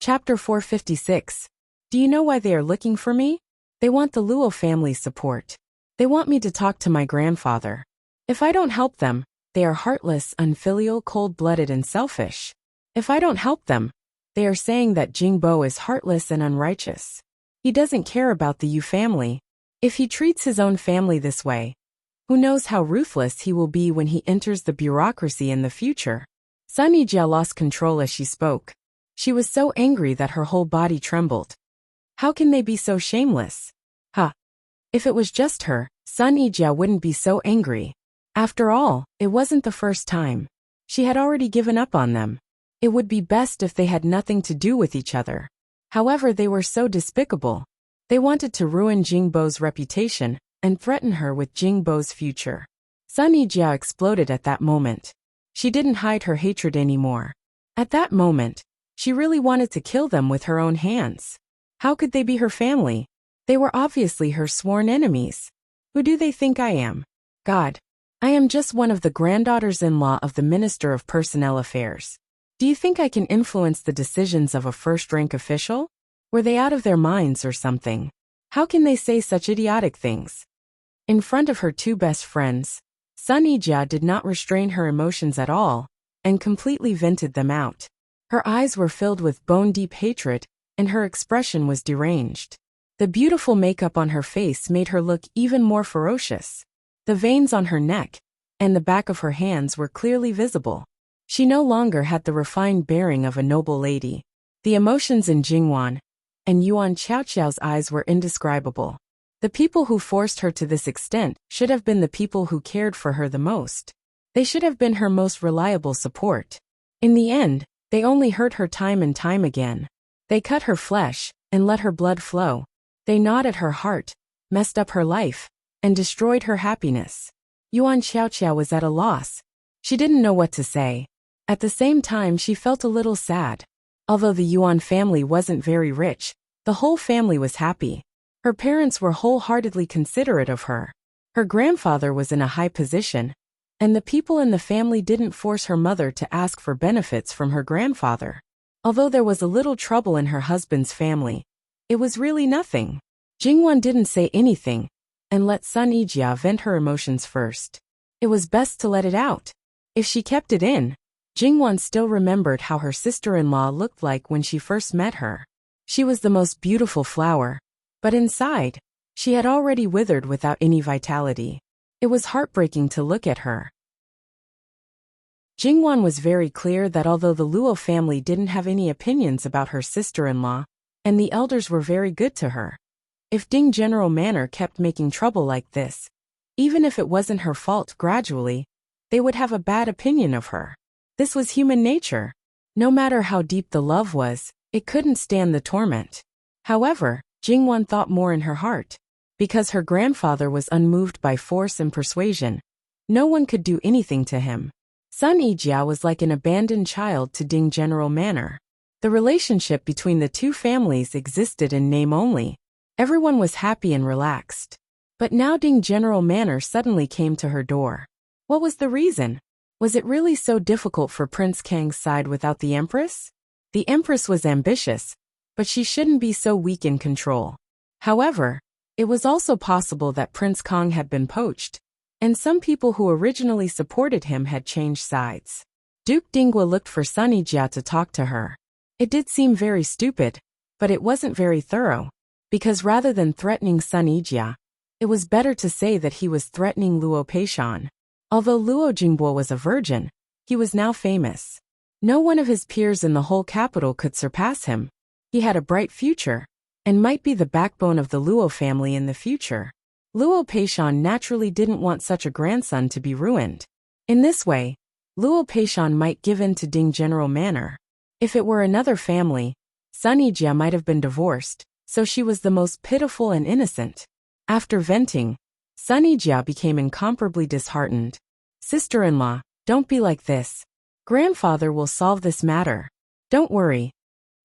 Chapter 456. Do you know why they are looking for me? They want the Luo family's support. They want me to talk to my grandfather. If I don't help them, they are heartless, unfilial, cold-blooded, and selfish. If I don't help them, they are saying that Jingbo is heartless and unrighteous. He doesn't care about the Yu family. If he treats his own family this way, who knows how ruthless he will be when he enters the bureaucracy in the future? Sun Yijia lost control as she spoke. She was so angry that her whole body trembled. How can they be so shameless? If it was just her, Sun Yijia wouldn't be so angry. After all, it wasn't the first time. She had already given up on them. It would be best if they had nothing to do with each other. However, they were so despicable. They wanted to ruin Jingbo's reputation and threaten her with Jingbo's future. Sun Yijia exploded at that moment. She didn't hide her hatred anymore. At that moment, she really wanted to kill them with her own hands. How could they be her family? They were obviously her sworn enemies. Who do they think I am? God. I am just one of the granddaughters-in-law of the Minister of Personnel Affairs. Do you think I can influence the decisions of a first-rank official? Were they out of their minds or something? How can they say such idiotic things? In front of her two best friends, Sun Yijia did not restrain her emotions at all, and completely vented them out. Her eyes were filled with bone-deep hatred, and her expression was deranged. The beautiful makeup on her face made her look even more ferocious. The veins on her neck and the back of her hands were clearly visible. She no longer had the refined bearing of a noble lady. The emotions in Jingwan and Yuan Xiaoqiao's eyes were indescribable. The people who forced her to this extent should have been the people who cared for her the most. They should have been her most reliable support. In the end, they only hurt her time and time again. They cut her flesh and let her blood flow. They gnawed at her heart, messed up her life, and destroyed her happiness. Yuan Xiaoqiao was at a loss. She didn't know what to say. At the same time, she felt a little sad. Although the Yuan family wasn't very rich, the whole family was happy. Her parents were wholeheartedly considerate of her. Her grandfather was in a high position, and the people in the family didn't force her mother to ask for benefits from her grandfather. Although there was a little trouble in her husband's family, it was really nothing. Jingwan didn't say anything, and let Sun Yijia vent her emotions first. It was best to let it out. If she kept it in, Jingwan still remembered how her sister-in-law looked like when she first met her. She was the most beautiful flower, but inside, she had already withered without any vitality. It was heartbreaking to look at her. Jingwan was very clear that although the Luo family didn't have any opinions about her sister-in-law, and the elders were very good to her, if Ding General Manor kept making trouble like this, even if it wasn't her fault gradually, they would have a bad opinion of her. This was human nature. No matter how deep the love was, it couldn't stand the torment. However, Jingwan thought more in her heart. Because her grandfather was unmoved by force and persuasion, no one could do anything to him. Sun Yijia was like an abandoned child to Ding General Manor. The relationship between the two families existed in name only. Everyone was happy and relaxed. But now Ding General Manor suddenly came to her door. What was the reason? Was it really so difficult for Prince Kang's side without the Empress? The Empress was ambitious, but she shouldn't be so weak in control. However, it was also possible that Prince Kang had been poached, and some people who originally supported him had changed sides. Duke Dinghua looked for Sun Yijia to talk to her. It did seem very stupid, but it wasn't very thorough, because rather than threatening Sun Yijia, it was better to say that he was threatening Luo Peishan. Although Luo Jingbo was a virgin, he was now famous. No one of his peers in the whole capital could surpass him. He had a bright future, and might be the backbone of the Luo family in the future. Luo Peishan naturally didn't want such a grandson to be ruined. In this way, Luo Peishan might give in to Ding General Manor. If it were another family, Sun Yijia might have been divorced, so she was the most pitiful and innocent. After venting, Sun Yijia became incomparably disheartened. Sister-in-law, don't be like this. Grandfather will solve this matter. Don't worry.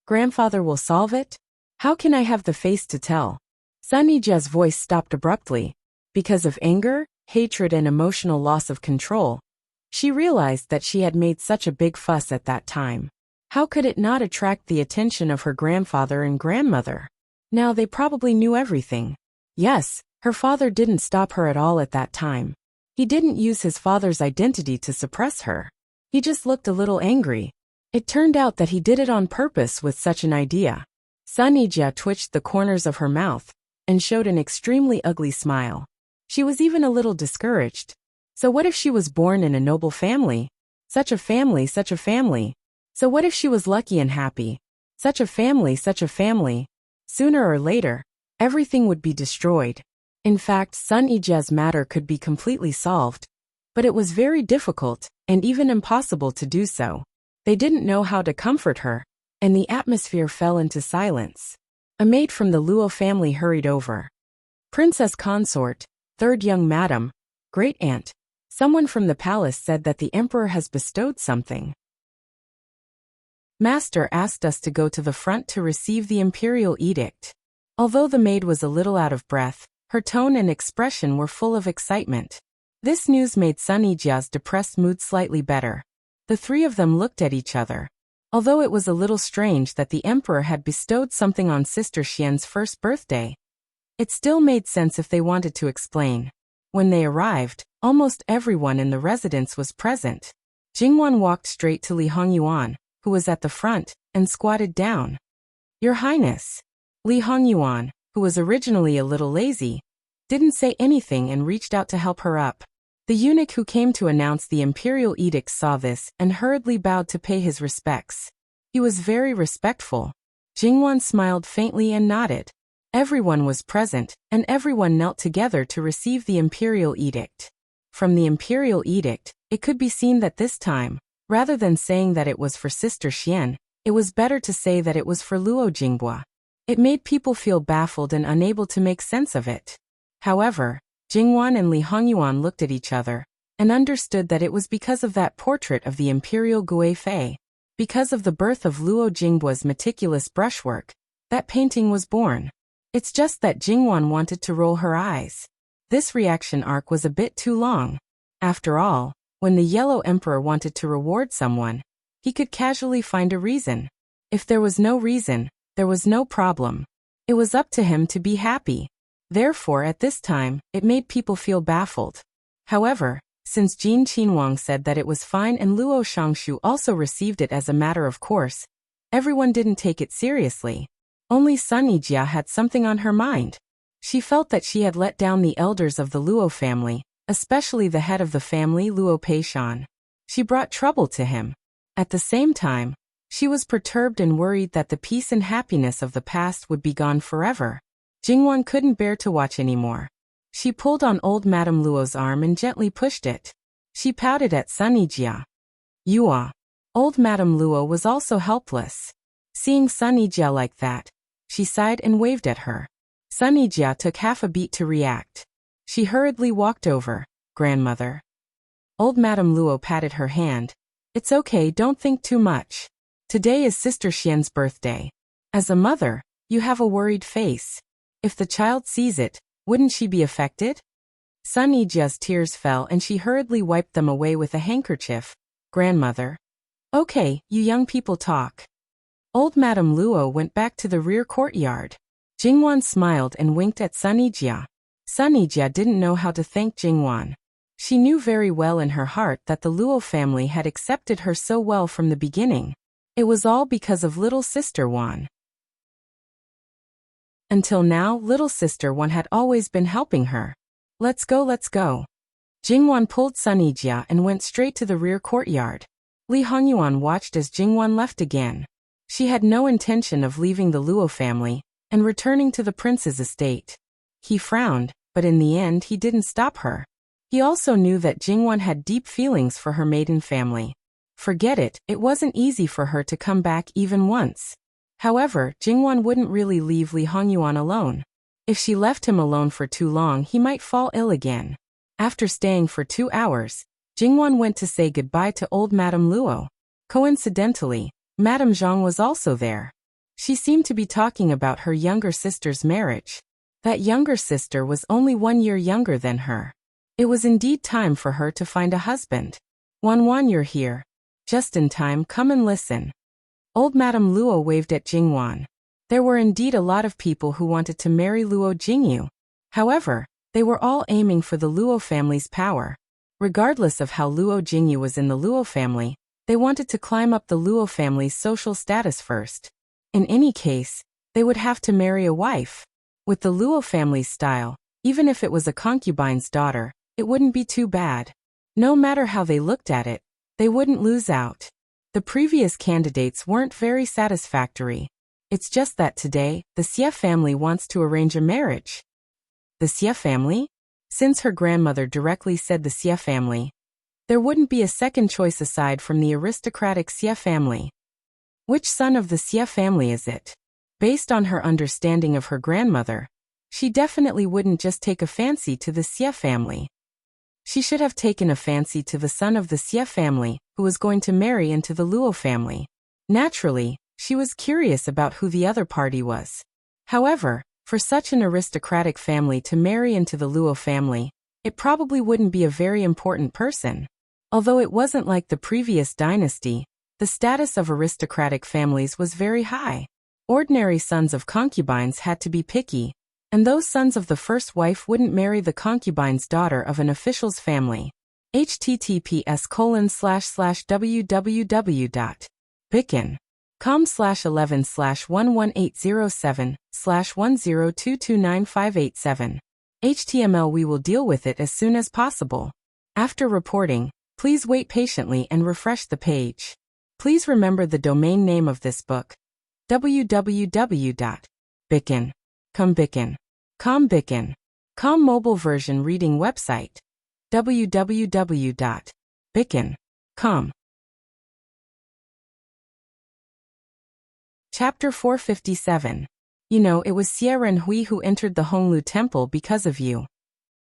Grandfather will solve it? How can I have the face to tell? Sun Yijia's voice stopped abruptly. Because of anger, hatred and emotional loss of control, she realized that she had made such a big fuss at that time. How could it not attract the attention of her grandfather and grandmother? Now they probably knew everything. Yes, her father didn't stop her at all at that time. He didn't use his father's identity to suppress her. He just looked a little angry. It turned out that he did it on purpose with such an idea. Sanijia twitched the corners of her mouth and showed an extremely ugly smile. She was even a little discouraged. So what if she was born in a noble family? Such a family, such a family. So what if she was lucky and happy? Such a family, such a family. Sooner or later, everything would be destroyed. In fact, Sunijia's matter could be completely solved. But it was very difficult, and even impossible to do so. They didn't know how to comfort her, and the atmosphere fell into silence. A maid from the Luo family hurried over. Princess consort, third young madam, great aunt. Someone from the palace said that the emperor has bestowed something. Master asked us to go to the front to receive the imperial edict. Although the maid was a little out of breath, her tone and expression were full of excitement. This news made Sunijia's depressed mood slightly better. The three of them looked at each other. Although it was a little strange that the emperor had bestowed something on Sister Xian's first birthday, it still made sense if they wanted to explain. When they arrived, almost everyone in the residence was present. Jingwan walked straight to Li Hongyuan, who was at the front, and squatted down. Your Highness. Li Hongyuan, who was originally a little lazy, didn't say anything and reached out to help her up. The eunuch who came to announce the imperial edict saw this and hurriedly bowed to pay his respects. He was very respectful. Jingwan smiled faintly and nodded. Everyone was present, and everyone knelt together to receive the imperial edict. From the imperial edict, it could be seen that this time, rather than saying that it was for Sister Xian, it was better to say that it was for Luo Jinghua. It made people feel baffled and unable to make sense of it. However, Jingwan and Li Hongyuan looked at each other and understood that it was because of that portrait of the imperial Gui Fei. Because of the birth of Luo Jinghua's meticulous brushwork, that painting was born. It's just that Jingwan wanted to roll her eyes. This reaction arc was a bit too long. After all, when the Yellow Emperor wanted to reward someone, he could casually find a reason. If there was no reason, there was no problem. It was up to him to be happy. Therefore, at this time, it made people feel baffled. However, since Jin Qinhuang said that it was fine and Luo Shangshu also received it as a matter of course, everyone didn't take it seriously. Only Sunijia had something on her mind. She felt that she had let down the elders of the Luo family, especially the head of the family, Luo Peishan. She brought trouble to him. At the same time, she was perturbed and worried that the peace and happiness of the past would be gone forever. Jingwan couldn't bear to watch anymore. She pulled on old Madame Luo's arm and gently pushed it. She pouted at Sunijia. Yua. Old Madame Luo was also helpless. Seeing Sunijia like that, she sighed and waved at her. Sunijia took half a beat to react. She hurriedly walked over. Grandmother. Old Madame Luo patted her hand. It's okay, don't think too much. Today is Sister Xian's birthday. As a mother, you have a worried face. If the child sees it, wouldn't she be affected? Sunijia's tears fell and she hurriedly wiped them away with a handkerchief. Grandmother. Okay, you young people talk. Old Madame Luo went back to the rear courtyard. Jingwan smiled and winked at Sunijia. Sunijia didn't know how to thank Jingwan. She knew very well in her heart that the Luo family had accepted her so well from the beginning. It was all because of little sister Wan. Until now, little sister Wan had always been helping her. Let's go, let's go. Jingwan pulled Sunijia and went straight to the rear courtyard. Li Hongyuan watched as Jingwan left again. She had no intention of leaving the Luo family and returning to the prince's estate. He frowned, but in the end he didn't stop her. He also knew that Jingwan had deep feelings for her maiden family. Forget it, it wasn't easy for her to come back even once. However, Jingwan wouldn't really leave Li Hongyuan alone. If she left him alone for too long, he might fall ill again. After staying for 2 hours, Jingwan went to say goodbye to old Madame Luo. Coincidentally, Madame Zhang was also there. She seemed to be talking about her younger sister's marriage. That younger sister was only 1 year younger than her. It was indeed time for her to find a husband. Wan, you're here. Just in time, come and listen. Old Madame Luo waved at Jingwan. There were indeed a lot of people who wanted to marry Luo Jingyu. However, they were all aiming for the Luo family's power. Regardless of how Luo Jingyu was in the Luo family, they wanted to climb up the Luo family's social status first. In any case, they would have to marry a wife. With the Luo family's style, even if it was a concubine's daughter, it wouldn't be too bad. No matter how they looked at it, they wouldn't lose out. The previous candidates weren't very satisfactory. It's just that today, the Xie family wants to arrange a marriage. The Xie family? Since her grandmother directly said the Xie family, there wouldn't be a second choice aside from the aristocratic Xie family. Which son of the Xie family is it? Based on her understanding of her grandmother, she definitely wouldn't just take a fancy to the Xie family. She should have taken a fancy to the son of the Xie family, who was going to marry into the Luo family. Naturally, she was curious about who the other party was. However, for such an aristocratic family to marry into the Luo family, it probably wouldn't be a very important person. Although it wasn't like the previous dynasty, the status of aristocratic families was very high. Ordinary sons of concubines had to be picky, and those sons of the first wife wouldn't marry the concubine's daughter of an official's family. https://www.bicken.com/11/11807/102295887. HTML. We will deal with it as soon as possible. After reporting, please wait patiently and refresh the page. Please remember the domain name of this book: www.bicken.com. Mobile version reading website: www.bicken.com. Chapter 457. You know, it was Xie Renhui who entered the Honglu temple because of you.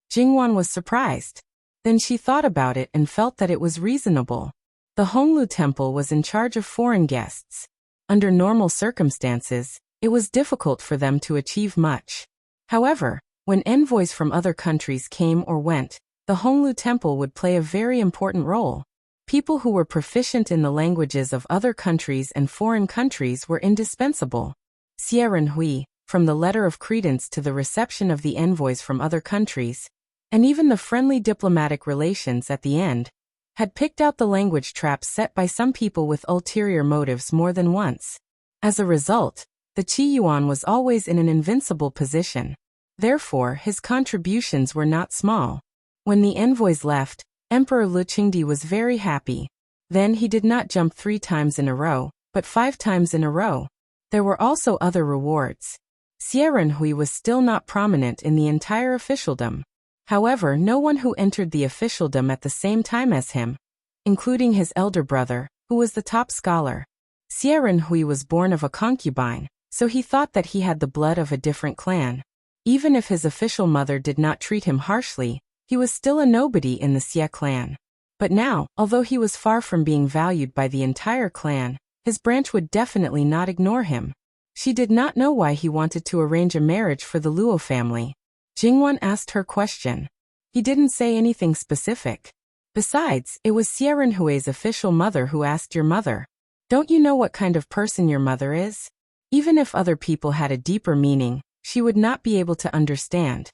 Jingwan was surprised. Then she thought about it and felt that it was reasonable. The Honglu temple was in charge of foreign guests. Under normal circumstances, it was difficult for them to achieve much. However, when envoys from other countries came or went, the Honglu temple would play a very important role. People who were proficient in the languages of other countries and foreign countries were indispensable. Xie Renhui, from the letter of credence to the reception of the envoys from other countries, and even the friendly diplomatic relations at the end, had picked out the language traps set by some people with ulterior motives more than once. As a result, the Qi Yuan was always in an invincible position. Therefore, his contributions were not small. When the envoys left, Emperor Lu Qingdi was very happy. Then he did not jump 3 times in a row, but 5 times in a row. There were also other rewards. Xie Renhui was still not prominent in the entire officialdom. However, no one who entered the officialdom at the same time as him, including his elder brother, who was the top scholar. Xie Renhui was born of a concubine, so he thought that he had the blood of a different clan. Even if his official mother did not treat him harshly, he was still a nobody in the Xie clan. But now, although he was far from being valued by the entire clan, his branch would definitely not ignore him. She did not know why he wanted to arrange a marriage for the Luo family. Jingwan asked her question. He didn't say anything specific. Besides, it was Xie Renhui's official mother who asked your mother. Don't you know what kind of person your mother is? Even if other people had a deeper meaning, she would not be able to understand.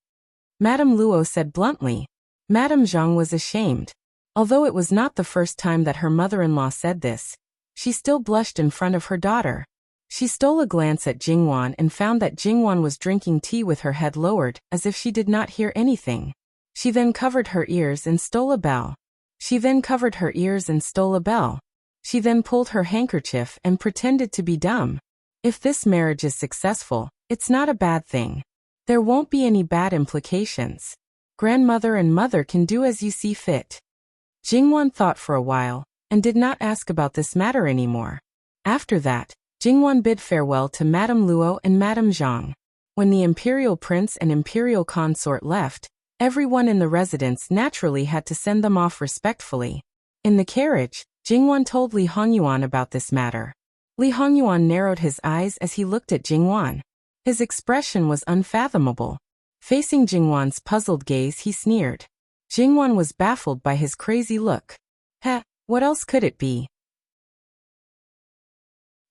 Madame Luo said bluntly. Madame Zhang was ashamed. Although it was not the first time that her mother-in-law said this, she still blushed in front of her daughter. She stole a glance at Jingwan and found that Jingwan was drinking tea with her head lowered, as if she did not hear anything. She then covered her ears and stole a bell. She then pulled her handkerchief and pretended to be dumb. If this marriage is successful, it's not a bad thing. There won't be any bad implications. Grandmother and mother can do as you see fit. Jingwan thought for a while, and did not ask about this matter anymore. After that, Jingwan bid farewell to Madame Luo and Madame Zhang. When the imperial prince and imperial consort left, everyone in the residence naturally had to send them off respectfully. In the carriage, Jingwan told Li Hongyuan about this matter. Li Hongyuan narrowed his eyes as he looked at Jingwan. His expression was unfathomable. Facing Jingwan's puzzled gaze, he sneered. Jingwan was baffled by his crazy look. Heh, what else could it be?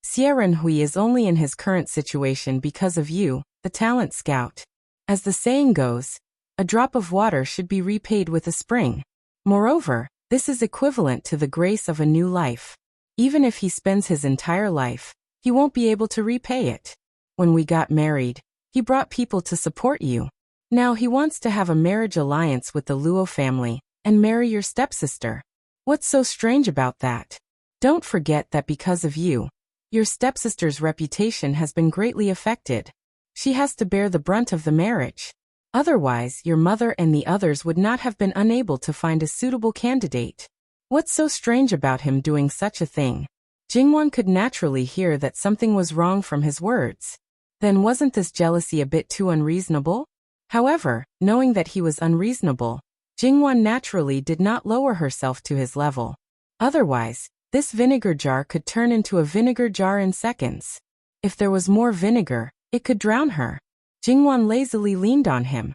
Sierran Hui is only in his current situation because of you, the talent scout. As the saying goes, a drop of water should be repaid with a spring. Moreover, this is equivalent to the grace of a new life. Even if he spends his entire life, he won't be able to repay it. When we got married, he brought people to support you. Now he wants to have a marriage alliance with the Luo family and marry your stepsister. What's so strange about that? Don't forget that because of you, your stepsister's reputation has been greatly affected. She has to bear the brunt of the marriage. Otherwise, your mother and the others would not have been unable to find a suitable candidate. What's so strange about him doing such a thing? Jingwan could naturally hear that something was wrong from his words. Then wasn't this jealousy a bit too unreasonable? However, knowing that he was unreasonable, Jingwan naturally did not lower herself to his level. Otherwise, this vinegar jar could turn into a vinegar jar in seconds. If there was more vinegar, it could drown her. Jingwan lazily leaned on him.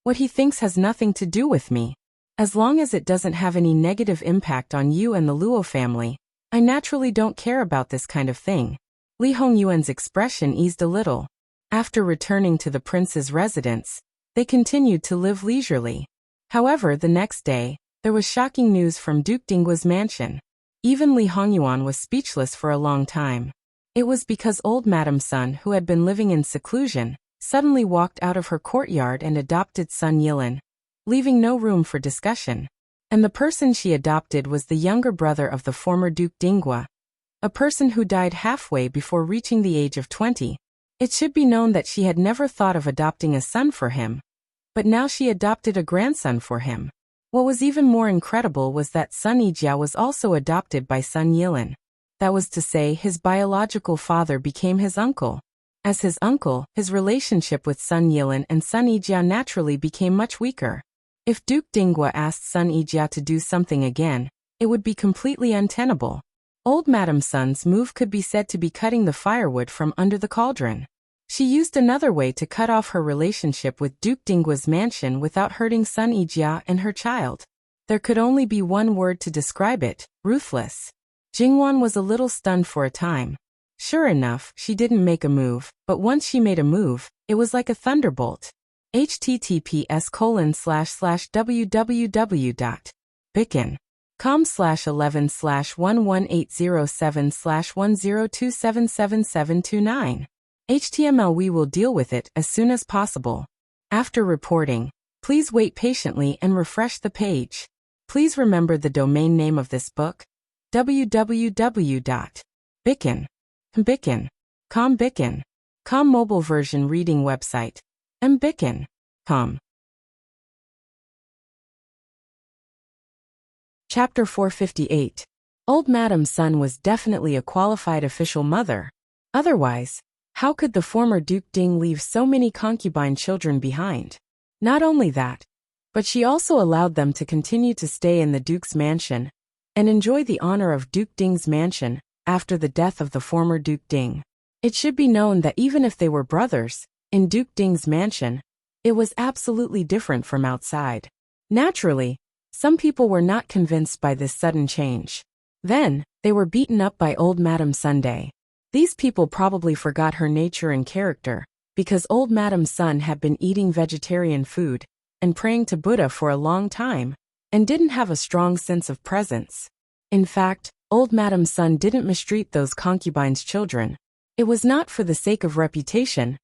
What he thinks has nothing to do with me. As long as it doesn't have any negative impact on you and the Luo family, I naturally don't care about this kind of thing. Li Hongyuan's expression eased a little. After returning to the prince's residence, they continued to live leisurely. However, the next day, there was shocking news from Duke Dinggua's mansion. Even Li Hongyuan was speechless for a long time. It was because old Madame Sun, who had been living in seclusion, suddenly walked out of her courtyard and adopted Sun Yilin, leaving no room for discussion. And the person she adopted was the younger brother of the former Duke Dinggua, a person who died halfway before reaching the age of 20. It should be known that she had never thought of adopting a son for him, but now she adopted a grandson for him. What was even more incredible was that Sun Yijia was also adopted by Sun Yilin. That was to say, his biological father became his uncle. As his uncle, his relationship with Sun Yilin and Sun Yijia naturally became much weaker. If Duke Dinggua asked Sun Yijia to do something again, it would be completely untenable. Old Madame Sun's move could be said to be cutting the firewood from under the cauldron. She used another way to cut off her relationship with Duke Dinggua's mansion without hurting Sun Yijia and her child. There could only be one word to describe it: ruthless. Jingwan was a little stunned for a time. Sure enough, she didn't make a move, but once she made a move, it was like a thunderbolt. https://www.bicken.com/11/11807/10277729. HTML. We will deal with it as soon as possible. After reporting, please wait patiently and refresh the page. Please remember the domain name of this book: www.bicken.com mobile version reading website mbicken.com. Chapter 458. Old Madame Sun was definitely a qualified official mother. Otherwise, how could the former Duke Ding leave so many concubine children behind? Not only that, but she also allowed them to continue to stay in the Duke's mansion and enjoy the honor of Duke Ding's mansion after the death of the former Duke Ding. It should be known that even if they were brothers, in Duke Ding's mansion, it was absolutely different from outside. Naturally, some people were not convinced by this sudden change. Then, they were beaten up by old Madame Sunday. These people probably forgot her nature and character, because old Madame Sun had been eating vegetarian food and praying to Buddha for a long time, and didn't have a strong sense of presence. In fact, old Madame Sun didn't mistreat those concubines' children. It was not for the sake of reputation,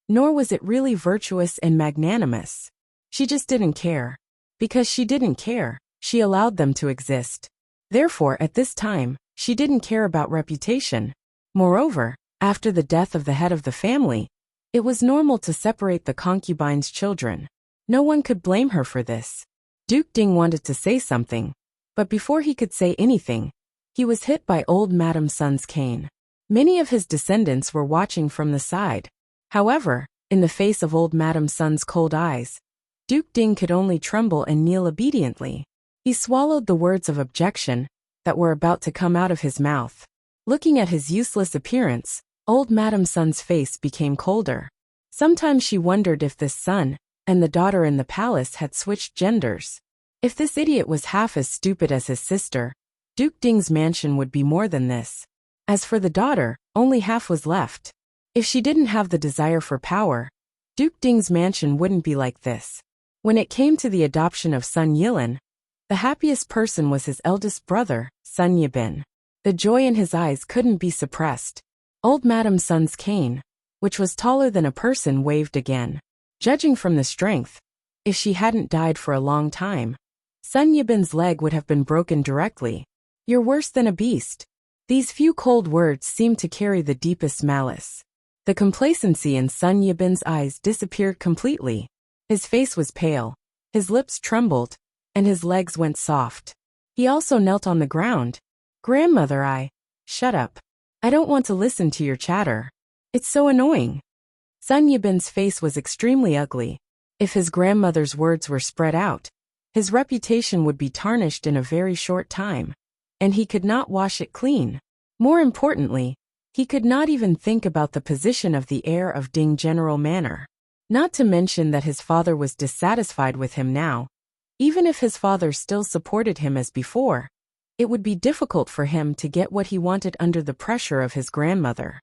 nor was it really virtuous and magnanimous. She just didn't care. Because she didn't care, she allowed them to exist. Therefore, at this time, she didn't care about reputation. Moreover, after the death of the head of the family, it was normal to separate the concubines' children. No one could blame her for this. Duke Ding wanted to say something, but before he could say anything, he was hit by old Madame Sun's cane. Many of his descendants were watching from the side. However, in the face of old Madame Sun's cold eyes, Duke Ding could only tremble and kneel obediently. He swallowed the words of objection that were about to come out of his mouth. Looking at his useless appearance, old Madame Sun's face became colder. Sometimes she wondered if this son and the daughter in the palace had switched genders. If this idiot was half as stupid as his sister, Duke Ding's mansion would be more than this. As for the daughter, only half was left. If she didn't have the desire for power, Duke Ding's mansion wouldn't be like this. When it came to the adoption of Sun Yilin, the happiest person was his eldest brother, Sun Yibin. The joy in his eyes couldn't be suppressed. Old Madam Sun's cane, which was taller than a person, waved again. Judging from the strength, if she hadn't died for a long time, Sun Yibin's leg would have been broken directly. "You're worse than a beast." These few cold words seemed to carry the deepest malice. The complacency in Sun Yibin's eyes disappeared completely. His face was pale, his lips trembled, and his legs went soft. He also knelt on the ground. "Grandmother, shut up. I don't want to listen to your chatter. It's so annoying." Sun Yibin's face was extremely ugly. If his grandmother's words were spread out, his reputation would be tarnished in a very short time, and he could not wash it clean. More importantly, he could not even think about the position of the heir of Ding General Manor. Not to mention that his father was dissatisfied with him now. Even if his father still supported him as before, it would be difficult for him to get what he wanted under the pressure of his grandmother.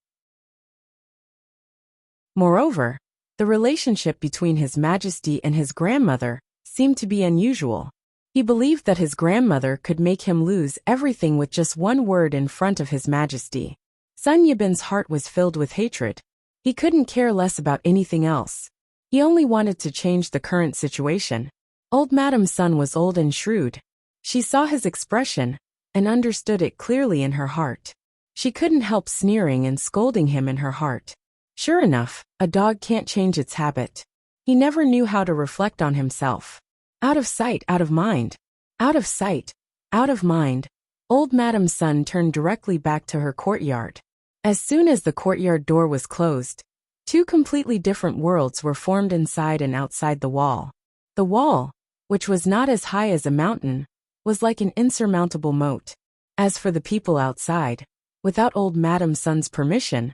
Moreover, the relationship between His Majesty and his grandmother seemed to be unusual. He believed that his grandmother could make him lose everything with just one word in front of His Majesty. Sun Yibin's heart was filled with hatred. He couldn't care less about anything else. He only wanted to change the current situation. Old Madam Sun was old and shrewd. She saw his expression and understood it clearly in her heart. She couldn't help sneering and scolding him in her heart. Sure enough, a dog can't change its habit. He never knew how to reflect on himself. Out of sight, out of mind. Out of sight, out of mind. Old Madam Sun turned directly back to her courtyard. As soon as the courtyard door was closed, two completely different worlds were formed inside and outside the wall. The wall, which was not as high as a mountain, was like an insurmountable moat. As for the people outside, without Old Madam Sun's permission,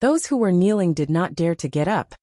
those who were kneeling did not dare to get up,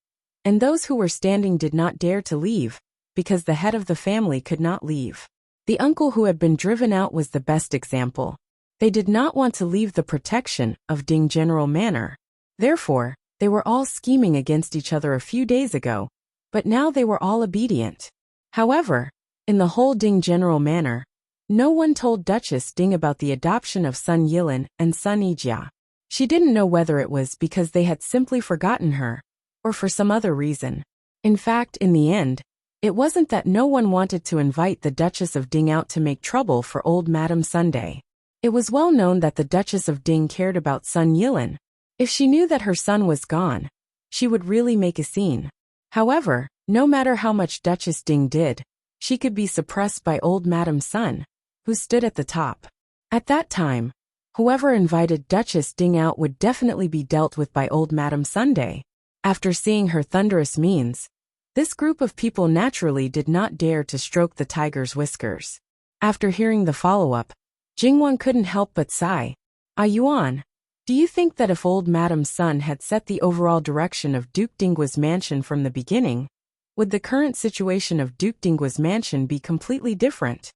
and those who were standing did not dare to leave, because the head of the family could not leave. The uncle who had been driven out was the best example. They did not want to leave the protection of Ding General Manor. Therefore, they were all scheming against each other a few days ago, but now they were all obedient. However, in the whole Ding General Manor, no one told Duchess Ding about the adoption of Sun Yilin and Sun Yijia. She didn't know whether it was because they had simply forgotten her, or for some other reason. In fact, in the end, it wasn't that no one wanted to invite the Duchess of Ding out to make trouble for Old Madam Sunday. It was well known that the Duchess of Ding cared about Sun Yilin. If she knew that her son was gone, she would really make a scene. However, no matter how much Duchess Ding did, she could be suppressed by Old Madam Sun, who stood at the top. At that time, whoever invited Duchess Ding out would definitely be dealt with by Old Madam Sunday. After seeing her thunderous means, this group of people naturally did not dare to stroke the tiger's whiskers. After hearing the follow-up, Jingwan couldn't help but sigh. Yuan, do you think that if Old Madam Sun had set the overall direction of Duke Dinggua's mansion from the beginning, would the current situation of Duke Dinggua's mansion be completely different?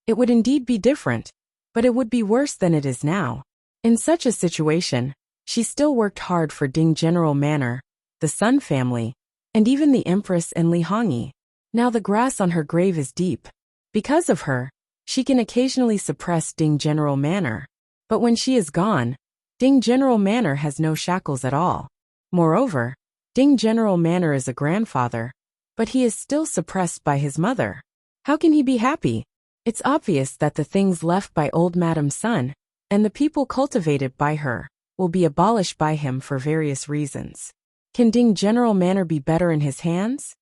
It would indeed be different, but it would be worse than it is now. In such a situation, she still worked hard for Ding General Manor, the Sun family, and even the Empress and Li Hongyi. Now the grass on her grave is deep. Because of her, she can occasionally suppress Ding General Manor. But when she is gone, Ding General Manor has no shackles at all. Moreover, Ding General Manor is a grandfather, but he is still suppressed by his mother. How can he be happy? It's obvious that the things left by Old Madam Sun, and the people cultivated by her, will be abolished by him for various reasons. Can Ding General Manor be better in his hands?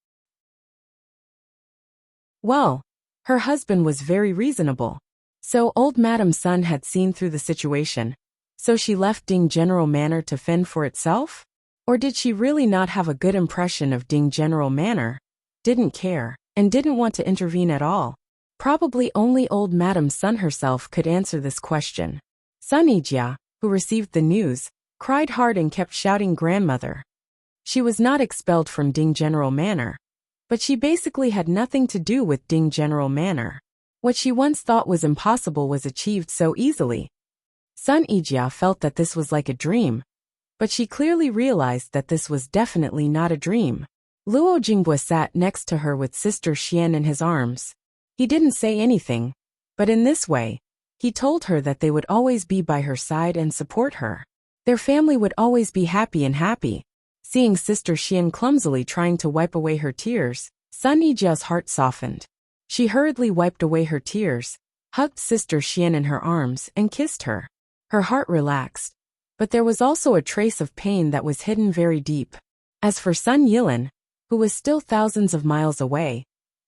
Well, her husband was very reasonable. So Old Madam Sun had seen through the situation. So she left Ding General Manor to fend for itself? Or did she really not have a good impression of Ding General Manor, didn't care, and didn't want to intervene at all? Probably only Old Madam Sun herself could answer this question. Sun Yijia, who received the news, cried hard and kept shouting grandmother. She was not expelled from Ding General Manor, but she basically had nothing to do with Ding General Manor. What she once thought was impossible was achieved so easily. Sun Yijia felt that this was like a dream. But she clearly realized that this was definitely not a dream. Luo Jingbua sat next to her with Sister Xian in his arms. He didn't say anything, but in this way, he told her that they would always be by her side and support her. Their family would always be happy. Seeing Sister Xian clumsily trying to wipe away her tears, Sun Yijia's heart softened. She hurriedly wiped away her tears, hugged Sister Xian in her arms, and kissed her. Her heart relaxed, but there was also a trace of pain that was hidden very deep. As for Sun Yilin, who was still thousands of miles away,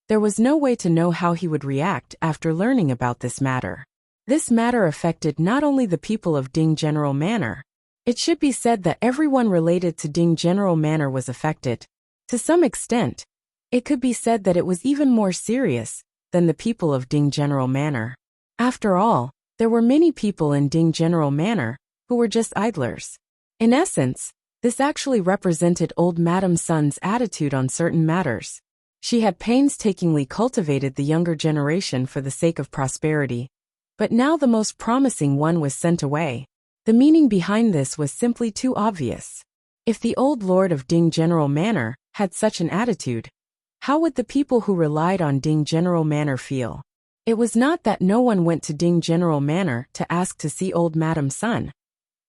there was no way to know how he would react after learning about this matter. This matter affected not only the people of Ding General Manor. It should be said that everyone related to Ding General Manor was affected. To some extent, it could be said that it was even more serious than the people of Ding General Manor. After all, there were many people in Ding General Manor who were just idlers. In essence, this actually represented old Madame Sun's attitude on certain matters. She had painstakingly cultivated the younger generation for the sake of prosperity, but now the most promising one was sent away. The meaning behind this was simply too obvious. If the old lord of Ding General Manor had such an attitude, how would the people who relied on Ding General Manor feel? It was not that no one went to Ding General Manor to ask to see old Madame Sun,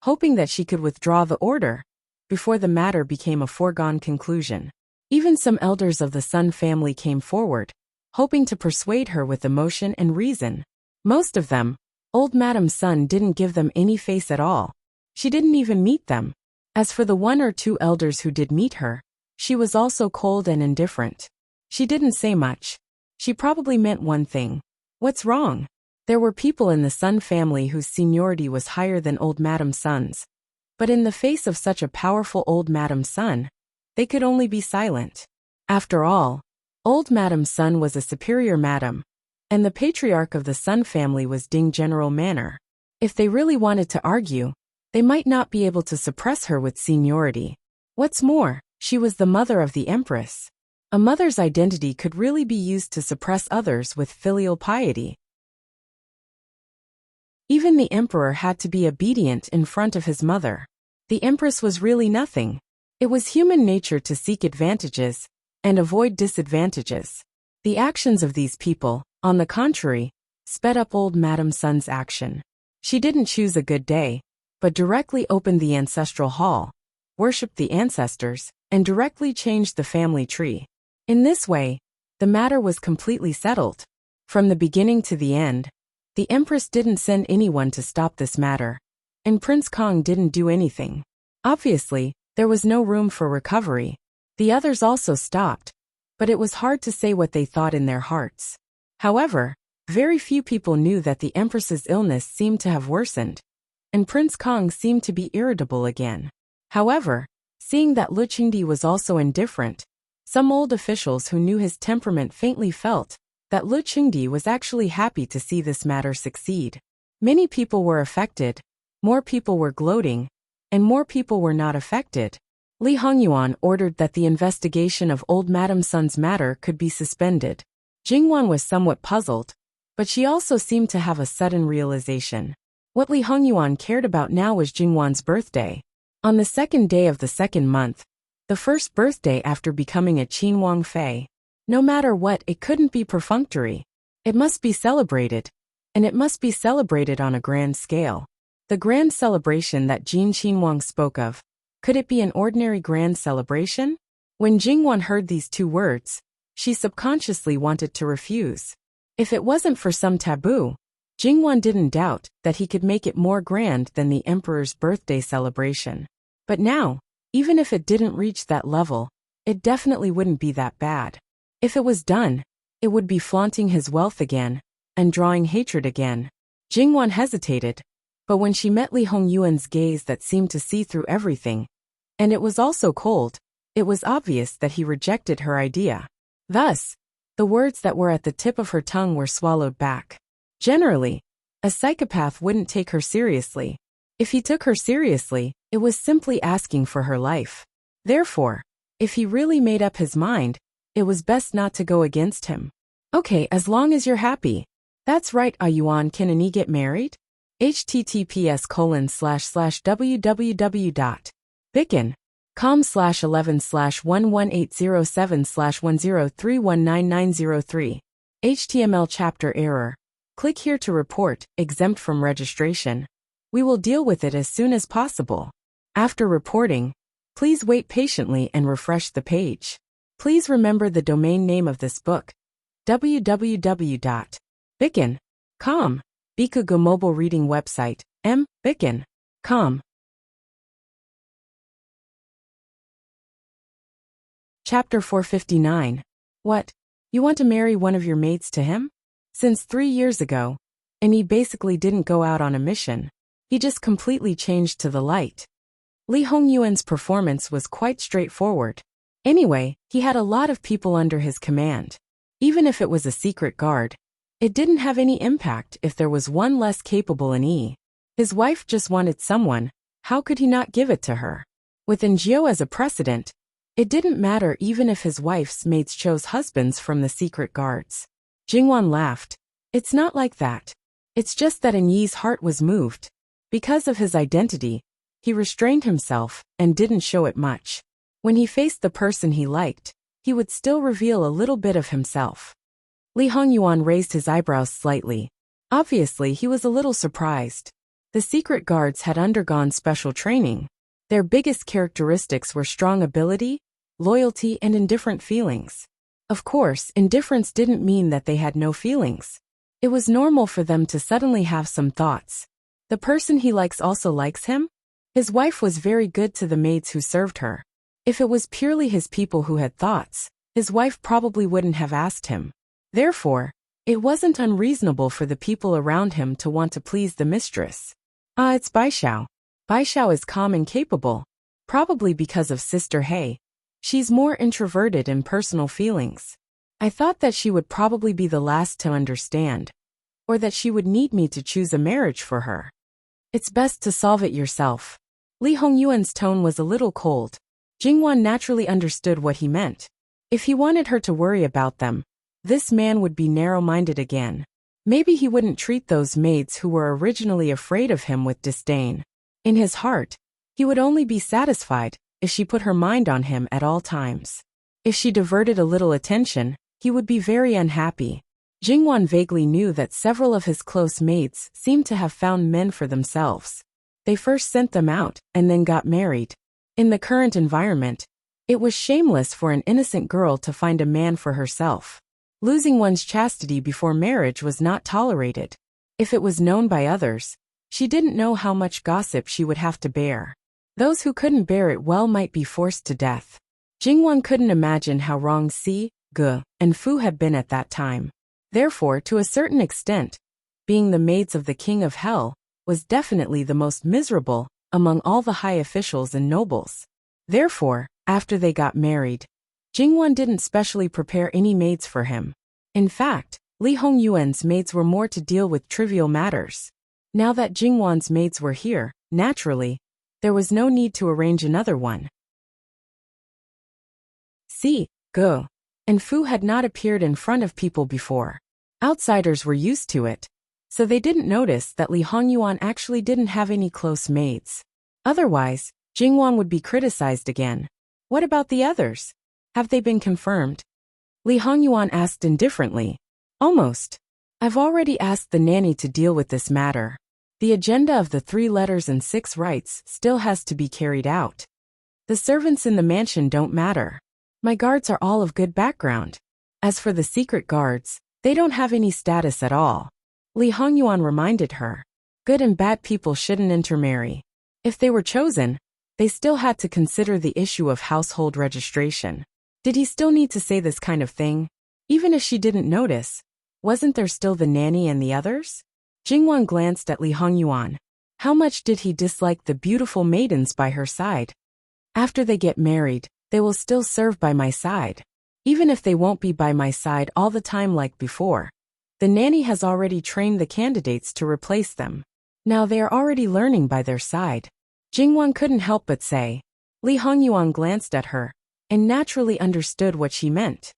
hoping that she could withdraw the order before the matter became a foregone conclusion. Even some elders of the Sun family came forward, hoping to persuade her with emotion and reason. Most of them, old Madame Sun didn't give them any face at all. She didn't even meet them. As for the one or two elders who did meet her, she was also cold and indifferent. She didn't say much. She probably meant one thing. What's wrong? There were people in the Sun family whose seniority was higher than old Madame Sun's. But in the face of such a powerful old Madame Sun, they could only be silent. After all, old Madame Sun was a superior madam, and the patriarch of the Sun family was Ding General Manor. If they really wanted to argue, they might not be able to suppress her with seniority. What's more, she was the mother of the Empress. A mother's identity could really be used to suppress others with filial piety. Even the emperor had to be obedient in front of his mother. The Empress was really nothing. It was human nature to seek advantages and avoid disadvantages. The actions of these people, on the contrary, sped up old Madame Sun's action. She didn't choose a good day, but directly opened the ancestral hall, worshipped the ancestors, and directly changed the family tree. In this way, the matter was completely settled. From the beginning to the end, the Empress didn't send anyone to stop this matter, and Prince Kong didn't do anything. Obviously, there was no room for recovery. The others also stopped, but it was hard to say what they thought in their hearts. However, very few people knew that the Empress's illness seemed to have worsened, and Prince Kong seemed to be irritable again. However, seeing that Lu Qingdi was also indifferent, some old officials who knew his temperament faintly felt that Lu Qingdi was actually happy to see this matter succeed. Many people were affected, more people were gloating, and more people were not affected. Li Hongyuan ordered that the investigation of old Madame Sun's matter could be suspended. Jingwan was somewhat puzzled, but she also seemed to have a sudden realization. What Li Hongyuan cared about now was Jingwan's birthday. On the second day of the second month, the first birthday after becoming a Qinhuang Fei. No matter what, it couldn't be perfunctory. It must be celebrated, and it must be celebrated on a grand scale. The grand celebration that Jin Qinhuang spoke of, could it be an ordinary grand celebration? When Jingwan heard these two words, she subconsciously wanted to refuse. If it wasn't for some taboo, Jingwan didn't doubt that he could make it more grand than the emperor's birthday celebration. But now, even if it didn't reach that level, it definitely wouldn't be that bad. If it was done, it would be flaunting his wealth again, and drawing hatred again. Jingwan hesitated, but when she met Li Hongyuan's gaze that seemed to see through everything, and it was also cold, it was obvious that he rejected her idea. Thus, the words that were at the tip of her tongue were swallowed back. Generally, a psychopath wouldn't take her seriously. If he took her seriously, it was simply asking for her life. Therefore, if he really made up his mind, it was best not to go against him. Okay, as long as you're happy. That's right, Ayuan, can Ani get married? https://www. Bicon.com/11/11807/10319903. HTML chapter error. Click here to report, exempt from registration. We will deal with it as soon as possible. After reporting, please wait patiently and refresh the page. Please remember the domain name of this book, www.bicon.com. Bikugo mobile reading website, mbicon.com. Chapter 459. What? You want to marry one of your maids to him? Since 3 years ago, and he basically didn't go out on a mission. He just completely changed to the light. Lee Hongyuan's performance was quite straightforward. Anyway, he had a lot of people under his command. Even if it was a secret guard, it didn't have any impact if there was one less capable in E. His wife just wanted someone, how could he not give it to her? With Ngio as a precedent, it didn't matter even if his wife's maids chose husbands from the secret guards. Jingwan laughed. It's not like that. It's just that Yi's heart was moved. Because of his identity, he restrained himself and didn't show it much. When he faced the person he liked, he would still reveal a little bit of himself. Li Hongyuan raised his eyebrows slightly. Obviously, he was a little surprised. The secret guards had undergone special training. Their biggest characteristics were strong ability, loyalty, and indifferent feelings. Of course, indifference didn't mean that they had no feelings. It was normal for them to suddenly have some thoughts. The person he likes also likes him? His wife was very good to the maids who served her. If it was purely his people who had thoughts, his wife probably wouldn't have asked him. Therefore, it wasn't unreasonable for the people around him to want to please the mistress. It's Baishao. Baishao is calm and capable, probably because of Sister Hei. She's more introverted in personal feelings. I thought that she would probably be the last to understand, or that she would need me to choose a marriage for her. It's best to solve it yourself. Li Hongyuan's tone was a little cold. Jingwan naturally understood what he meant. If he wanted her to worry about them, this man would be narrow-minded again. Maybe he wouldn't treat those maids who were originally afraid of him with disdain. In his heart, he would only be satisfied if she put her mind on him at all times. If she diverted a little attention, he would be very unhappy. Jingwan vaguely knew that several of his close maids seemed to have found men for themselves. They first sent them out and then got married. In the current environment, it was shameless for an innocent girl to find a man for herself. Losing one's chastity before marriage was not tolerated. If it was known by others, she didn't know how much gossip she would have to bear. Those who couldn't bear it well might be forced to death. Jingwan couldn't imagine how wrong Si, Ge, and Fu had been at that time. Therefore, to a certain extent, being the maids of the King of Hell was definitely the most miserable among all the high officials and nobles. Therefore, after they got married, Jingwan didn't specially prepare any maids for him. In fact, Li Hongyuan's maids were more to deal with trivial matters. Now that Jingwan's maids were here, naturally, there was no need to arrange another one. Si, Ge, and Fu had not appeared in front of people before. Outsiders were used to it, so they didn't notice that Li Hongyuan actually didn't have any close maids. Otherwise, Jingwan would be criticized again. What about the others? Have they been confirmed? Li Hongyuan asked indifferently. Almost. I've already asked the nanny to deal with this matter. The agenda of the 3 letters and 6 rites still has to be carried out. The servants in the mansion don't matter. My guards are all of good background. As for the secret guards, they don't have any status at all. Li Hongyuan reminded her. Good and bad people shouldn't intermarry. If they were chosen, they still had to consider the issue of household registration. Did he still need to say this kind of thing? Even if she didn't notice, wasn't there still the nanny and the others? Jingwan glanced at Li Hongyuan. How much did he dislike the beautiful maidens by her side? After they get married, they will still serve by my side. Even if they won't be by my side all the time like before. The nanny has already trained the candidates to replace them. Now they are already learning by their side. Jingwan couldn't help but say. Li Hongyuan glanced at her, and naturally understood what she meant.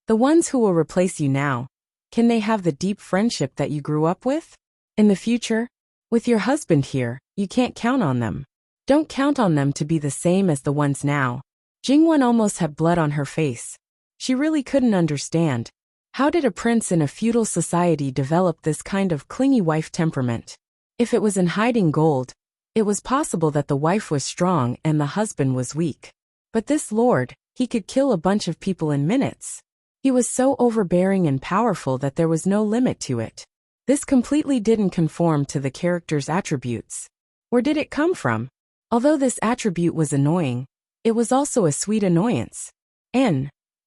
The ones who will replace you now, can they have the deep friendship that you grew up with? In the future, with your husband here, you can't count on them. Don't count on them to be the same as the ones now. Jingwan almost had blood on her face. She really couldn't understand. How did a prince in a feudal society develop this kind of clingy wife temperament? If it was in hiding gold, it was possible that the wife was strong and the husband was weak. But this lord, he could kill a bunch of people in minutes. He was so overbearing and powerful that there was no limit to it. This completely didn't conform to the character's attributes. Where did it come from? Although this attribute was annoying, it was also a sweet annoyance.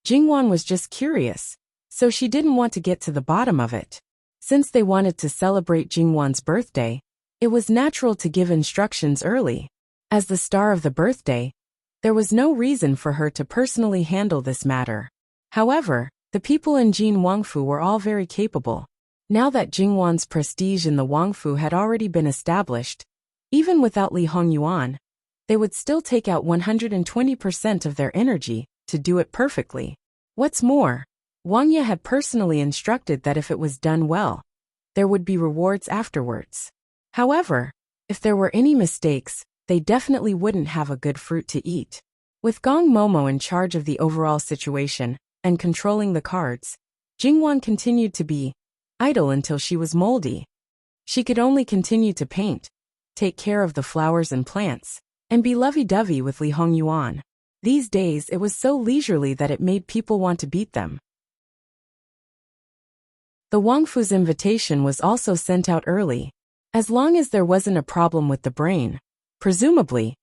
Jingwan was just curious, so she didn't want to get to the bottom of it. Since they wanted to celebrate Jingwan's birthday, it was natural to give instructions early. As the star of the birthday, there was no reason for her to personally handle this matter. However, the people in Jin Wangfu were all very capable. Now that Jingwan's prestige in the Wangfu had already been established, even without Li Hongyuan, they would still take out 120% of their energy to do it perfectly. What's more, Wang Ye had personally instructed that if it was done well, there would be rewards afterwards. However, if there were any mistakes, they definitely wouldn't have a good fruit to eat. With Gong Momo in charge of the overall situation and controlling the cards, Jingwan continued to be idle until she was moldy. She could only continue to paint, take care of the flowers and plants, and be lovey-dovey with Li Hongyuan. These days it was so leisurely that it made people want to beat them. The Wangfu's invitation was also sent out early. As long as there wasn't a problem with the brain, presumably,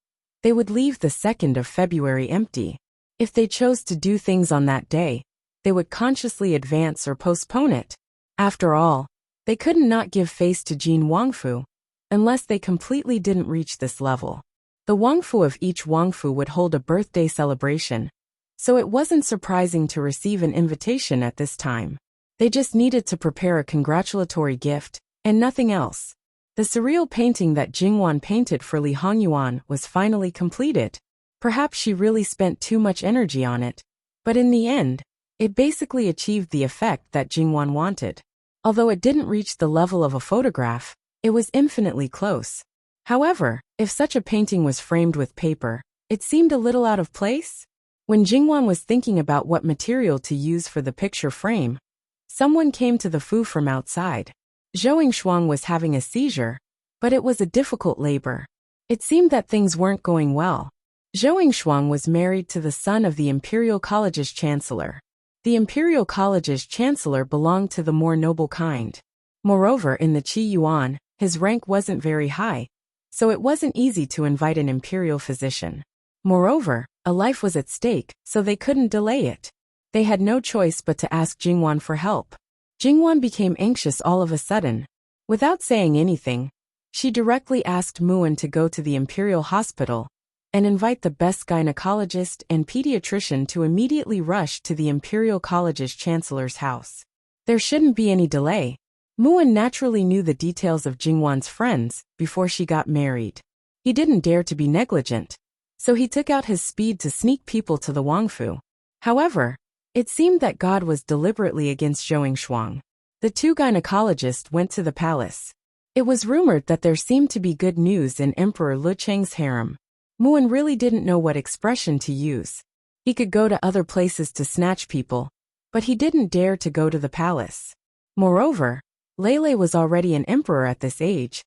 they would leave the 2nd of February empty. If they chose to do things on that day, they would consciously advance or postpone it. After all, they couldn't not give face to Jin Wangfu, unless they completely didn't reach this level. The Wangfu of each Wangfu would hold a birthday celebration, so it wasn't surprising to receive an invitation at this time. They just needed to prepare a congratulatory gift, and nothing else. The surreal painting that Jingwan painted for Li Hongyuan was finally completed. Perhaps she really spent too much energy on it, but in the end, it basically achieved the effect that Jingwan wanted. Although it didn't reach the level of a photograph, it was infinitely close. However, if such a painting was framed with paper, it seemed a little out of place. When Jingwan was thinking about what material to use for the picture frame, someone came to the fu from outside. Zhou Shuang was having a seizure, but it was a difficult labor. It seemed that things weren't going well. Zhou Shuang was married to the son of the Imperial College's chancellor. The Imperial College's chancellor belonged to the more noble kind. Moreover, in the Qi Yuan, his rank wasn't very high, so it wasn't easy to invite an imperial physician. Moreover, a life was at stake, so they couldn't delay it. They had no choice but to ask Jingwan for help. Jingwan became anxious all of a sudden. Without saying anything, she directly asked Muan to go to the imperial hospital and invite the best gynecologist and pediatrician to immediately rush to the Imperial College's chancellor's house. There shouldn't be any delay. Muan naturally knew the details of Jingwan's friends before she got married. He didn't dare to be negligent, so he took out his speed to sneak people to the Wangfu. However, it seemed that God was deliberately against Zhou Shuang. The two gynecologists went to the palace. It was rumored that there seemed to be good news in Emperor Lu Cheng's harem. Muan really didn't know what expression to use. He could go to other places to snatch people, but he didn't dare to go to the palace. Moreover, Lele was already an emperor at this age,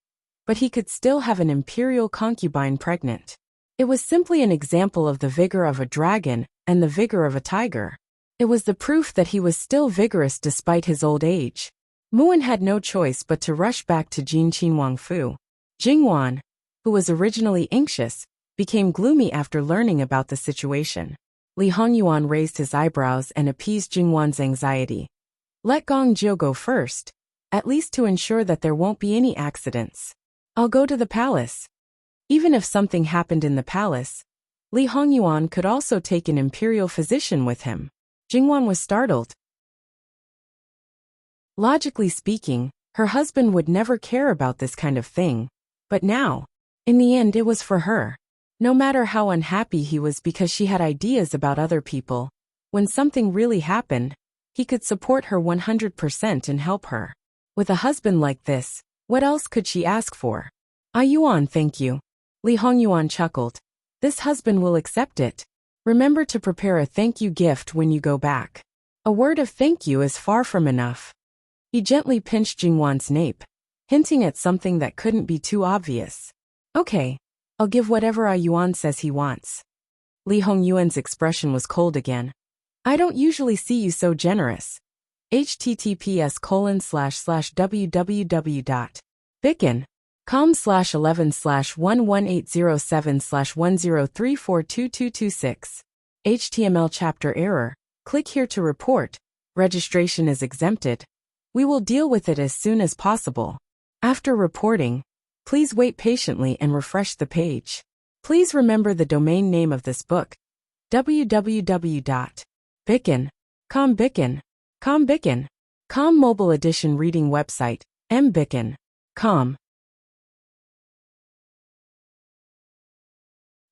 but he could still have an imperial concubine pregnant. It was simply an example of the vigor of a dragon and the vigor of a tiger. It was the proof that he was still vigorous despite his old age. Muan had no choice but to rush back to Jinqin Wangfu. Jingwan, who was originally anxious, became gloomy after learning about the situation. Li Hongyuan raised his eyebrows and appeased Jingwan's anxiety. Let Gong Jiu go first, at least to ensure that there won't be any accidents. I'll go to the palace. Even if something happened in the palace, Li Hongyuan could also take an imperial physician with him. Jingwan was startled. Logically speaking, her husband would never care about this kind of thing. But now, in the end, it was for her. No matter how unhappy he was because she had ideas about other people, when something really happened, he could support her 100% and help her. With a husband like this, what else could she ask for? Ah Yuan, thank you. Li Hongyuan chuckled. This husband will accept it. Remember to prepare a thank you gift when you go back. A word of thank you is far from enough. He gently pinched Jingwan's nape, hinting at something that couldn't be too obvious. Okay, I'll give whatever Yuan says he wants. Li Hongyuan's expression was cold again. I don't usually see you so generous. https://www.bicken.com/11/11807/10342226. HTML chapter error. Click here to report. Registration is exempted. We will deal with it as soon as possible. After reporting, please wait patiently and refresh the page. Please remember the domain name of this book. www.bicken.com mobile edition reading website, mbicken.com.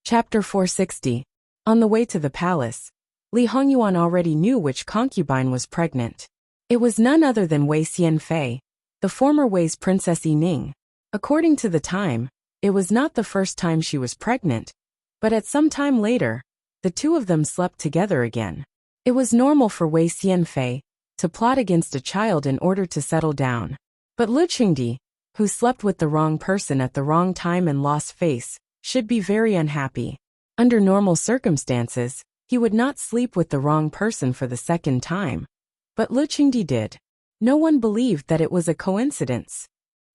Chapter 460. On the way to the palace, Li Hongyuan already knew which concubine was pregnant. It was none other than Wei Xianfei, the former Wei's Princess Yining. According to the time, it was not the first time she was pregnant, but at some time later, the two of them slept together again. It was normal for Wei Xianfei to plot against a child in order to settle down. But Lu Qingdi, who slept with the wrong person at the wrong time and lost face, should be very unhappy. Under normal circumstances, he would not sleep with the wrong person for the second time. But Lu Qingdi did. No one believed that it was a coincidence.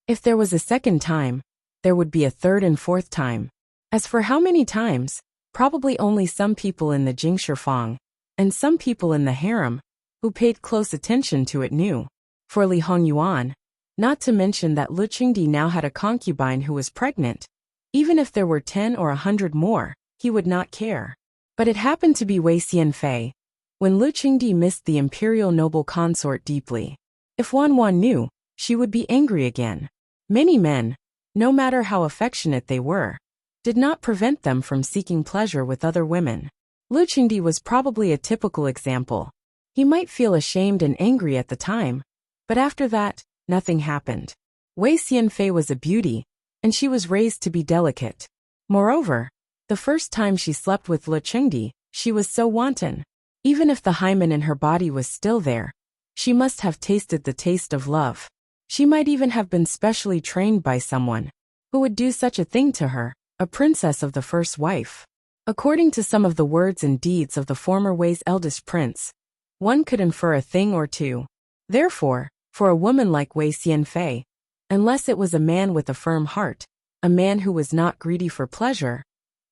If there was a second time, there would be a third and fourth time. As for how many times, probably only some people in the Jingshifang, and some people in the harem, who paid close attention to it knew. For Li Hongyuan, not to mention that Lu Qingdi now had a concubine who was pregnant, even if there were 10 or 100 more, he would not care. But it happened to be Wei Xianfei. When Lu Qingdi missed the imperial noble consort deeply. If Wanwan knew, she would be angry again. Many men, no matter how affectionate they were, did not prevent them from seeking pleasure with other women. Lu Qingdi was probably a typical example. He might feel ashamed and angry at the time, but after that, nothing happened. Wei Xianfei was a beauty, and she was raised to be delicate. Moreover, the first time she slept with Lu Qingdi, she was so wanton. Even if the hymen in her body was still there, she must have tasted the taste of love. She might even have been specially trained by someone who would do such a thing to her, a princess of the first wife. According to some of the words and deeds of the former Wei's eldest prince, one could infer a thing or two. Therefore, for a woman like Wei Xianfei, unless it was a man with a firm heart, a man who was not greedy for pleasure,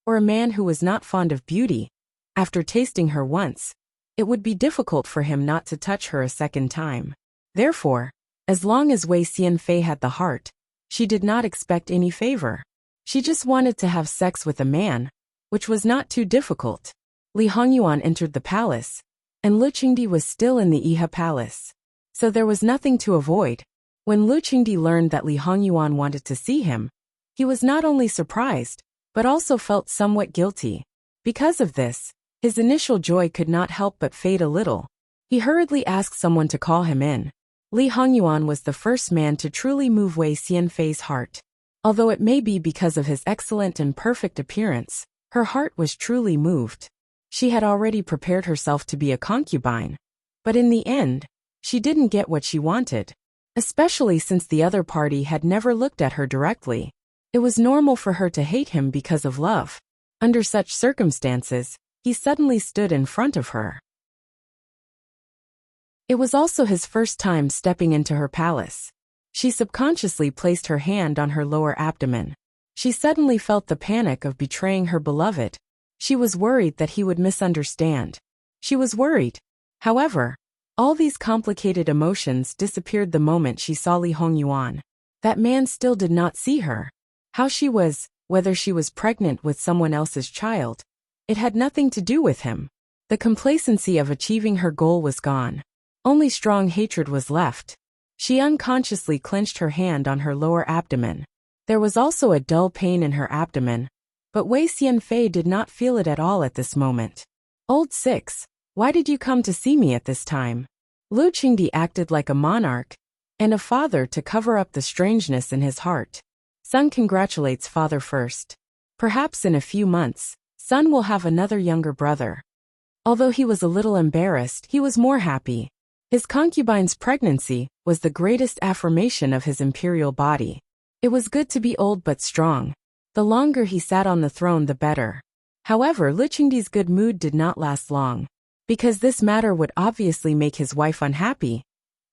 or a man who was not fond of beauty, after tasting her once, it would be difficult for him not to touch her a second time. Therefore, as long as Wei Xianfei had the heart, she did not expect any favor. She just wanted to have sex with a man, which was not too difficult. Li Hongyuan entered the palace, and Lu Qingdi was still in the Iha palace. So there was nothing to avoid. When Lu Qingdi learned that Li Hongyuan wanted to see him, he was not only surprised, but also felt somewhat guilty. Because of this, his initial joy could not help but fade a little. He hurriedly asked someone to call him in. Li Hongyuan was the first man to truly move Wei Xianfei's heart. Although it may be because of his excellent and perfect appearance, her heart was truly moved. She had already prepared herself to be a concubine. But in the end, she didn't get what she wanted. Especially since the other party had never looked at her directly. It was normal for her to hate him because of love. Under such circumstances, he suddenly stood in front of her. It was also his first time stepping into her palace. She subconsciously placed her hand on her lower abdomen. She suddenly felt the panic of betraying her beloved. She was worried that he would misunderstand. She was worried. However, all these complicated emotions disappeared the moment she saw Li Hongyuan. That man still did not see her. How she was, whether she was pregnant with someone else's child, it had nothing to do with him. The complacency of achieving her goal was gone. Only strong hatred was left. She unconsciously clenched her hand on her lower abdomen. There was also a dull pain in her abdomen, but Wei Xianfei did not feel it at all at this moment. Old Six, why did you come to see me at this time? Lu Qingdi acted like a monarch and a father to cover up the strangeness in his heart. Son congratulates father first. Perhaps in a few months, Sun will have another younger brother. Although he was a little embarrassed, he was more happy. His concubine's pregnancy was the greatest affirmation of his imperial body. It was good to be old but strong. The longer he sat on the throne, the better. However, Lu Qingdi's good mood did not last long. Because this matter would obviously make his wife unhappy,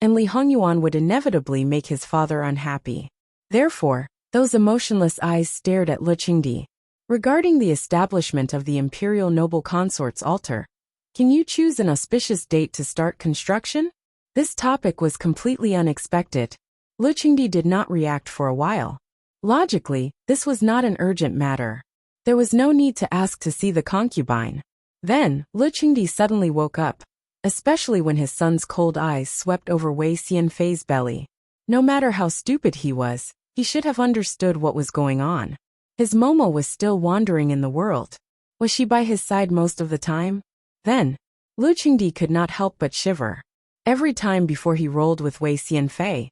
and Li Hongyuan would inevitably make his father unhappy. Therefore, those emotionless eyes stared at Lu Qingdi. Regarding the establishment of the imperial noble consort's altar, can you choose an auspicious date to start construction? This topic was completely unexpected. Lu Qingdi did not react for a while. Logically, this was not an urgent matter. There was no need to ask to see the concubine. Then, Lu Qingdi suddenly woke up, especially when his son's cold eyes swept over Wei Xianfei's belly. No matter how stupid he was, he should have understood what was going on. His Momo was still wandering in the world. Was she by his side most of the time? Then, Lu Qingdi could not help but shiver. Every time before he rolled with Wei Xianfei,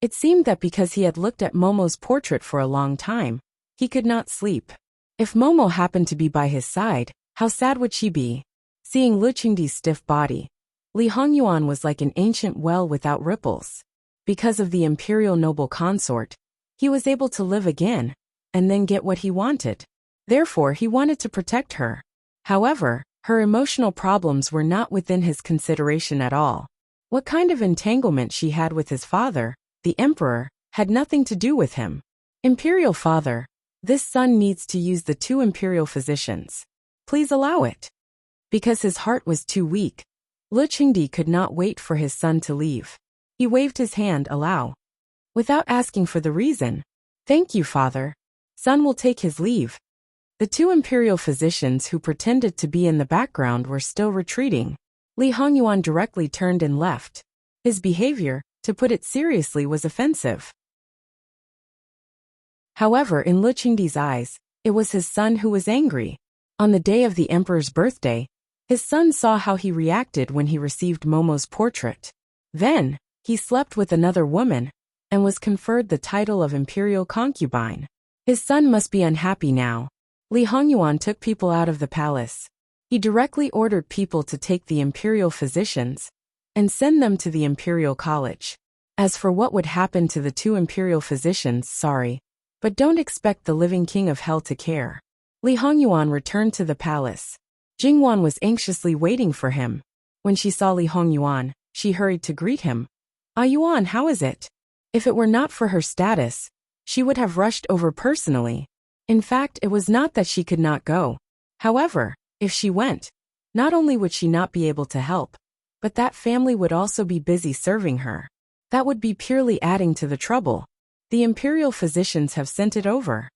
it seemed that because he had looked at Momo's portrait for a long time, he could not sleep. If Momo happened to be by his side, how sad would she be? Seeing Lu Qingdi's stiff body, Li Hongyuan was like an ancient well without ripples. Because of the imperial noble consort, he was able to live again, and then get what he wanted. Therefore, he wanted to protect her. However, her emotional problems were not within his consideration at all. What kind of entanglement she had with his father, the emperor, had nothing to do with him. Imperial father, this son needs to use the 2 imperial physicians. Please allow it. Because his heart was too weak, Lu Qingdi could not wait for his son to leave. He waved his hand, allow. Without asking for the reason. Thank you, father. Son will take his leave. The 2 imperial physicians who pretended to be in the background were still retreating. Li Hongyuan directly turned and left. His behavior, to put it seriously, was offensive. However, in Lu Qingdi's eyes, it was his son who was angry. On the day of the emperor's birthday, his son saw how he reacted when he received Momo's portrait. Then, he slept with another woman, and was conferred the title of imperial concubine. His son must be unhappy now. Li Hongyuan took people out of the palace. He directly ordered people to take the imperial physicians and send them to the imperial college. As for what would happen to the 2 imperial physicians, sorry, but don't expect the living king of hell to care. Li Hongyuan returned to the palace. Jingwan was anxiously waiting for him. When she saw Li Hongyuan, she hurried to greet him. Ah Yuan, how is it? If it were not for her status, she would have rushed over personally. In fact, it was not that she could not go. However, if she went, not only would she not be able to help, but that family would also be busy serving her. That would be purely adding to the trouble. The imperial physicians have sent it over.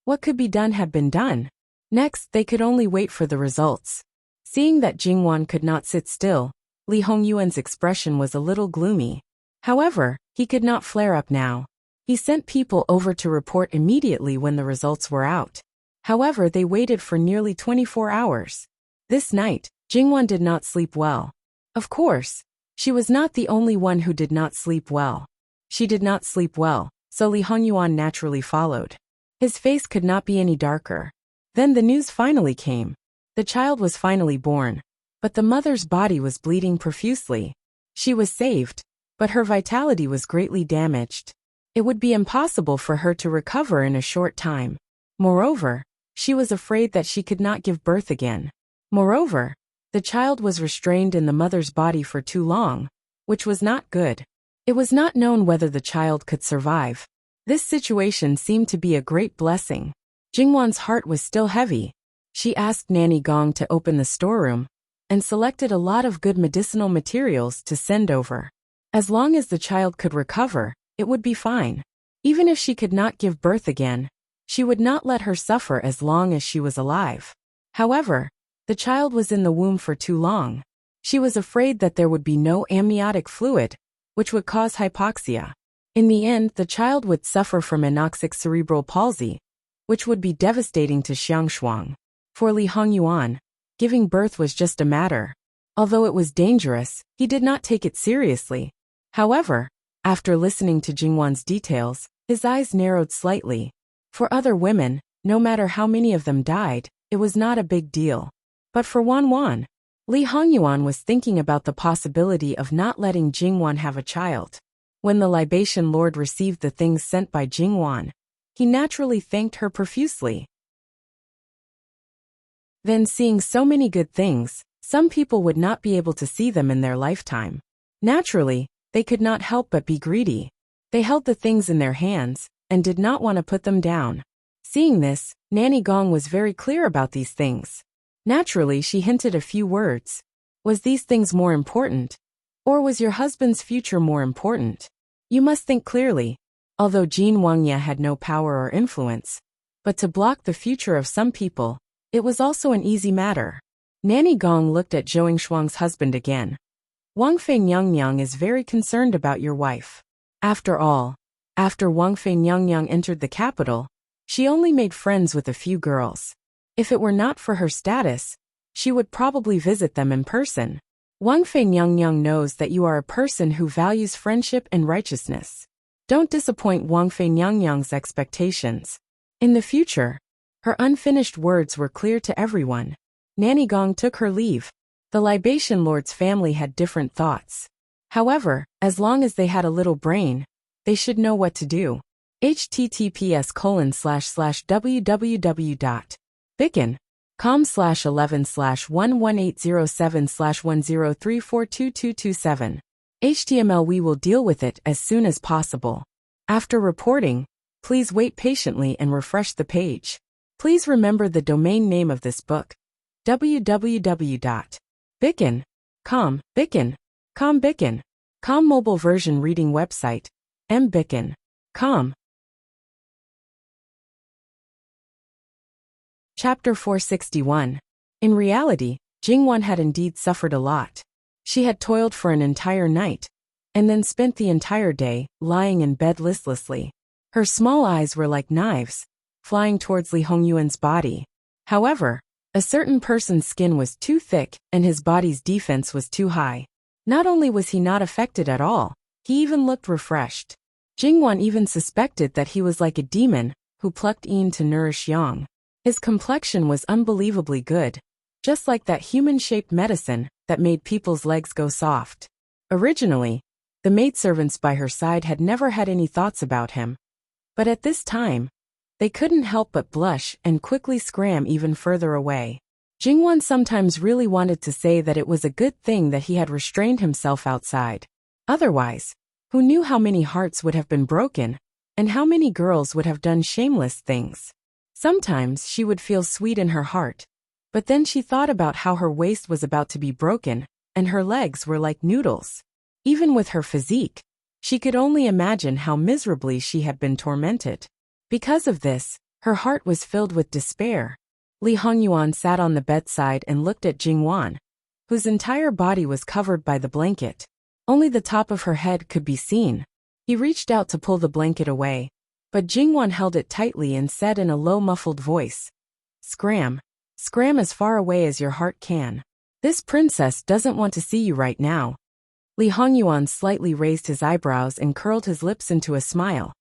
What could be done had been done. Next, they could only wait for the results. Seeing that Jingwan could not sit still, Li Hongyuan's expression was a little gloomy. However, he could not flare up now. He sent people over to report immediately when the results were out. However, they waited for nearly 24 hours. This night, Jingwan did not sleep well. Of course, she was not the only one who did not sleep well. She did not sleep well, so Li Hongyuan naturally followed. His face could not be any darker. Then the news finally came. The child was finally born, but the mother's body was bleeding profusely. She was saved, but her vitality was greatly damaged. It would be impossible for her to recover in a short time. Moreover, she was afraid that she could not give birth again. Moreover, the child was restrained in the mother's body for too long, which was not good. It was not known whether the child could survive. This situation seemed to be a great blessing. Jingwan's heart was still heavy. She asked Nanny Gong to open the storeroom, and selected a lot of good medicinal materials to send over. As long as the child could recover, it would be fine. Even if she could not give birth again, she would not let her suffer as long as she was alive. However, the child was in the womb for too long. She was afraid that there would be no amniotic fluid, which would cause hypoxia. In the end, the child would suffer from anoxic cerebral palsy, which would be devastating to Xiangshuang. For Li Hongyuan, giving birth was just a matter. Although it was dangerous, he did not take it seriously. However, after listening to Jingwan's details, his eyes narrowed slightly. For other women, No matter how many of them died, it was not a big deal. But for Wanwan, Li Hongyuan was thinking about the possibility of not letting Jingwan have a child. When the libation lord received the things sent by Jingwan, he naturally thanked her profusely. Then, seeing so many good things, some people would not be able to see them in their lifetime. Naturally, they could not help but be greedy. They held the things in their hands and did not want to put them down. Seeing this, Nanny Gong was very clear about these things. Naturally, she hinted a few words. Was these things more important? Or was your husband's future more important? You must think clearly. Although Jin Wangya had no power or influence, but to block the future of some people, it was also an easy matter. Nanny Gong looked at Zhou Shuang's husband again. Wang Fei Nyang is very concerned about your wife. After all, after Wang Fei Nyang entered the capital, she only made friends with a few girls. If it were not for her status, she would probably visit them in person. Wang Fei Nyang knows that you are a person who values friendship and righteousness. Don't disappoint Wang Fei Nyang's expectations. In the future, her unfinished words were clear to everyone. Nanny Gong took her leave. The libation lord's family had different thoughts. However, as long as they had a little brain, they should know what to do. https://www.bicken.com/11/11807/10342227. HTML. We will deal with it as soon as possible. After reporting, please wait patiently and refresh the page. Please remember the domain name of this book. www.bicken.com. Bicken.com mobile version reading website. mbicken.com. Chapter 461. In reality, Jingwan had indeed suffered a lot. She had toiled for an entire night, and then spent the entire day lying in bed listlessly. Her small eyes were like knives, flying towards Li Hongyuan's body. However, a certain person's skin was too thick and his body's defense was too high. Not only was he not affected at all, he even looked refreshed. Jingwan even suspected that he was like a demon who plucked yin to nourish yang. His complexion was unbelievably good, just like that human-shaped medicine that made people's legs go soft. Originally, the maidservants by her side had never had any thoughts about him. But at this time, they couldn't help but blush and quickly scram even further away. Jingwan sometimes really wanted to say that it was a good thing that he had restrained himself outside. Otherwise, who knew how many hearts would have been broken, and how many girls would have done shameless things. Sometimes she would feel sweet in her heart, but then she thought about how her waist was about to be broken, and her legs were like noodles. Even with her physique, she could only imagine how miserably she had been tormented. Because of this, her heart was filled with despair. Li Hongyuan sat on the bedside and looked at Jingwan, whose entire body was covered by the blanket. Only the top of her head could be seen. He reached out to pull the blanket away, but Jingwan held it tightly and said in a low muffled voice, "Scram. Scram as far away as your heart can. This princess doesn't want to see you right now." Li Hongyuan slightly raised his eyebrows and curled his lips into a smile.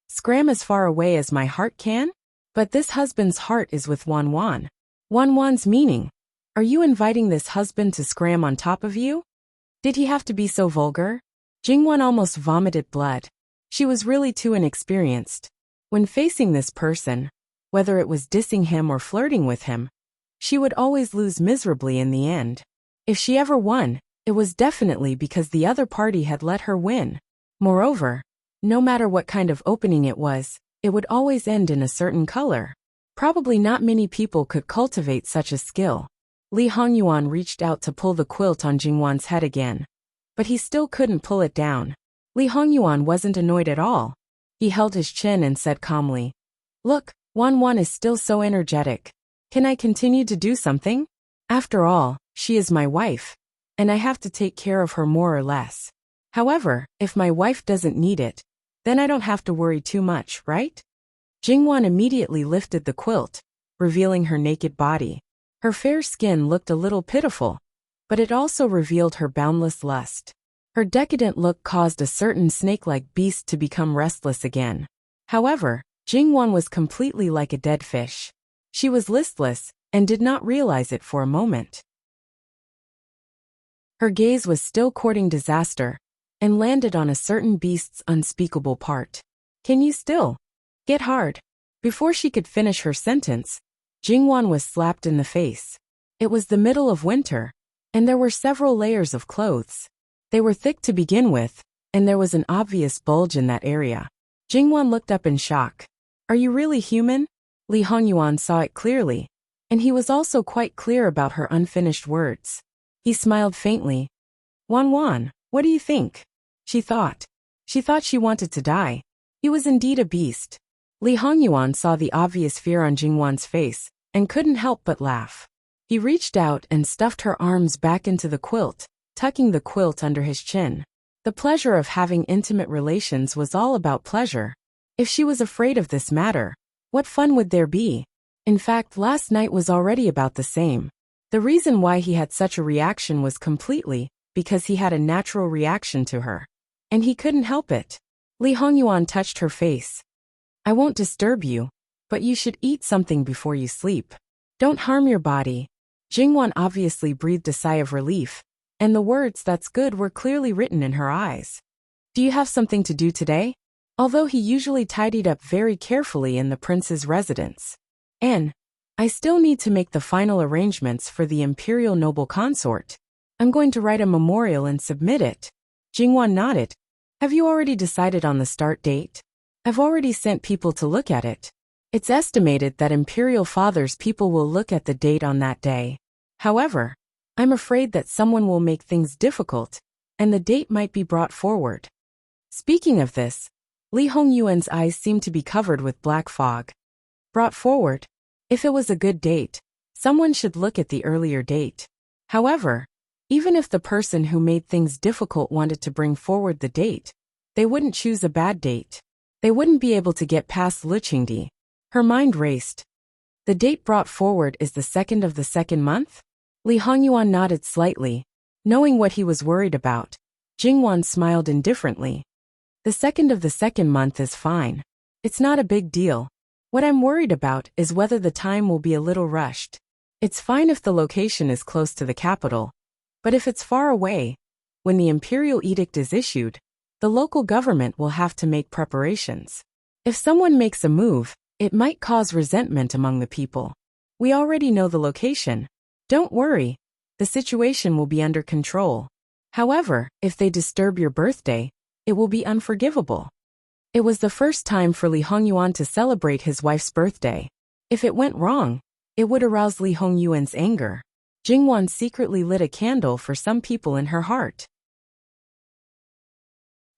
"Scram as far away as my heart can? But this husband's heart is with Wanwan. Wanwan's meaning. Are you inviting this husband to scram on top of you? Did he have to be so vulgar?" Jingwan almost vomited blood. She was really too inexperienced. When facing this person, whether it was dissing him or flirting with him, she would always lose miserably in the end. If she ever won, it was definitely because the other party had let her win. Moreover, no matter what kind of opening it was, it would always end in a certain color. Probably not many people could cultivate such a skill. Li Hongyuan reached out to pull the quilt on Jingwan's head again, but he still couldn't pull it down. Li Hongyuan wasn't annoyed at all. He held his chin and said calmly, "Look, Wanwan is still so energetic. Can I continue to do something? After all, she is my wife, and I have to take care of her more or less. However, if my wife doesn't need it, then I don't have to worry too much, right?" Jingwan immediately lifted the quilt, revealing her naked body. Her fair skin looked a little pitiful, but it also revealed her boundless lust. Her decadent look caused a certain snake-like beast to become restless again. However, Jingwan was completely like a dead fish. She was listless and did not realize it for a moment. Her gaze was still courting disaster and landed on a certain beast's unspeakable part. Can you still get hard? Before she could finish her sentence, Jingwan was slapped in the face. It was the middle of winter, and there were several layers of clothes. They were thick to begin with, and there was an obvious bulge in that area. Jingwan looked up in shock. Are you really human? Li Hongyuan saw it clearly, and he was also quite clear about her unfinished words. He smiled faintly. Wan, what do you think? She thought she wanted to die. He was indeed a beast. Li Hongyuan saw the obvious fear on Jingwan's face and couldn't help but laugh. He reached out and stuffed her arms back into the quilt, tucking the quilt under his chin. The pleasure of having intimate relations was all about pleasure. If she was afraid of this matter, what fun would there be? In fact, last night was already about the same. The reason why he had such a reaction was completely because he had a natural reaction to her. And he couldn't help it. Li Hongyuan touched her face. I won't disturb you, but you should eat something before you sleep. Don't harm your body. Jingwan obviously breathed a sigh of relief, and the words "that's good" were clearly written in her eyes. Do you have something to do today? Although he usually tidied up very carefully in the prince's residence. I still need to make the final arrangements for the imperial noble consort. I'm going to write a memorial and submit it. Jingwan nodded. Have you already decided on the start date? I've already sent people to look at it. It's estimated that Imperial Father's people will look at the date on that day. However, I'm afraid that someone will make things difficult, and the date might be brought forward. Speaking of this, Li Hongyuan's eyes seemed to be covered with black fog. Brought forward? If it was a good date, someone should look at the earlier date. However, even if the person who made things difficult wanted to bring forward the date, they wouldn't choose a bad date. They wouldn't be able to get past Luqingdi. Her mind raced. The date brought forward is the 2nd of the 2nd month? Li Hongyuan nodded slightly. Knowing what he was worried about, Jingwan smiled indifferently. The 2nd of the 2nd month is fine. It's not a big deal. What I'm worried about is whether the time will be a little rushed. It's fine if the location is close to the capital. But if it's far away, when the imperial edict is issued, the local government will have to make preparations. If someone makes a move, it might cause resentment among the people. We already know the location. Don't worry, the situation will be under control. However, if they disturb your birthday, it will be unforgivable. It was the first time for Li Hongyuan to celebrate his wife's birthday. If it went wrong, it would arouse Li Hongyuan's anger. Jingwan secretly lit a candle for some people in her heart.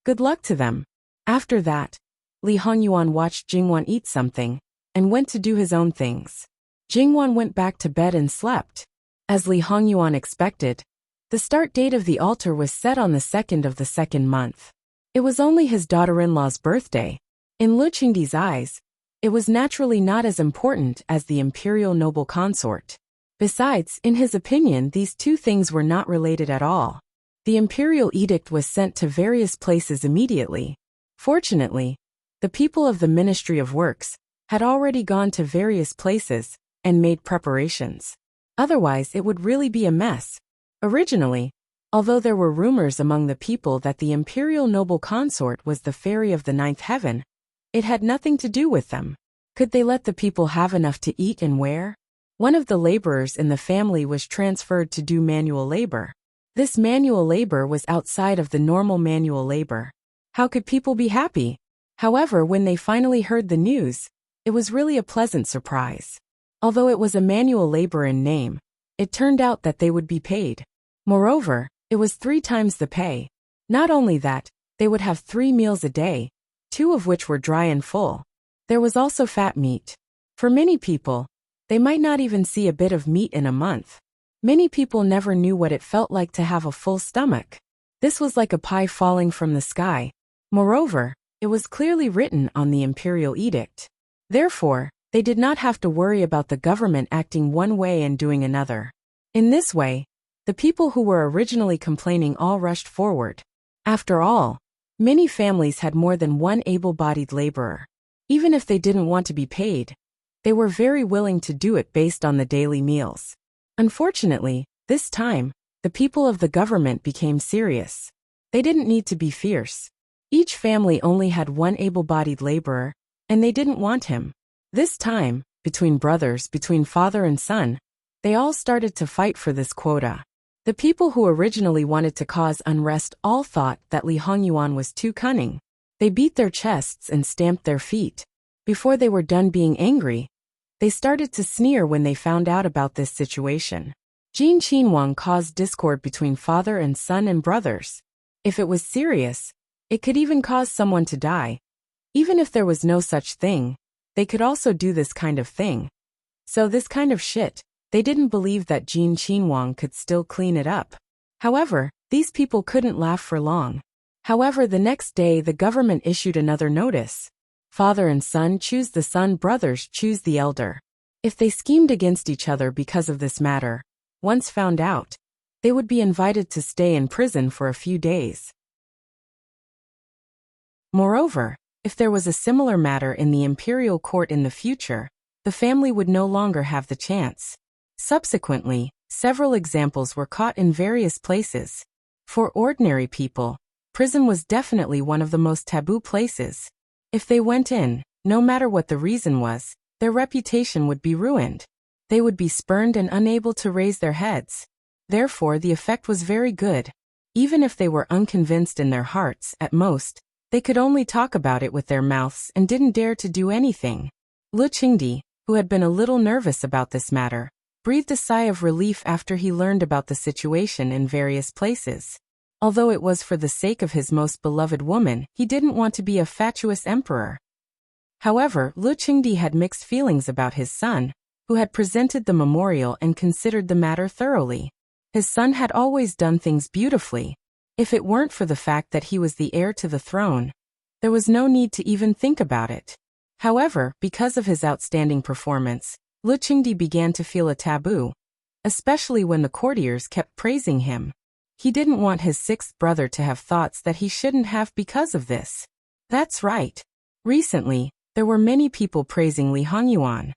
Good luck to them. After that, Li Hongyuan watched Jingwan eat something and went to do his own things. Jingwan went back to bed and slept. As Li Hongyuan expected, the start date of the altar was set on the 2nd of the 2nd month. It was only his daughter-in-law's birthday. In Luqingdi's eyes, it was naturally not as important as the imperial noble consort. Besides, in his opinion, these two things were not related at all. The imperial edict was sent to various places immediately. Fortunately, the people of the Ministry of Works had already gone to various places and made preparations. Otherwise, it would really be a mess. Originally, although there were rumors among the people that the imperial noble consort was the fairy of the 9th heaven, it had nothing to do with them. Could they let the people have enough to eat and wear? One of the laborers in the family was transferred to do manual labor. This manual labor was outside of the normal manual labor. How could people be happy? However, when they finally heard the news, it was really a pleasant surprise. Although it was a manual labor in name, it turned out that they would be paid. Moreover, it was 3 times the pay. Not only that, they would have 3 meals a day, 2 of which were dry and full. There was also fat meat. For many people, they might not even see a bit of meat in a month. Many people never knew what it felt like to have a full stomach. This was like a pie falling from the sky. Moreover, it was clearly written on the imperial edict. Therefore, they did not have to worry about the government acting one way and doing another. In this way, the people who were originally complaining all rushed forward. After all, many families had more than one able-bodied laborer. Even if they didn't want to be paid, they were very willing to do it based on the daily meals. Unfortunately, this time, the people of the government became serious. They didn't need to be fierce. Each family only had one able-bodied laborer, and they didn't want him. This time, between brothers, between father and son, they all started to fight for this quota. The people who originally wanted to cause unrest all thought that Li Hongyuan was too cunning. They beat their chests and stamped their feet. Before they were done being angry, they started to sneer when they found out about this situation. Jin Qinhuang caused discord between father and son and brothers. If it was serious, it could even cause someone to die. Even if there was no such thing, they could also do this kind of thing. So this kind of shit, they didn't believe that Jin Qinhuang could still clean it up. However, these people couldn't laugh for long. However, the next day the government issued another notice. Father and son choose the son, brothers choose the elder. If they schemed against each other because of this matter, once found out, they would be invited to stay in prison for a few days. Moreover, if there was a similar matter in the imperial court in the future, the family would no longer have the chance. Subsequently, several examples were caught in various places. For ordinary people, prison was definitely one of the most taboo places. If they went in, no matter what the reason was, their reputation would be ruined. They would be spurned and unable to raise their heads. Therefore, the effect was very good. Even if they were unconvinced in their hearts, at most, they could only talk about it with their mouths and didn't dare to do anything. Lu Qingdi, who had been a little nervous about this matter, breathed a sigh of relief after he learned about the situation in various places. Although it was for the sake of his most beloved woman, he didn't want to be a fatuous emperor. However, Lu Qingdi had mixed feelings about his son, who had presented the memorial and considered the matter thoroughly. His son had always done things beautifully. If it weren't for the fact that he was the heir to the throne, there was no need to even think about it. However, because of his outstanding performance, Lu Qingdi began to feel a taboo, especially when the courtiers kept praising him. He didn't want his sixth brother to have thoughts that he shouldn't have because of this. That's right. Recently, there were many people praising Li Hongyuan.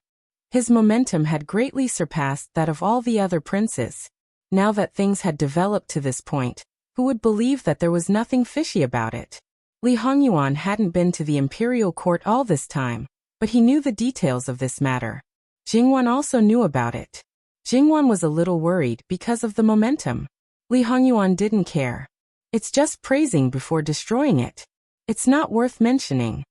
His momentum had greatly surpassed that of all the other princes. Now that things had developed to this point, who would believe that there was nothing fishy about it? Li Hongyuan hadn't been to the imperial court all this time, but he knew the details of this matter. Jingwan also knew about it. Jingwan was a little worried because of the momentum. Li Hongyuan didn't care. It's just praising before destroying it. It's not worth mentioning.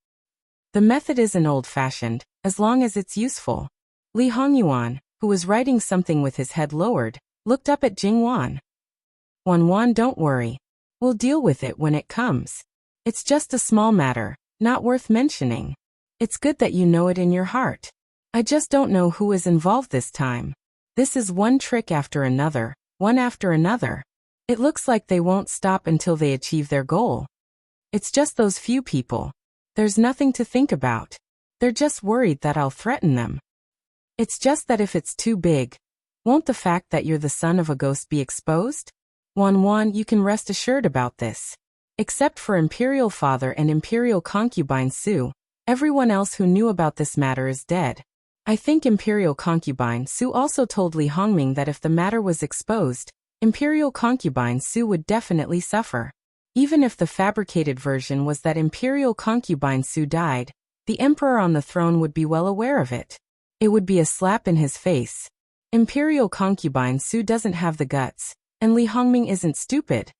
The method isn't old-fashioned, as long as it's useful. Li Hongyuan, who was writing something with his head lowered, looked up at Jingwan. Wan, don't worry. We'll deal with it when it comes. It's just a small matter, not worth mentioning. It's good that you know it in your heart. I just don't know who is involved this time. This is one trick after another, one after another. It looks like they won't stop until they achieve their goal. It's just those few people. There's nothing to think about. They're just worried that I'll threaten them. It's just that if it's too big, won't the fact that you're the son of a ghost be exposed? Wan, you can rest assured about this. Except for Imperial Father and Imperial Concubine Su, everyone else who knew about this matter is dead. I think Imperial Concubine Su also told Li Hongming that if the matter was exposed, Imperial Concubine Su would definitely suffer. Even if the fabricated version was that Imperial Concubine Su died, the Emperor on the throne would be well aware of it. It would be a slap in his face. Imperial Concubine Su doesn't have the guts, and Li Hongming isn't stupid.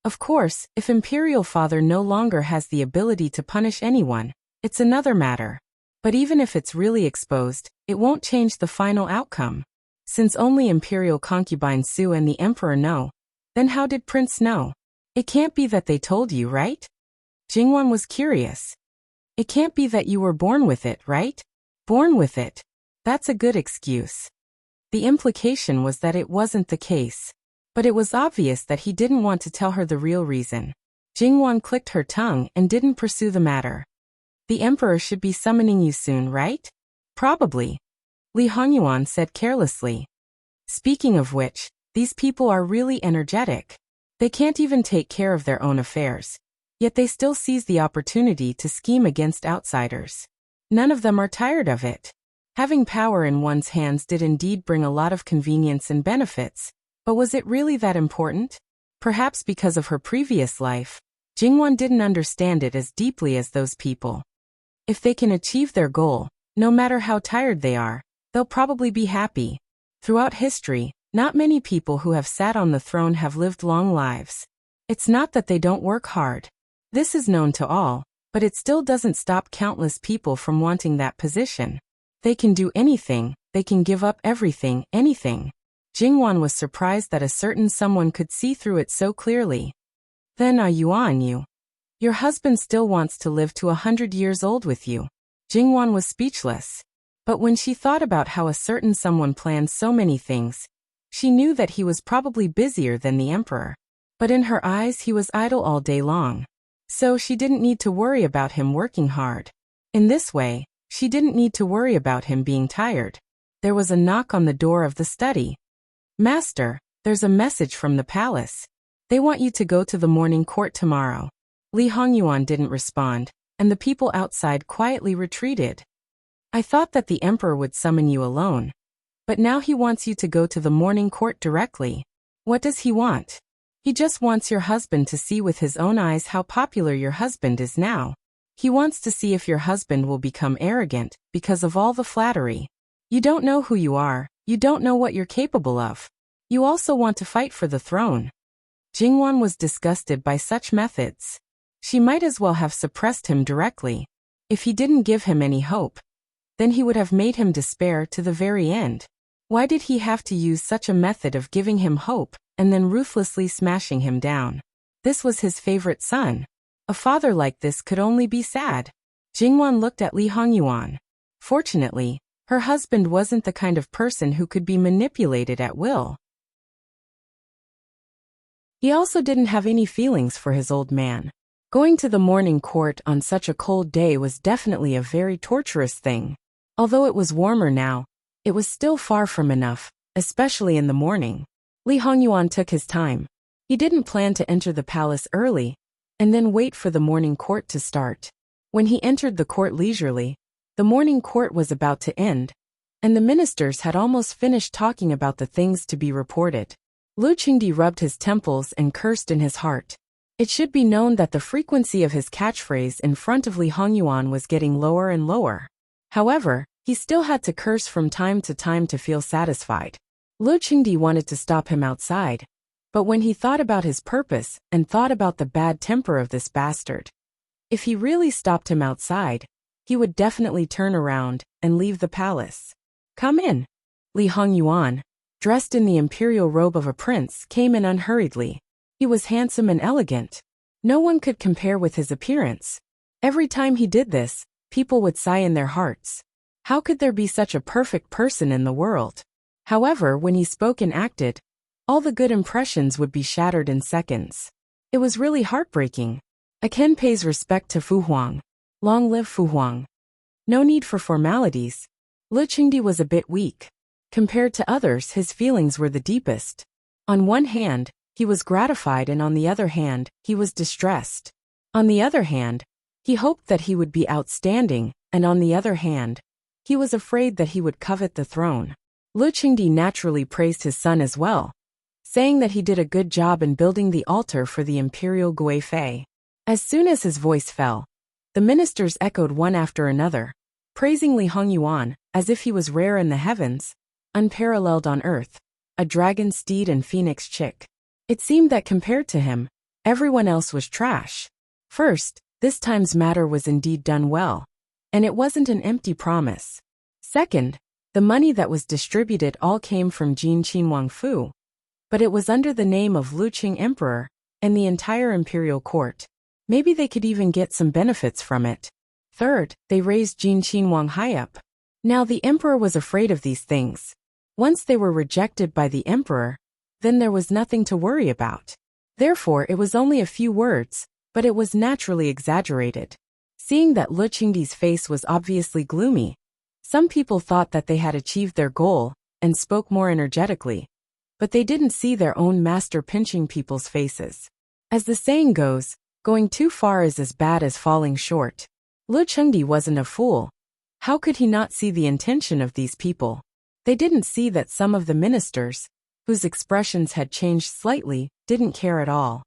Of course, if Imperial Father no longer has the ability to punish anyone, it's another matter. But even if it's really exposed, it won't change the final outcome. Since only Imperial Concubine Su and the Emperor know, then how did Prince know? It can't be that they told you, right? Jingwan was curious. It can't be that you were born with it, right? Born with it. That's a good excuse. The implication was that it wasn't the case. But it was obvious that he didn't want to tell her the real reason. Jingwan clicked her tongue and didn't pursue the matter. The Emperor should be summoning you soon, right? Probably. Li Hongyuan said carelessly. Speaking of which, these people are really energetic. They can't even take care of their own affairs. Yet they still seize the opportunity to scheme against outsiders. None of them are tired of it. Having power in one's hands did indeed bring a lot of convenience and benefits, but was it really that important? Perhaps because of her previous life, Jingwan didn't understand it as deeply as those people. If they can achieve their goal, no matter how tired they are, they'll probably be happy. Throughout history, not many people who have sat on the throne have lived long lives. It's not that they don't work hard. This is known to all, but it still doesn't stop countless people from wanting that position. They can do anything, they can give up everything, anything. Jingwan was surprised that a certain someone could see through it so clearly. Then you. Your husband still wants to live to 100 years old with you. Jingwan was speechless. But when she thought about how a certain someone planned so many things, she knew that he was probably busier than the emperor. But in her eyes he was idle all day long. So she didn't need to worry about him working hard. In this way, she didn't need to worry about him being tired. There was a knock on the door of the study. Master, there's a message from the palace. They want you to go to the morning court tomorrow. Li Hongyuan didn't respond, and the people outside quietly retreated. I thought that the emperor would summon you alone. But now he wants you to go to the morning court directly. What does he want? He just wants your husband to see with his own eyes how popular your husband is now. He wants to see if your husband will become arrogant because of all the flattery. You don't know who you are, you don't know what you're capable of. You also want to fight for the throne. Jingwan was disgusted by such methods. She might as well have suppressed him directly. If he didn't give him any hope, then he would have made him despair to the very end. Why did he have to use such a method of giving him hope and then ruthlessly smashing him down? This was his favorite son. A father like this could only be sad. Jingwan looked at Li Hongyuan. Fortunately, her husband wasn't the kind of person who could be manipulated at will. He also didn't have any feelings for his old man. Going to the morning court on such a cold day was definitely a very torturous thing. Although it was warmer now, it was still far from enough, especially in the morning. Li Hongyuan took his time. He didn't plan to enter the palace early, and then wait for the morning court to start. When he entered the court leisurely, the morning court was about to end, and the ministers had almost finished talking about the things to be reported. Lu Qingdi rubbed his temples and cursed in his heart. It should be known that the frequency of his catchphrase in front of Li Hongyuan was getting lower and lower. However, he still had to curse from time to time to feel satisfied. Lu Qingdi wanted to stop him outside, but when he thought about his purpose and thought about the bad temper of this bastard, if he really stopped him outside, he would definitely turn around and leave the palace. Come in. Li Hongyuan, dressed in the imperial robe of a prince, came in unhurriedly. He was handsome and elegant. No one could compare with his appearance. Every time he did this, people would sigh in their hearts. How could there be such a perfect person in the world? However, when he spoke and acted, all the good impressions would be shattered in seconds. It was really heartbreaking. Aken pays respect to Fu Huang. Long live Fu Huang. No need for formalities. Lu Qingdi was a bit weak. Compared to others, his feelings were the deepest. On one hand, he was gratified, and on the other hand, he was distressed. On the other hand, he hoped that he would be outstanding, and on the other hand, he was afraid that he would covet the throne. Lu Qingdi naturally praised his son as well, saying that he did a good job in building the altar for the imperial Guifei. As soon as his voice fell, the ministers echoed one after another, praising Li Hongyuan as if he was rare in the heavens, unparalleled on earth, a dragon steed and phoenix chick. It seemed that compared to him, everyone else was trash. First, this time's matter was indeed done well, and it wasn't an empty promise. Second, the money that was distributed all came from Jin Qinhuang Fu, but it was under the name of Lu Qing Emperor and the entire imperial court. Maybe they could even get some benefits from it. Third, they raised Jin Qinhuang high up. Now the emperor was afraid of these things. Once they were rejected by the emperor, then there was nothing to worry about. Therefore it was only a few words, but it was naturally exaggerated. Seeing that Lu Qingdi's face was obviously gloomy, some people thought that they had achieved their goal and spoke more energetically, but they didn't see their own master pinching people's faces. As the saying goes, Going too far is as bad as falling short. Lu Chengdi wasn't a fool. How could he not see the intention of these people? They didn't see that some of the ministers, whose expressions had changed slightly, didn't care at all.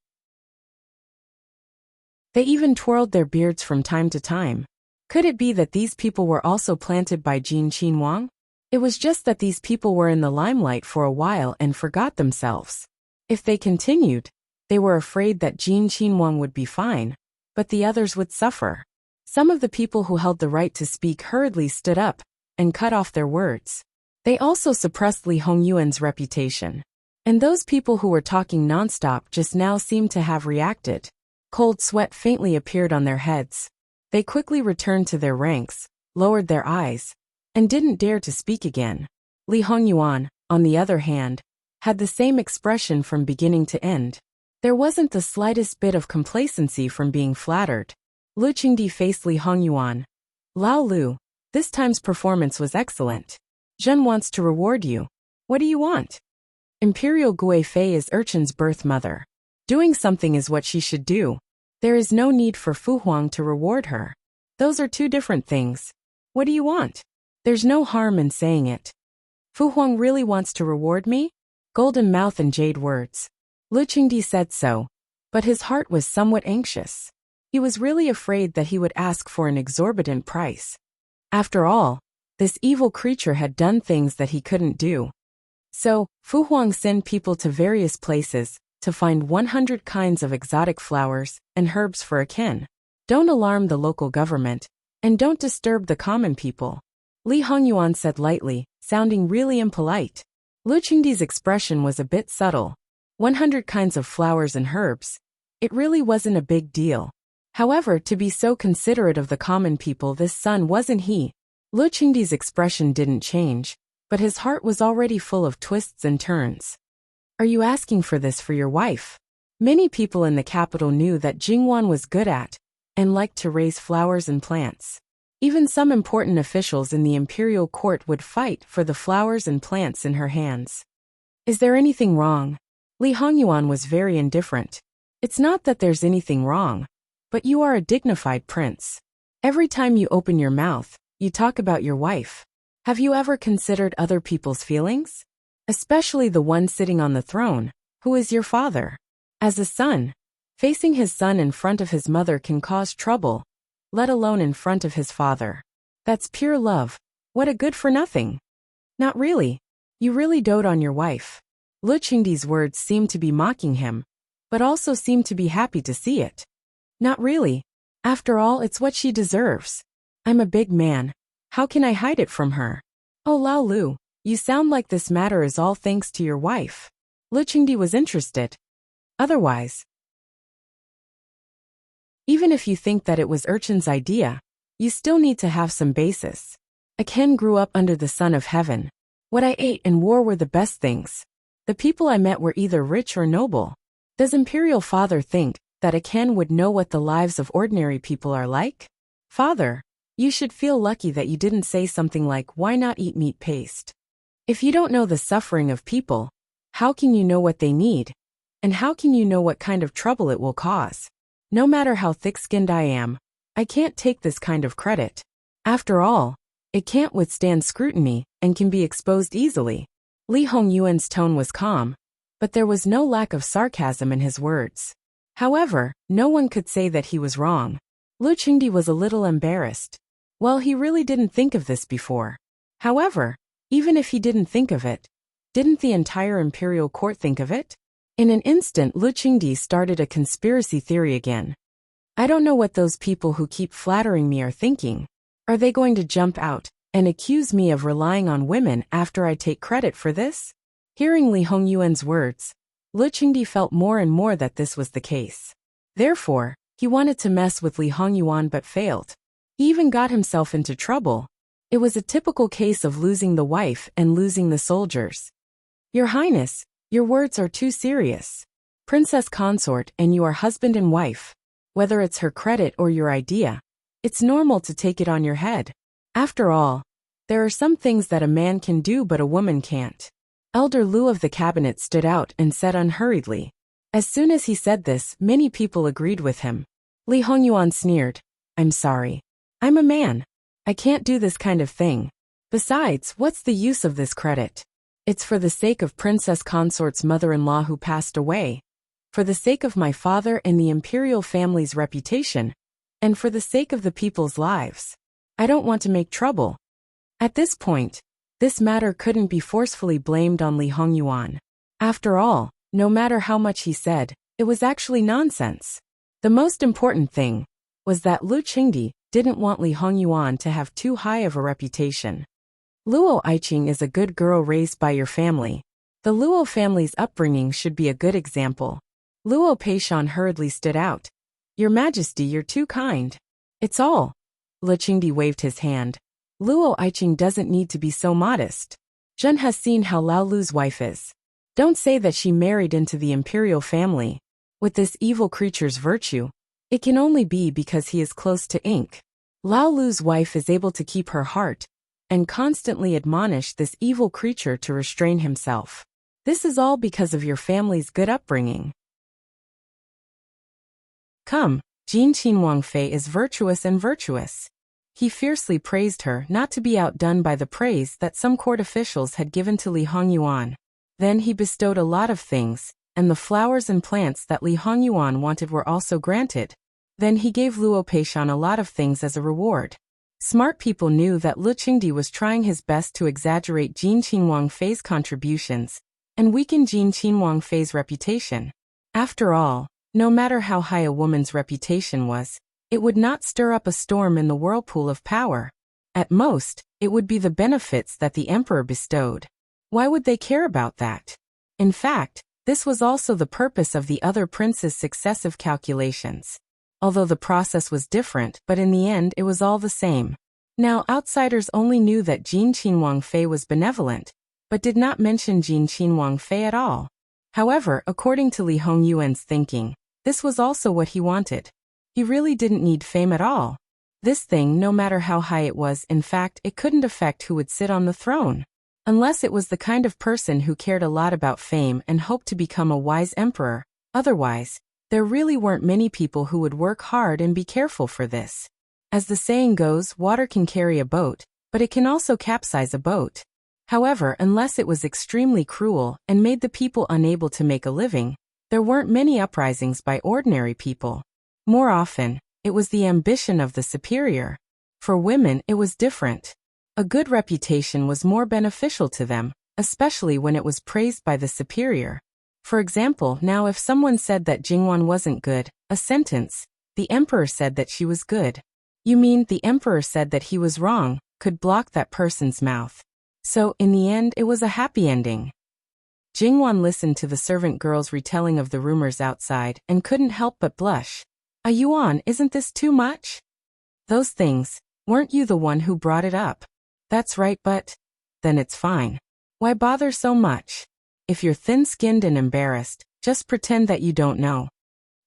They even twirled their beards from time to time. Could it be that these people were also planted by Jin Qinhuang? It was just that these people were in the limelight for a while and forgot themselves. If they continued, they were afraid that Jin Qinhuang would be fine, but the others would suffer. Some of the people who held the right to speak hurriedly stood up and cut off their words. They also suppressed Li Hongyuan's reputation. And those people who were talking nonstop just now seemed to have reacted. Cold sweat faintly appeared on their heads. They quickly returned to their ranks, lowered their eyes, and didn't dare to speak again. Li Hongyuan, on the other hand, had the same expression from beginning to end. There wasn't the slightest bit of complacency from being flattered. Lu Qingdi faced Li Hongyuan. Lao Lu, this time's performance was excellent. Zhen wants to reward you. What do you want? Imperial Guifei is Urchin's birth mother. Doing something is what she should do. There is no need for Fu Huang to reward her. Those are two different things. What do you want? There's no harm in saying it. Fu Huang really wants to reward me? Golden mouth and jade words. Lu Qingdi said so, but his heart was somewhat anxious. He was really afraid that he would ask for an exorbitant price. After all, this evil creature had done things that he couldn't do. So, Fu Huang sent people to various places to find 100 kinds of exotic flowers and herbs for a kin. Don't alarm the local government, and don't disturb the common people. Li Hongyuan said lightly, sounding really impolite. Lu Qingdi's expression was a bit subtle. 100 kinds of flowers and herbs. It really wasn't a big deal. However, to be so considerate of the common people, this son wasn't he. Lu Qingdi's expression didn't change, but his heart was already full of twists and turns. Are you asking for this for your wife? Many people in the capital knew that Jingwan was good at and liked to raise flowers and plants. Even some important officials in the imperial court would fight for the flowers and plants in her hands. Is there anything wrong? Li Hongyuan was very indifferent. It's not that there's anything wrong, but you are a dignified prince. Every time you open your mouth, you talk about your wife. Have you ever considered other people's feelings? Especially the one sitting on the throne, who is your father. As a son, facing his son in front of his mother can cause trouble, let alone in front of his father. That's pure love. What a good-for-nothing. Not really. You really dote on your wife. Lu Qingdi's words seemed to be mocking him, but also seemed to be happy to see it. Not really. After all, it's what she deserves. I'm a big man. How can I hide it from her? Oh, Lao Lu, you sound like this matter is all thanks to your wife. Lu Qingdi was interested. Otherwise, even if you think that it was Urchin's idea, you still need to have some basis. A Ken grew up under the sun of heaven. What I ate and wore were the best things. The people I met were either rich or noble. Does Imperial Father think that a Ken would know what the lives of ordinary people are like? Father, you should feel lucky that you didn't say something like, why not eat meat paste? If you don't know the suffering of people, how can you know what they need? And how can you know what kind of trouble it will cause? No matter how thick-skinned I am, I can't take this kind of credit. After all, it can't withstand scrutiny and can be exposed easily. Li Hongyuan's tone was calm, but there was no lack of sarcasm in his words. However, no one could say that he was wrong. Lu Qingdi was a little embarrassed. Well, he really didn't think of this before. However, even if he didn't think of it, didn't the entire imperial court think of it? In an instant, Lu Qingdi started a conspiracy theory again. I don't know what those people who keep flattering me are thinking. Are they going to jump out and accuse me of relying on women after I take credit for this? Hearing Li Hongyuan's words, Lu Qingdi felt more and more that this was the case. Therefore, he wanted to mess with Li Hongyuan but failed. He even got himself into trouble. It was a typical case of losing the wife and losing the soldiers. Your Highness, your words are too serious. Princess consort and you are husband and wife. Whether it's her credit or your idea, it's normal to take it on your head. After all, there are some things that a man can do but a woman can't. Elder Lu of the cabinet stood out and said unhurriedly, As soon as he said this, many people agreed with him. Li Hongyuan sneered. I'm sorry. I'm a man. I can't do this kind of thing. Besides, what's the use of this credit? It's for the sake of Princess Consort's mother-in-law who passed away, for the sake of my father and the imperial family's reputation, and for the sake of the people's lives. I don't want to make trouble. At this point, this matter couldn't be forcefully blamed on Li Hongyuan. After all, no matter how much he said, it was actually nonsense. The most important thing was that Lu Qingdi didn't want Li Hongyuan to have too high of a reputation. Luo Aiqing is a good girl raised by your family. The Luo family's upbringing should be a good example. Luo Peishan hurriedly stood out. Your Majesty, you're too kind. It's all. Lu Qingdi waved his hand. Luo Aiqing doesn't need to be so modest. Zhen has seen how Lao Lu's wife is. Don't say that she married into the imperial family. With this evil creature's virtue, it can only be because he is close to ink. Lao Lu's wife is able to keep her heart and constantly admonish this evil creature to restrain himself. This is all because of your family's good upbringing. Come, Jin Qinhuang Fei is virtuous and virtuous. He fiercely praised her, not to be outdone by the praise that some court officials had given to Li Hongyuan. Then he bestowed a lot of things, and the flowers and plants that Li Hongyuan wanted were also granted. Then he gave Luo Peishan a lot of things as a reward. Smart people knew that Lu Qingdi was trying his best to exaggerate Jin Qinhuang Fei's contributions and weaken Jin Qinhuang Fei's reputation. After all, no matter how high a woman's reputation was, it would not stir up a storm in the whirlpool of power. At most, it would be the benefits that the emperor bestowed. Why would they care about that? In fact, this was also the purpose of the other princes' successive calculations. Although the process was different, but in the end it was all the same. Now outsiders only knew that Jin Qinhuang Fei was benevolent, but did not mention Jin Qinhuang Fei at all. However, according to Li Hongyuan's thinking, this was also what he wanted. He really didn't need fame at all. This thing, no matter how high it was, in fact, it couldn't affect who would sit on the throne. Unless it was the kind of person who cared a lot about fame and hoped to become a wise emperor. Otherwise, there really weren't many people who would work hard and be careful for this. As the saying goes, water can carry a boat, but it can also capsize a boat. However, unless it was extremely cruel and made the people unable to make a living, there weren't many uprisings by ordinary people. More often, it was the ambition of the superior. For women, it was different. A good reputation was more beneficial to them, especially when it was praised by the superior. For example, now if someone said that Jingwan wasn't good, a sentence, the emperor said that she was good. You mean the emperor said that he was wrong, could block that person's mouth. So, in the end, it was a happy ending. Jingwan listened to the servant girl's retelling of the rumors outside and couldn't help but blush. A yuan, isn't this too much? Those things, weren't you the one who brought it up? That's right, but then it's fine. Why bother so much? If you're thin-skinned and embarrassed, just pretend that you don't know.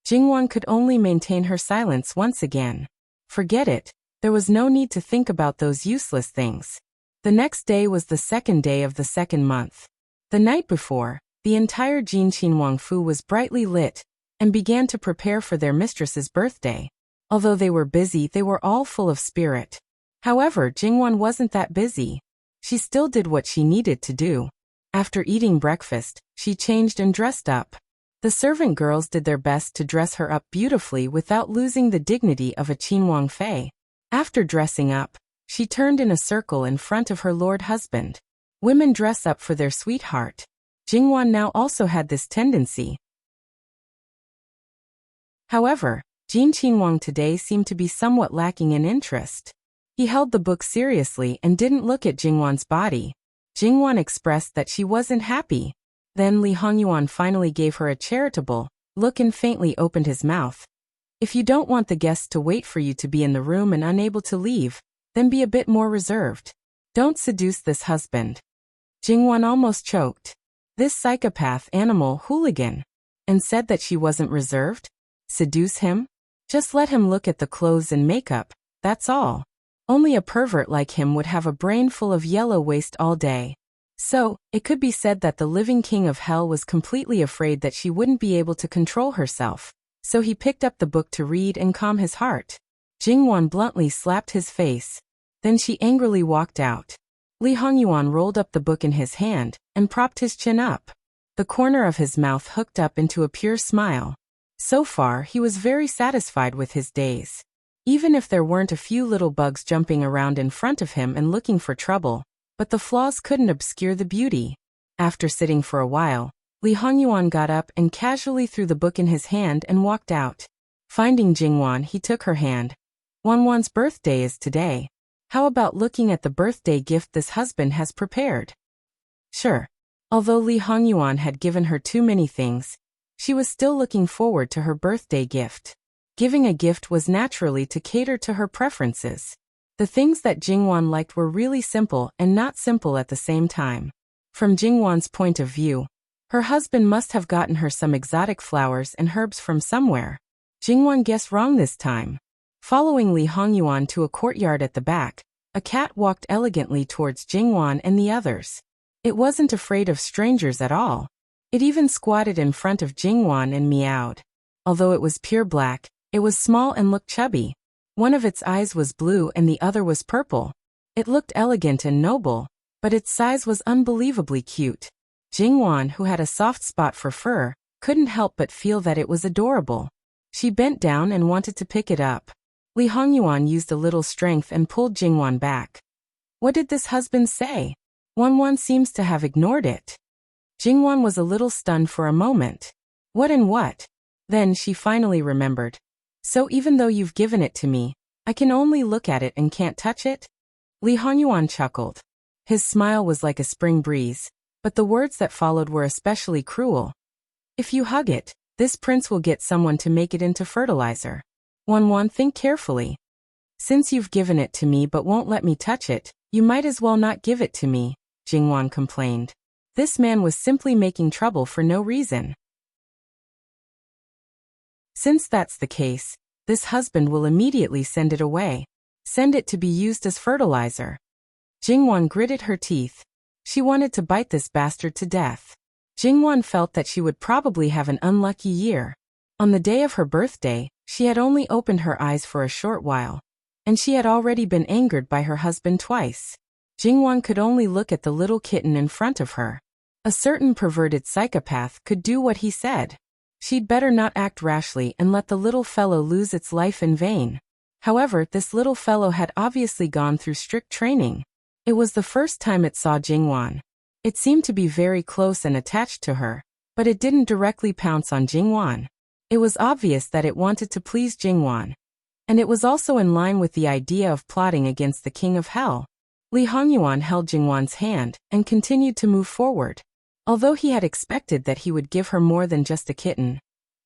Jingwan could only maintain her silence once again. Forget it, there was no need to think about those useless things. The next day was the second day of the second month. The night before, the entire Jin Qinhuang Fu was brightly lit and began to prepare for their mistress's birthday. Although they were busy, they were all full of spirit. However, Jingwan wasn't that busy. She still did what she needed to do. After eating breakfast, she changed and dressed up. The servant girls did their best to dress her up beautifully without losing the dignity of a Qinhuang Fei. After dressing up, she turned in a circle in front of her lord husband. Women dress up for their sweetheart. Jingwan now also had this tendency. However, Jin Qinhuang today seemed to be somewhat lacking in interest. He held the book seriously and didn't look at Jingwan's body. Jingwan expressed that she wasn't happy. Then Li Hongyuan finally gave her a charitable look and faintly opened his mouth. If you don't want the guests to wait for you to be in the room and unable to leave, then be a bit more reserved. Don't seduce this husband. Jingwan almost choked. This psychopath animal hooligan. And said that she wasn't reserved? Seduce him? Just let him look at the clothes and makeup, that's all. Only a pervert like him would have a brain full of yellow waste all day. So, it could be said that the living king of hell was completely afraid that she wouldn't be able to control herself, so he picked up the book to read and calm his heart. Jingyuan bluntly slapped his face. Then she angrily walked out. Li Hongyuan rolled up the book in his hand and propped his chin up. The corner of his mouth hooked up into a pure smile. So far, he was very satisfied with his days. Even if there weren't a few little bugs jumping around in front of him and looking for trouble, but the flaws couldn't obscure the beauty. After sitting for a while, Li Hongyuan got up and casually threw the book in his hand and walked out. Finding Jingyuan, he took her hand. Wanwan's birthday is today. How about looking at the birthday gift this husband has prepared? Sure. Although Li Hongyuan had given her too many things, she was still looking forward to her birthday gift. Giving a gift was naturally to cater to her preferences. The things that Jingyuan liked were really simple and not simple at the same time. From Jingyuan's point of view, her husband must have gotten her some exotic flowers and herbs from somewhere. Jingyuan guessed wrong this time. Following Li Hongyuan to a courtyard at the back, a cat walked elegantly towards Jingyuan and the others. It wasn't afraid of strangers at all. It even squatted in front of Jingyuan and meowed. Although it was pure black, it was small and looked chubby. One of its eyes was blue and the other was purple. It looked elegant and noble, but its size was unbelievably cute. Jingyuan, who had a soft spot for fur, couldn't help but feel that it was adorable. She bent down and wanted to pick it up. Li Hongyuan used a little strength and pulled Jingyuan back. What did this husband say? Wanwan seems to have ignored it. Jingyuan was a little stunned for a moment. What and what? Then she finally remembered. So even though you've given it to me, I can only look at it and can't touch it? Li Hongyuan chuckled. His smile was like a spring breeze, but the words that followed were especially cruel. If you hug it, this prince will get someone to make it into fertilizer. Wanwan, think carefully. Since you've given it to me but won't let me touch it, you might as well not give it to me, Jingyuan complained. This man was simply making trouble for no reason. Since that's the case, this husband will immediately send it away. Send it to be used as fertilizer. Jingyuan gritted her teeth. She wanted to bite this bastard to death. Jingyuan felt that she would probably have an unlucky year. On the day of her birthday, she had only opened her eyes for a short while, and she had already been angered by her husband twice. Jingyuan could only look at the little kitten in front of her. A certain perverted psychopath could do what he said. She'd better not act rashly and let the little fellow lose its life in vain. However, this little fellow had obviously gone through strict training. It was the first time it saw Jingyuan. It seemed to be very close and attached to her, but it didn't directly pounce on Jingyuan. It was obvious that it wanted to please Jingyuan. And it was also in line with the idea of plotting against the king of hell. Li Hongyuan held Jingyuan's hand and continued to move forward. Although he had expected that he would give her more than just a kitten,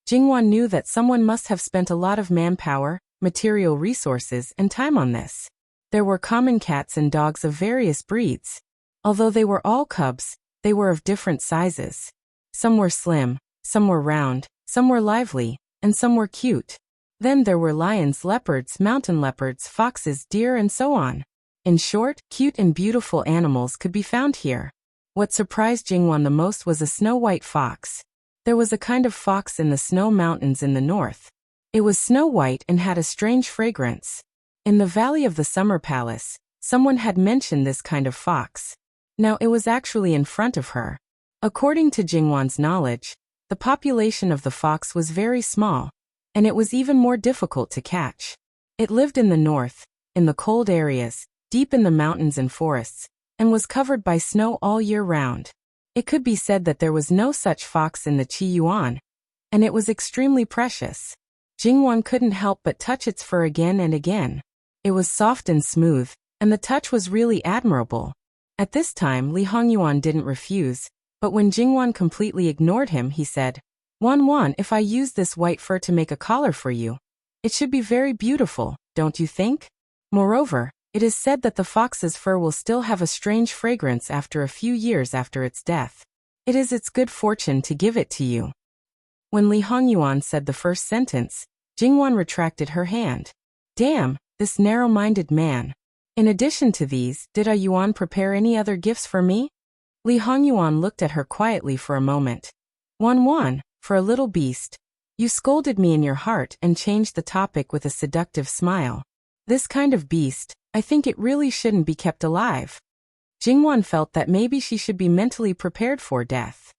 Jingyuan knew that someone must have spent a lot of manpower, material resources, and time on this. There were common cats and dogs of various breeds. Although they were all cubs, they were of different sizes. Some were slim, some were round, some were lively, and some were cute. Then there were lions, leopards, mountain leopards, foxes, deer, and so on. In short, cute and beautiful animals could be found here. What surprised Jingyuan the most was a snow-white fox. There was a kind of fox in the snow mountains in the north. It was snow-white and had a strange fragrance. In the Valley of the Summer Palace, someone had mentioned this kind of fox. Now it was actually in front of her. According to Jingyuan's knowledge, the population of the fox was very small, and it was even more difficult to catch. It lived in the north, in the cold areas, deep in the mountains and forests, and was covered by snow all year round. It could be said that there was no such fox in the Qiyuan, and it was extremely precious. Jingyuan couldn't help but touch its fur again and again. It was soft and smooth, and the touch was really admirable. At this time, Li Hongyuan didn't refuse, but when Jingyuan completely ignored him, he said, Wanwan, if I use this white fur to make a collar for you, it should be very beautiful, don't you think? Moreover, it is said that the fox's fur will still have a strange fragrance after a few years after its death. It is its good fortune to give it to you. When Li Hongyuan said the first sentence, Jingyuan retracted her hand. Damn, this narrow-minded man. In addition to these, did A Yuan prepare any other gifts for me? Li Hongyuan looked at her quietly for a moment. Wan, for a little beast. You scolded me in your heart and changed the topic with a seductive smile. This kind of beast, I think it really shouldn't be kept alive. Jingwan felt that maybe she should be mentally prepared for death.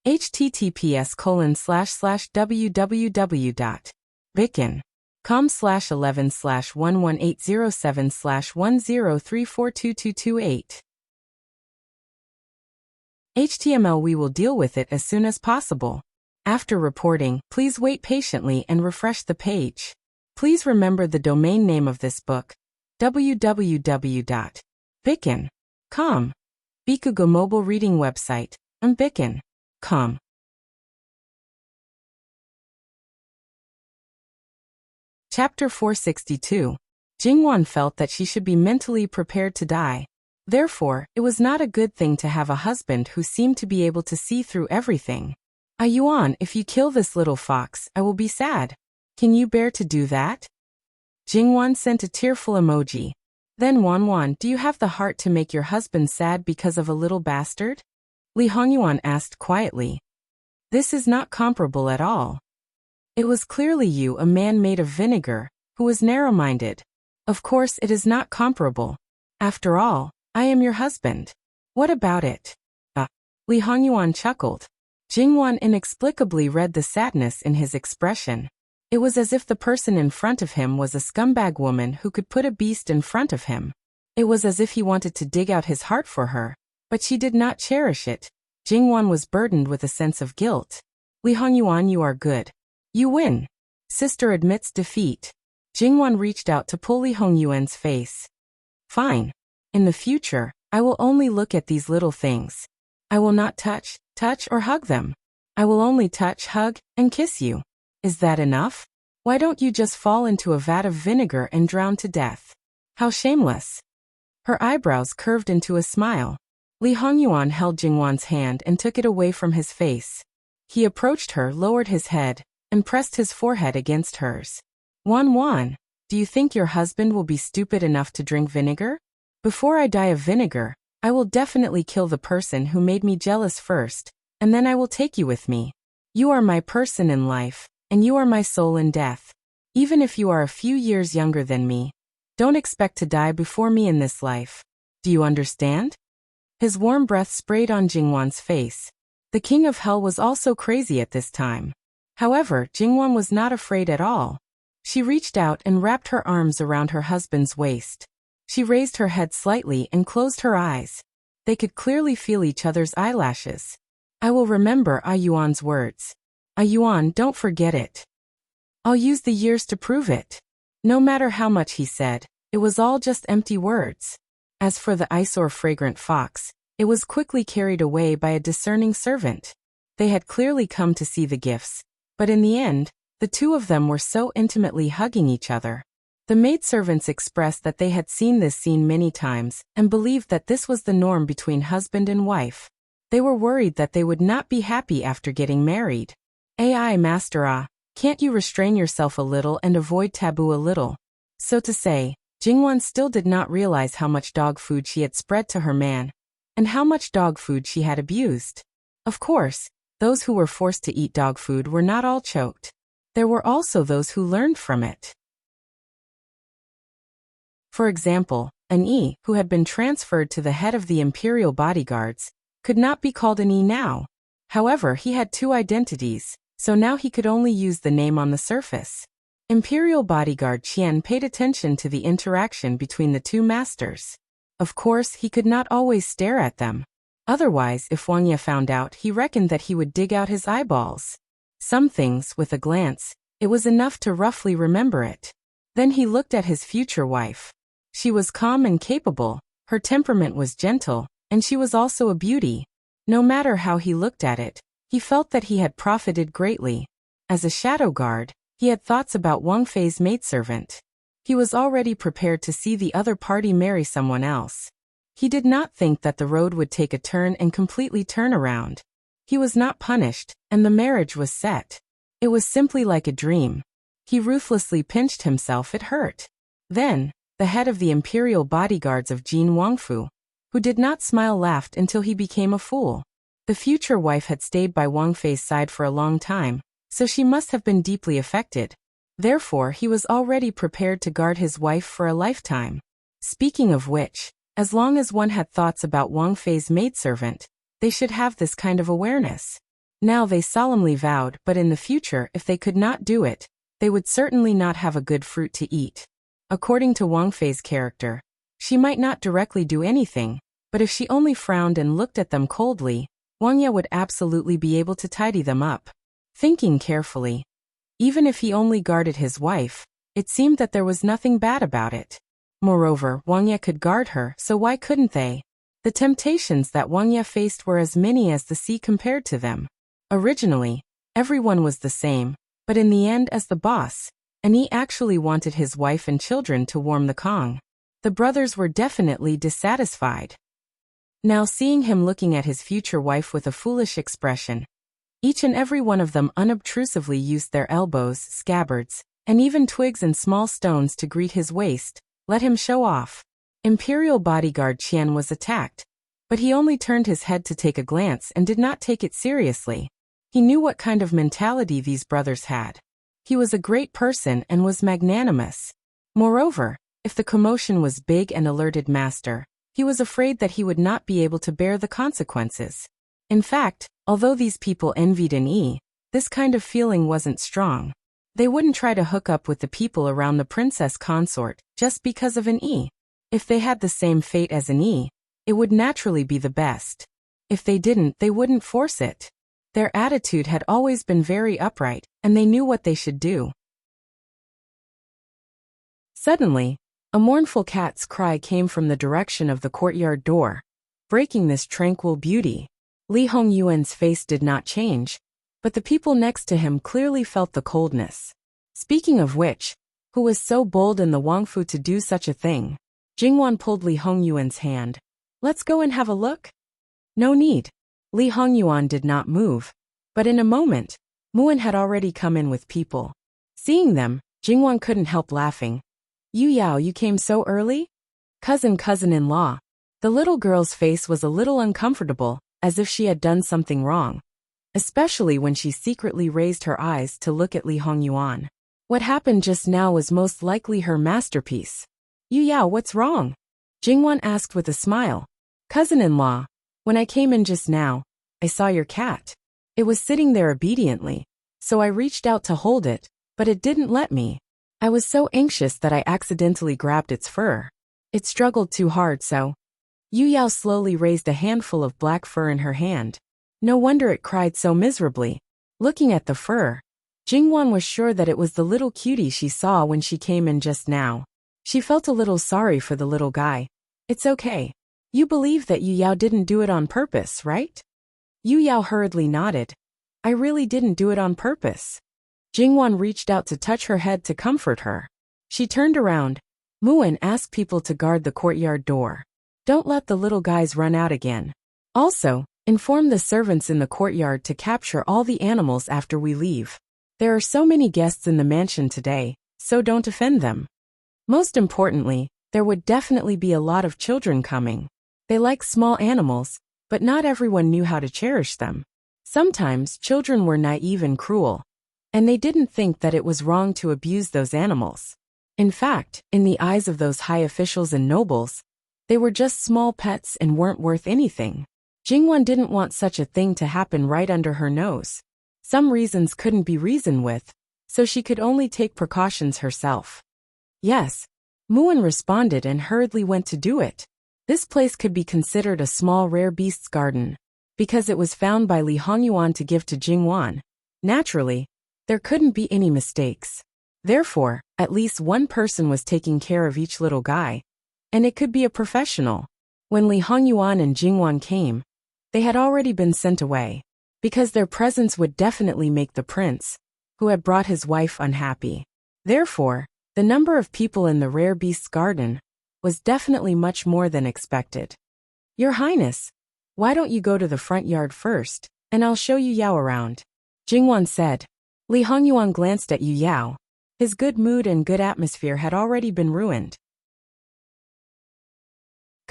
https://www.viken.com/11/11807/10342228. HTML. We will deal with it as soon as possible. After reporting, please wait patiently and refresh the page. Please remember the domain name of this book, www.viken.com. Bikugo mobile reading website, Viken.com. Chapter 462. Jingwan felt that she should be mentally prepared to die. Therefore, it was not a good thing to have a husband who seemed to be able to see through everything. Yuan, if you kill this little fox, I will be sad. Can you bear to do that? Jingwan sent a tearful emoji. Then Wan, do you have the heart to make your husband sad because of a little bastard? Li Hongyuan asked quietly. This is not comparable at all. It was clearly you, a man made of vinegar, who was narrow-minded. Of course it is not comparable. After all, I am your husband. What about it? Li Hongyuan chuckled. Jingwan inexplicably read the sadness in his expression. It was as if the person in front of him was a scumbag woman who could put a beast in front of him. It was as if he wanted to dig out his heart for her, but she did not cherish it. Jingwan was burdened with a sense of guilt. Li Hongyuan, you are good. You win. Sister admits defeat. Jingwan reached out to pull Li Hongyuan's face. Fine. In the future, I will only look at these little things. I will not touch or hug them. I will only touch, hug, and kiss you. Is that enough? Why don't you just fall into a vat of vinegar and drown to death? How shameless. Her eyebrows curved into a smile. Li Hongyuan held Jingwan's hand and took it away from his face. He approached her, lowered his head, and pressed his forehead against hers. Wan, do you think your husband will be stupid enough to drink vinegar? Before I die of vinegar, I will definitely kill the person who made me jealous first, and then I will take you with me. You are my person in life, and you are my soul in death. Even if you are a few years younger than me, don't expect to die before me in this life. Do you understand? His warm breath sprayed on Jingwan's face. The king of hell was also crazy at this time. However, Jingwan was not afraid at all. She reached out and wrapped her arms around her husband's waist. She raised her head slightly and closed her eyes. They could clearly feel each other's eyelashes. I will remember Yuan's words. Yuan, don't forget it. I'll use the years to prove it. No matter how much he said, it was all just empty words. As for the eyesore fragrant fox, it was quickly carried away by a discerning servant. They had clearly come to see the gifts, but in the end, the two of them were so intimately hugging each other. The maidservants expressed that they had seen this scene many times and believed that this was the norm between husband and wife. They were worried that they would not be happy after getting married. Master, can't you restrain yourself a little and avoid taboo a little? So to say, Jingwan still did not realize how much dog food she had spread to her man, and how much dog food she had abused. Of course, those who were forced to eat dog food were not all choked. There were also those who learned from it. For example, an E, who had been transferred to the head of the imperial bodyguards, could not be called an E now. However, he had two identities, so now he could only use the name on the surface. Imperial bodyguard Qian paid attention to the interaction between the two masters. Of course, he could not always stare at them. Otherwise, if Wang Ye found out, he reckoned that he would dig out his eyeballs. Some things, with a glance, it was enough to roughly remember it. Then he looked at his future wife. She was calm and capable, her temperament was gentle, and she was also a beauty. No matter how he looked at it, he felt that he had profited greatly. As a shadow guard, he had thoughts about Wang Fei's maidservant. He was already prepared to see the other party marry someone else. He did not think that the road would take a turn and completely turn around. He was not punished, and the marriage was set. It was simply like a dream. He ruthlessly pinched himself, it hurt. Then, the head of the imperial bodyguards of Jin Wangfu, who did not smile, laughed until he became a fool. The future wife had stayed by Wang Fei's side for a long time, so she must have been deeply affected. Therefore, he was already prepared to guard his wife for a lifetime. Speaking of which, as long as one had thoughts about Wang Fei's maidservant, they should have this kind of awareness. Now they solemnly vowed, but in the future, if they could not do it, they would certainly not have a good fruit to eat. According to Wang Fei's character, she might not directly do anything, but if she only frowned and looked at them coldly, Wang Ye would absolutely be able to tidy them up. Thinking carefully, even if he only guarded his wife, it seemed that there was nothing bad about it. Moreover, Wang Ye could guard her, so why couldn't they? The temptations that Wang Ye faced were as many as the sea compared to them. Originally, everyone was the same, but in the end, as the boss, and he actually wanted his wife and children to warm the Kong. The brothers were definitely dissatisfied. Now seeing him looking at his future wife with a foolish expression, each and every one of them unobtrusively used their elbows, scabbards, and even twigs and small stones to greet his waist, let him show off. Imperial bodyguard Qian was attacked, but he only turned his head to take a glance and did not take it seriously. He knew what kind of mentality these brothers had. He was a great person and was magnanimous. Moreover, if the commotion was big and alerted master, he was afraid that he would not be able to bear the consequences. In fact, although these people envied an E, this kind of feeling wasn't strong. They wouldn't try to hook up with the people around the princess consort just because of an E. If they had the same fate as an E, it would naturally be the best. If they didn't, they wouldn't force it. Their attitude had always been very upright, and they knew what they should do. Suddenly, a mournful cat's cry came from the direction of the courtyard door, breaking this tranquil beauty. Li Hongyuan's face did not change, but the people next to him clearly felt the coldness. Speaking of which, who was so bold in the Wangfu to do such a thing? Jingwan pulled Li Hongyuan's hand. Let's go and have a look? No need. Li Hongyuan did not move, but in a moment, Muan had already come in with people. Seeing them, Jingwan couldn't help laughing. Yu Yao, you came so early? Cousin-in-law. The little girl's face was a little uncomfortable, as if she had done something wrong, especially when she secretly raised her eyes to look at Li Hongyuan. What happened just now was most likely her masterpiece. Yu Yao, what's wrong? Jingwan asked with a smile. Cousin-in-law, when I came in just now, I saw your cat. It was sitting there obediently, so I reached out to hold it, but it didn't let me. I was so anxious that I accidentally grabbed its fur. It struggled too hard, so. Yu Yao slowly raised a handful of black fur in her hand. No wonder it cried so miserably. Looking at the fur, Jingwan was sure that it was the little cutie she saw when she came in just now. She felt a little sorry for the little guy. It's okay. You believe that Yu Yao didn't do it on purpose, right? Yu Yao hurriedly nodded. I really didn't do it on purpose. Jingwan reached out to touch her head to comfort her. She turned around. Muan asked people to guard the courtyard door. Don't let the little guys run out again. Also, inform the servants in the courtyard to capture all the animals after we leave. There are so many guests in the mansion today, so don't offend them. Most importantly, there would definitely be a lot of children coming. They like small animals, but not everyone knew how to cherish them. Sometimes children were naive and cruel, and they didn't think that it was wrong to abuse those animals. In fact, in the eyes of those high officials and nobles, they were just small pets and weren't worth anything. Jingwan didn't want such a thing to happen right under her nose. Some reasons couldn't be reasoned with, so she could only take precautions herself. Yes, Muan responded and hurriedly went to do it. This place could be considered a small rare beasts garden, because it was found by Li Hongyuan to give to Jingwan. Naturally, there couldn't be any mistakes. Therefore, at least one person was taking care of each little guy, and it could be a professional. When Li Hongyuan and Jingwan came, they had already been sent away, because their presence would definitely make the prince, who had brought his wife, unhappy. Therefore, the number of people in the rare beasts garden was definitely much more than expected. Your Highness, why don't you go to the front yard first, and I'll show Yu Yao around? Jingwan said. Li Hongyuan glanced at Yu Yao. His good mood and good atmosphere had already been ruined.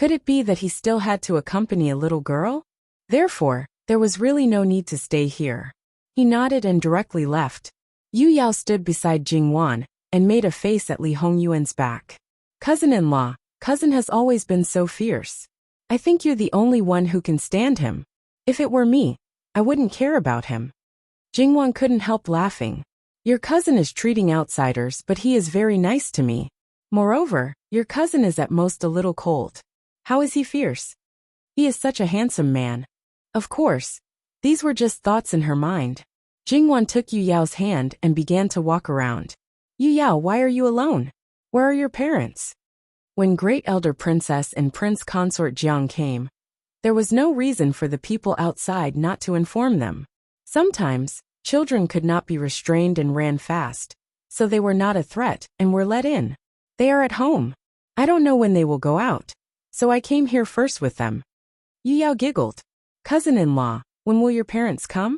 Could it be that he still had to accompany a little girl? Therefore, there was really no need to stay here. He nodded and directly left. Yu Yao stood beside Jingwan and made a face at Li Hongyuan's back. Cousin-in-law, cousin has always been so fierce. I think you're the only one who can stand him. If it were me, I wouldn't care about him. Jingwan couldn't help laughing. Your cousin is treating outsiders, but he is very nice to me. Moreover, your cousin is at most a little cold. How is he fierce? He is such a handsome man. Of course, these were just thoughts in her mind. Jingwan took Yu Yao's hand and began to walk around. Yu Yao, why are you alone? Where are your parents? When Great Elder Princess and Prince Consort Jiang came, there was no reason for the people outside not to inform them. Sometimes, children could not be restrained and ran fast, so they were not a threat and were let in. They are at home. I don't know when they will go out, so I came here first with them. Yu Yao giggled. Cousin-in-law, when will your parents come?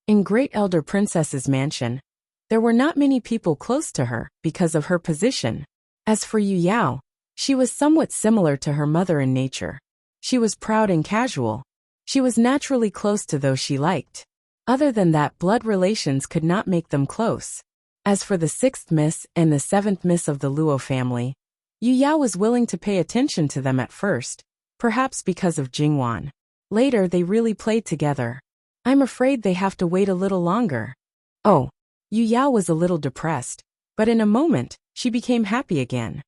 In Great Elder Princess's mansion, there were not many people close to her because of her position. As for Yu Yao, she was somewhat similar to her mother in nature. She was proud and casual. She was naturally close to those she liked. Other than that, blood relations could not make them close. As for the sixth miss and the seventh miss of the Luo family, Yu Yao was willing to pay attention to them at first, perhaps because of Jingwan. Later they really played together. I'm afraid they have to wait a little longer. Oh, Yu Yao was a little depressed, but in a moment, she became happy again.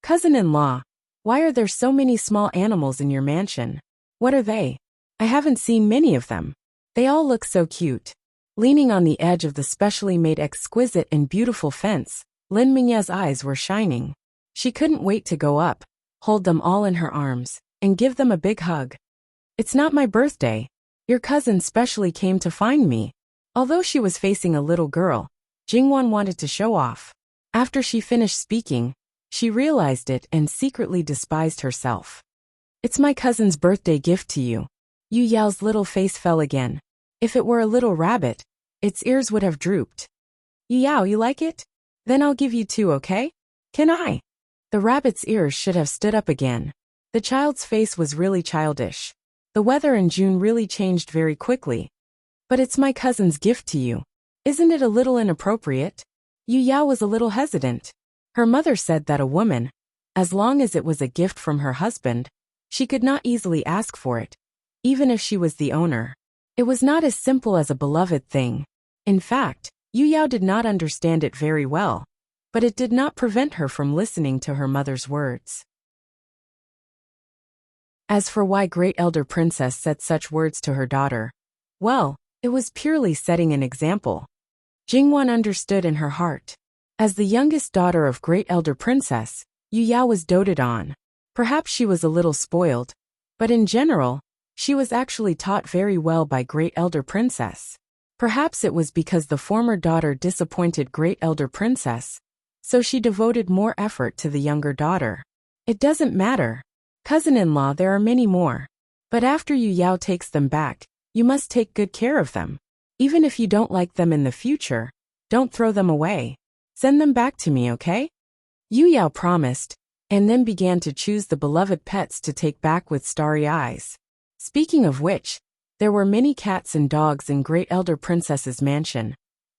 Cousin-in-law, why are there so many small animals in your mansion? What are they? I haven't seen many of them. They all look so cute. Leaning on the edge of the specially made exquisite and beautiful fence, Lin Mingya's eyes were shining. She couldn't wait to go up, hold them all in her arms, and give them a big hug. It's not my birthday. Your cousin specially came to find me. Although she was facing a little girl, Jingwan wanted to show off. After she finished speaking, she realized it and secretly despised herself. It's my cousin's birthday gift to you. Yu Yao's little face fell again. If it were a little rabbit, its ears would have drooped. Yu Yao, you like it? Then I'll give you two, okay? Can I? The rabbit's ears should have stood up again. The child's face was really childish. The weather in June really changed very quickly. But it's my cousin's gift to you. Isn't it a little inappropriate? Yu Yao was a little hesitant. Her mother said that a woman, as long as it was a gift from her husband, she could not easily ask for it, even if she was the owner. It was not as simple as a beloved thing. In fact, Yu Yao did not understand it very well, but it did not prevent her from listening to her mother's words. As for why Great Elder Princess said such words to her daughter, well, it was purely setting an example. Jingwan understood in her heart. As the youngest daughter of Great Elder Princess, Yu Yao was doted on. Perhaps she was a little spoiled, but in general, she was actually taught very well by Great Elder Princess. Perhaps it was because the former daughter disappointed Great Elder Princess, so she devoted more effort to the younger daughter. It doesn't matter. Cousin-in-law, there are many more. But after Yu Yao takes them back, you must take good care of them. Even if you don't like them in the future, don't throw them away. Send them back to me, okay? Yu Yao promised, and then began to choose the beloved pets to take back with starry eyes. Speaking of which, there were many cats and dogs in Great Elder Princess's mansion,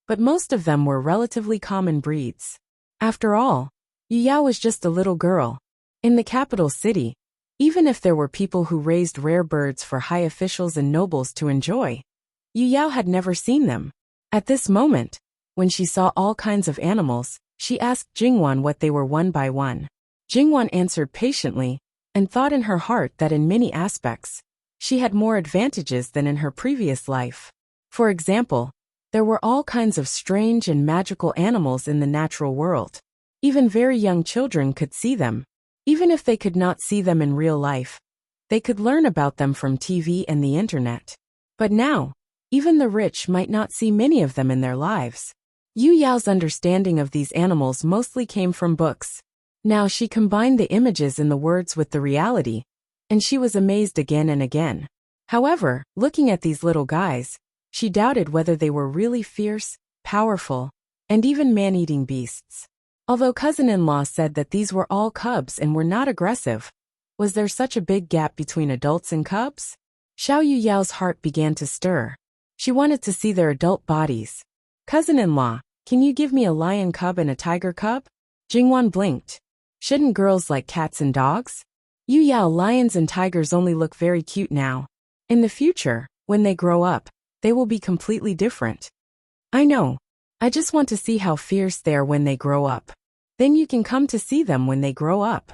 but most of them were relatively common breeds. After all, Yu Yao was just a little girl. In the capital city, even if there were people who raised rare birds for high officials and nobles to enjoy, Yu Yao had never seen them. At this moment, when she saw all kinds of animals, she asked Jingwan what they were one by one. Jingwan answered patiently, and thought in her heart that in many aspects, she had more advantages than in her previous life. For example, there were all kinds of strange and magical animals in the natural world. Even very young children could see them. Even if they could not see them in real life, they could learn about them from TV and the internet. But now, even the rich might not see many of them in their lives. Yu Yao's understanding of these animals mostly came from books. Now she combined the images in the words with the reality, and she was amazed again and again. However, looking at these little guys, she doubted whether they were really fierce, powerful, and even man-eating beasts. Although cousin-in-law said that these were all cubs and were not aggressive, Was there such a big gap between adults and cubs? Xiao Yuyao's heart began to stir. She wanted to see their adult bodies. Cousin-in-law, can you give me a lion cub and a tiger cub? Jingwan blinked. Shouldn't girls like cats and dogs? Yuyao, lions and tigers only look very cute now. In the future, when they grow up, they will be completely different. I know. I just want to see how fierce they are when they grow up. Then you can come to see them when they grow up.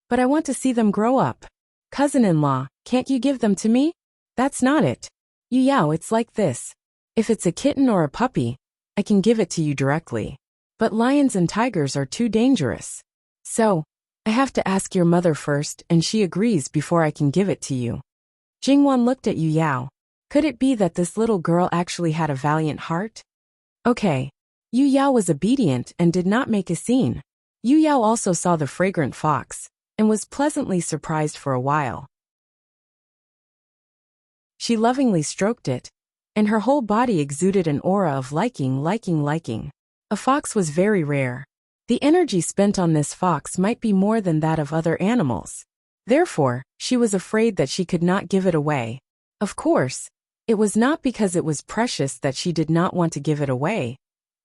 But I want to see them grow up. Cousin-in-law, can't you give them to me? That's not it. Yuyao, it's like this. If it's a kitten or a puppy, I can give it to you directly. But lions and tigers are too dangerous. So, I have to ask your mother first and she agrees before I can give it to you. Jingwan looked at Yuyao. Could it be that this little girl actually had a valiant heart? Okay. Yuyao was obedient and did not make a scene. Yuyao also saw the fragrant fox and was pleasantly surprised for a while. She lovingly stroked it, and her whole body exuded an aura of liking. A fox was very rare. The energy spent on this fox might be more than that of other animals. Therefore, she was afraid that she could not give it away. Of course, it was not because it was precious that she did not want to give it away,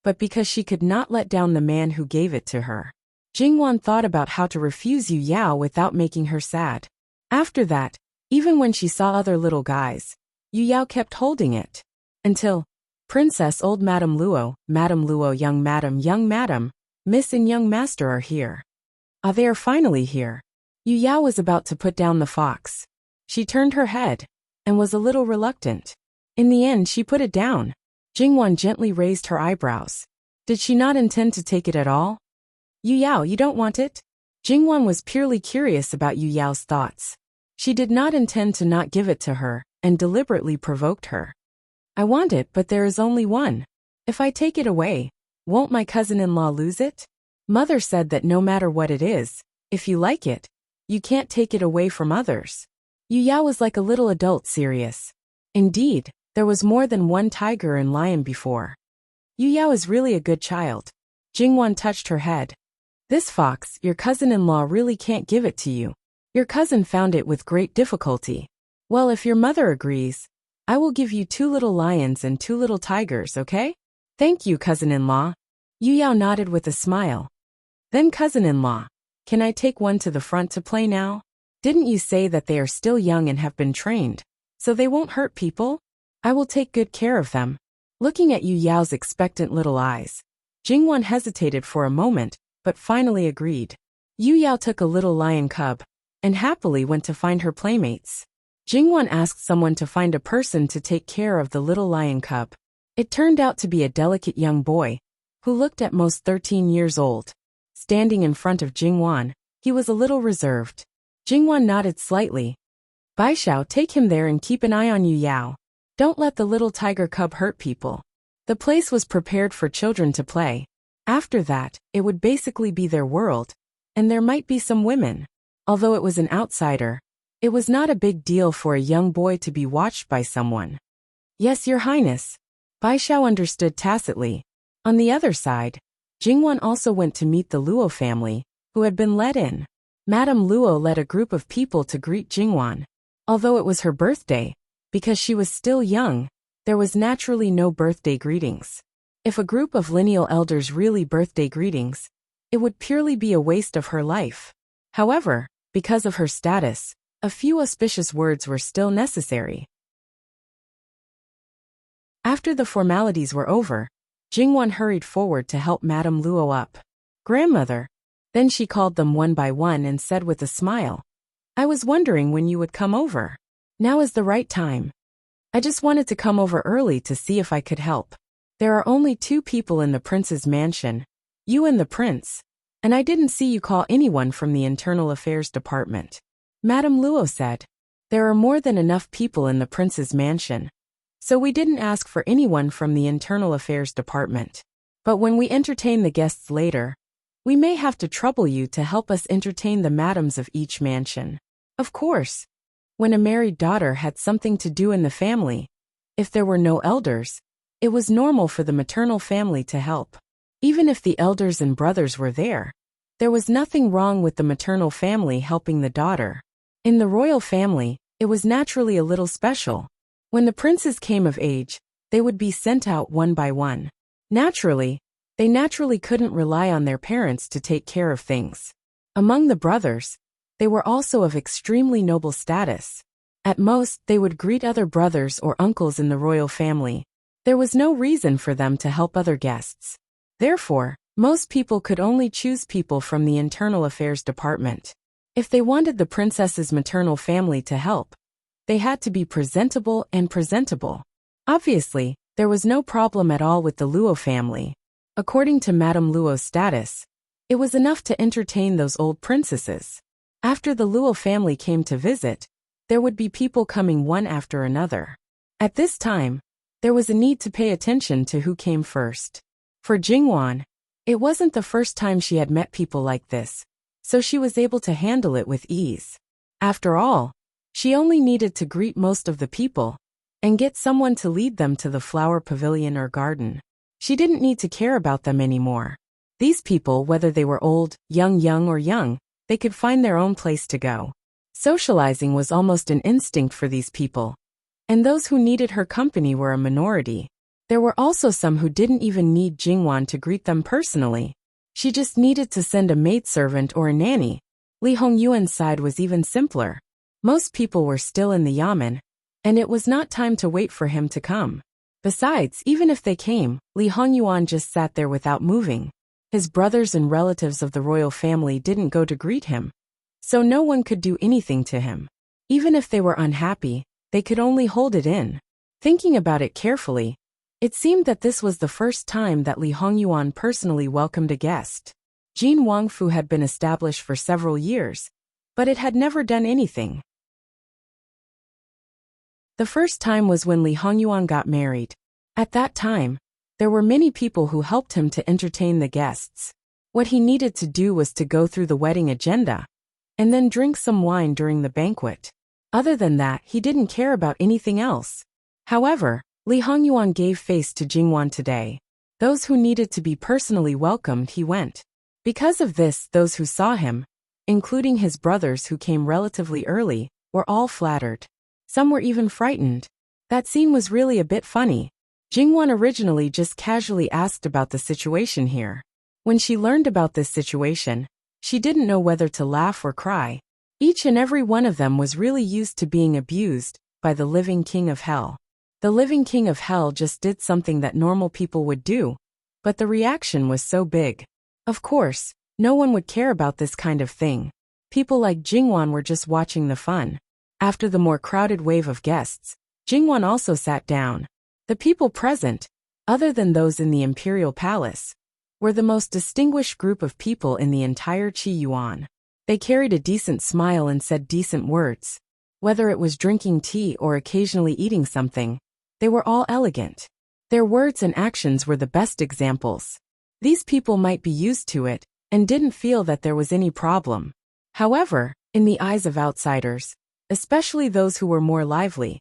but because she could not let down the man who gave it to her. Jingwan thought about how to refuse Yuyao without making her sad. After that, even when she saw other little guys, Yuyao kept holding it. Until, Princess, old Madame Luo, young madam, Miss and young master are here. Ah, they are finally here. Yuyao was about to put down the fox. She turned her head, and was a little reluctant. In the end she put it down. Jingwan gently raised her eyebrows. Did she not intend to take it at all? Yuyao, you don't want it? Jingwan was purely curious about Yuyao's thoughts. She did not intend to not give it to her, and deliberately provoked her. I want it, but there is only one. If I take it away, won't my cousin-in-law lose it? Mother said that no matter what it is, if you like it, you can't take it away from others. Yuyao was like a little adult serious. Indeed, there was more than one tiger and lion before. Yuyao is really a good child. Jingwan touched her head. This fox, your cousin-in-law really can't give it to you. Your cousin found it with great difficulty. Well, if your mother agrees, I will give you 2 little lions and 2 little tigers, okay? Thank you, cousin-in-law. Yuyao nodded with a smile. Then cousin-in-law, can I take one to the front to play now? Didn't you say that they are still young and have been trained, so they won't hurt people? I will take good care of them. Looking at Yuyao's expectant little eyes, Jingwan hesitated for a moment, but finally agreed. Yuyao took a little lion cub, and happily went to find her playmates. Jingwan asked someone to find a person to take care of the little lion cub. It turned out to be a delicate young boy, who looked at most 13 years old. Standing in front of Jingwan, he was a little reserved. Jingwan nodded slightly. Baishao, take him there and keep an eye on Yuyao. Don't let the little tiger cub hurt people. The place was prepared for children to play. After that, it would basically be their world, and there might be some women. Although it was an outsider, it was not a big deal for a young boy to be watched by someone. Yes, Your Highness. Baishao understood tacitly. On the other side, Jingwan also went to meet the Luo family, who had been let in. Madame Luo led a group of people to greet Jingwan. Although it was her birthday, because she was still young, there was naturally no birthday greetings. If a group of lineal elders really birthday greetings, it would purely be a waste of her life. However, because of her status, a few auspicious words were still necessary. After the formalities were over, Jingwan hurried forward to help Madame Luo up. Grandmother. Then she called them one by one and said with a smile, I was wondering when you would come over. Now is the right time. I just wanted to come over early to see if I could help. There are only 2 people in the prince's mansion, you and the prince, and I didn't see you call anyone from the Internal Affairs Department. Madame Luo said, there are more than enough people in the prince's mansion, so we didn't ask for anyone from the Internal Affairs Department. But when we entertain the guests later, we may have to trouble you to help us entertain the madams of each mansion. Of course, when a married daughter had something to do in the family, if there were no elders, it was normal for the maternal family to help. Even if the elders and brothers were there was nothing wrong with the maternal family helping the daughter. In the royal family, it was naturally a little special. When the princes came of age, they would be sent out one by one. They naturally couldn't rely on their parents to take care of things. Among the brothers, they were also of extremely noble status. At most, they would greet other brothers or uncles in the royal family. There was no reason for them to help other guests. Therefore, most people could only choose people from the internal affairs department. If they wanted the princess's maternal family to help, they had to be presentable and presentable. Obviously, there was no problem at all with the Luo family. According to Madame Luo's status, it was enough to entertain those old princesses. After the Luo family came to visit, there would be people coming one after another. At this time, there was a need to pay attention to who came first. For Jingwan, it wasn't the first time she had met people like this, so she was able to handle it with ease. After all, she only needed to greet most of the people and get someone to lead them to the flower pavilion or garden. She didn't need to care about them anymore. These people, whether they were old, young or young, they could find their own place to go. Socializing was almost an instinct for these people, and those who needed her company were a minority. There were also some who didn't even need Jingwan to greet them personally. She just needed to send a maidservant or a nanny. Li Hongyuan's side was even simpler. Most people were still in the yamen, and it was not time to wait for him to come. Besides, even if they came, Li Hongyuan just sat there without moving. His brothers and relatives of the royal family didn't go to greet him, so no one could do anything to him. Even if they were unhappy, they could only hold it in. Thinking about it carefully, it seemed that this was the first time that Li Hongyuan personally welcomed a guest. Jin Wangfu had been established for several years, but it had never done anything. The first time was when Li Hongyuan got married. At that time, there were many people who helped him to entertain the guests. What he needed to do was to go through the wedding agenda, and then drink some wine during the banquet. Other than that, he didn't care about anything else. However, Li Hongyuan gave face to Jingwan today. Those who needed to be personally welcomed, he went. Because of this, those who saw him, including his brothers who came relatively early, were all flattered. Some were even frightened. That scene was really a bit funny. Jingwan originally just casually asked about the situation here. When she learned about this situation, she didn't know whether to laugh or cry. Each and every one of them was really used to being abused by the living king of hell. The living king of hell just did something that normal people would do, but the reaction was so big. Of course, no one would care about this kind of thing. People like Jingwan were just watching the fun. After the more crowded wave of guests, Jingwan also sat down. The people present, other than those in the imperial palace, were the most distinguished group of people in the entire Qi Yuan. They carried a decent smile and said decent words. Whether it was drinking tea or occasionally eating something, they were all elegant. Their words and actions were the best examples. These people might be used to it and didn't feel that there was any problem. However, in the eyes of outsiders, especially those who were more lively,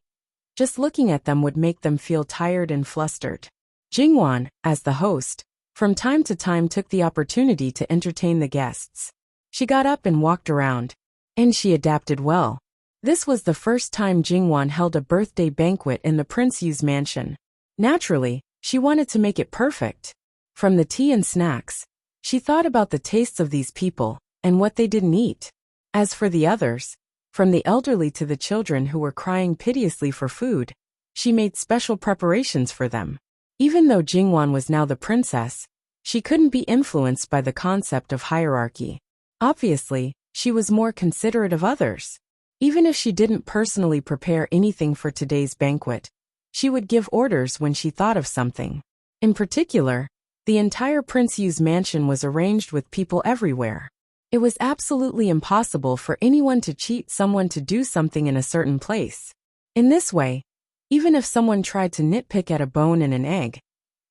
just looking at them would make them feel tired and flustered. Jingwan, as the host, from time to time took the opportunity to entertain the guests. She got up and walked around, and she adapted well. This was the first time Jingwan held a birthday banquet in the Prince Yu's mansion. Naturally, she wanted to make it perfect. From the tea and snacks, she thought about the tastes of these people and what they didn't eat. As for the others, from the elderly to the children who were crying piteously for food, she made special preparations for them. Even though Jingwan was now the princess, she couldn't be influenced by the concept of hierarchy. Obviously, she was more considerate of others. Even if she didn't personally prepare anything for today's banquet, she would give orders when she thought of something. In particular, the entire Prince Yu's mansion was arranged with people everywhere. It was absolutely impossible for anyone to cheat someone to do something in a certain place. In this way, even if someone tried to nitpick at a bone in an egg,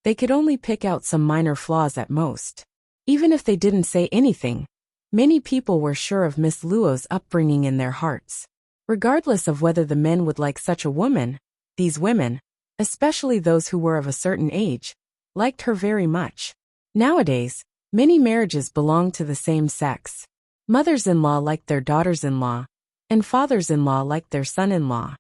they could only pick out some minor flaws at most. Even if they didn't say anything, many people were sure of Miss Luo's upbringing in their hearts. Regardless of whether the men would like such a woman, these women, especially those who were of a certain age, liked her very much. Nowadays, many marriages belong to the same sex. Mothers-in-law liked their daughters-in-law, and fathers-in-law liked their son-in-law.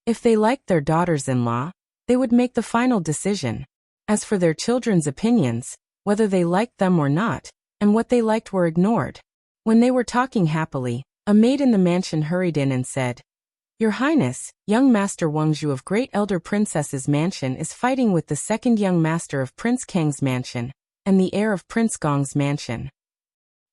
If they liked their daughters-in-law, they would make the final decision. As for their children's opinions, whether they liked them or not, and what they liked were ignored. When they were talking happily, a maid in the mansion hurried in and said, "Your Highness, young Master Wangzhu of Great Elder Princess's mansion is fighting with the second young master of Prince Kang's mansion, and the heir of Prince Gong's mansion."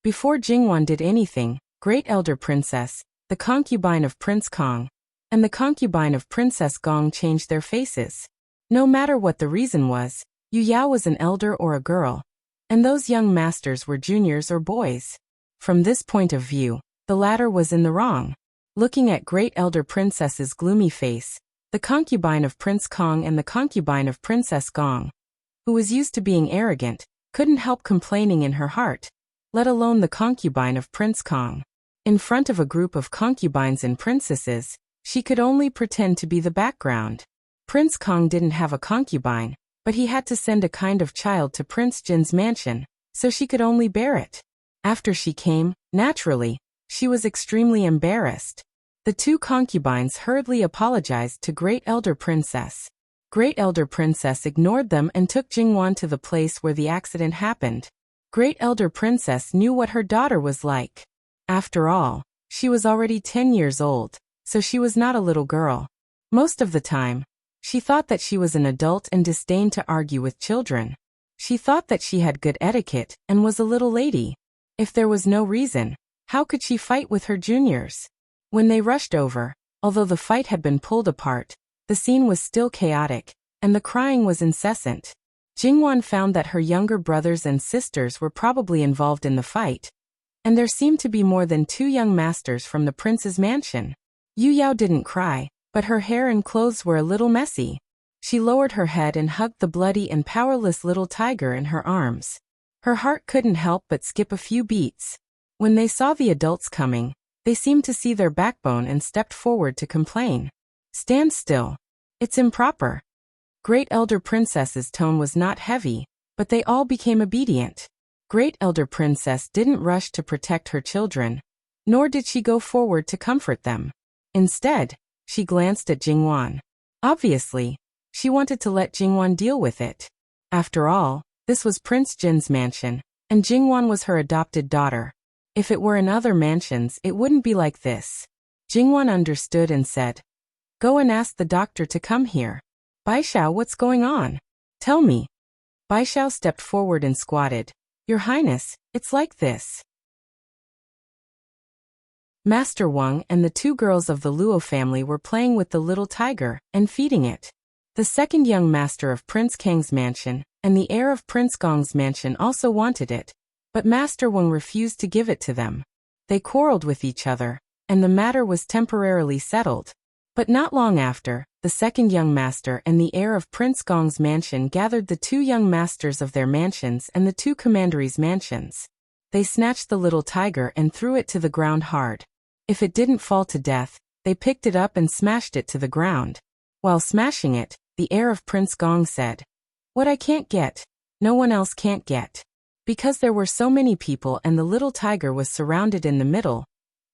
Before Jingwan did anything, Great Elder Princess, the concubine of Prince Kong, and the concubine of Princess Gong changed their faces. No matter what the reason was, Yu Yao was an elder or a girl, and those young masters were juniors or boys. From this point of view, the latter was in the wrong. Looking at Great Elder Princess's gloomy face, the concubine of Prince Kong and the concubine of Princess Gong, who was used to being arrogant, couldn't help complaining in her heart, let alone the concubine of Prince Kong. In front of a group of concubines and princesses, she could only pretend to be the background. Prince Kong didn't have a concubine, but he had to send a kind of child to Prince Jin's mansion, so she could only bear it. After she came, naturally, she was extremely embarrassed. The two concubines hurriedly apologized to Great Elder Princess. Great Elder Princess ignored them and took Jingwan to the place where the accident happened. Great Elder Princess knew what her daughter was like. After all, she was already 10 years old, so she was not a little girl. Most of the time, she thought that she was an adult and disdained to argue with children. She thought that she had good etiquette and was a little lady. If there was no reason, how could she fight with her juniors? When they rushed over, although the fight had been pulled apart, the scene was still chaotic, and the crying was incessant. Jingwan found that her younger brothers and sisters were probably involved in the fight, and there seemed to be more than 2 young masters from the prince's mansion. Yu Yao didn't cry, but her hair and clothes were a little messy. She lowered her head and hugged the bloody and powerless little tiger in her arms. Her heart couldn't help but skip a few beats. When they saw the adults coming, they seemed to see their backbone and stepped forward to complain. "Stand still. It's improper." Great Elder Princess's tone was not heavy, but they all became obedient. Great Elder Princess didn't rush to protect her children, nor did she go forward to comfort them. Instead, she glanced at Jingwan. Obviously, she wanted to let Jingwan deal with it. After all, this was Prince Jin's mansion, and Jingwan was her adopted daughter. If it were in other mansions, it wouldn't be like this. Jingwan understood and said, "Go and ask the doctor to come here." "Baishao, what's going on? Tell me." Baishao stepped forward and squatted. "Your Highness, it's like this. Master Wang and the 2 girls of the Luo family were playing with the little tiger and feeding it. The second young master of Prince Kang's mansion and the heir of Prince Gong's mansion also wanted it, but Master Wang refused to give it to them. They quarreled with each other, and the matter was temporarily settled. But not long after, the second young master and the heir of Prince Gong's mansion gathered the 2 young masters of their mansions and the 2 commanderies' mansions. They snatched the little tiger and threw it to the ground hard. If it didn't fall to death, they picked it up and smashed it to the ground. While smashing it, the heir of Prince Gong said, "What I can't get, no one else can't get." Because there were so many people and the little tiger was surrounded in the middle,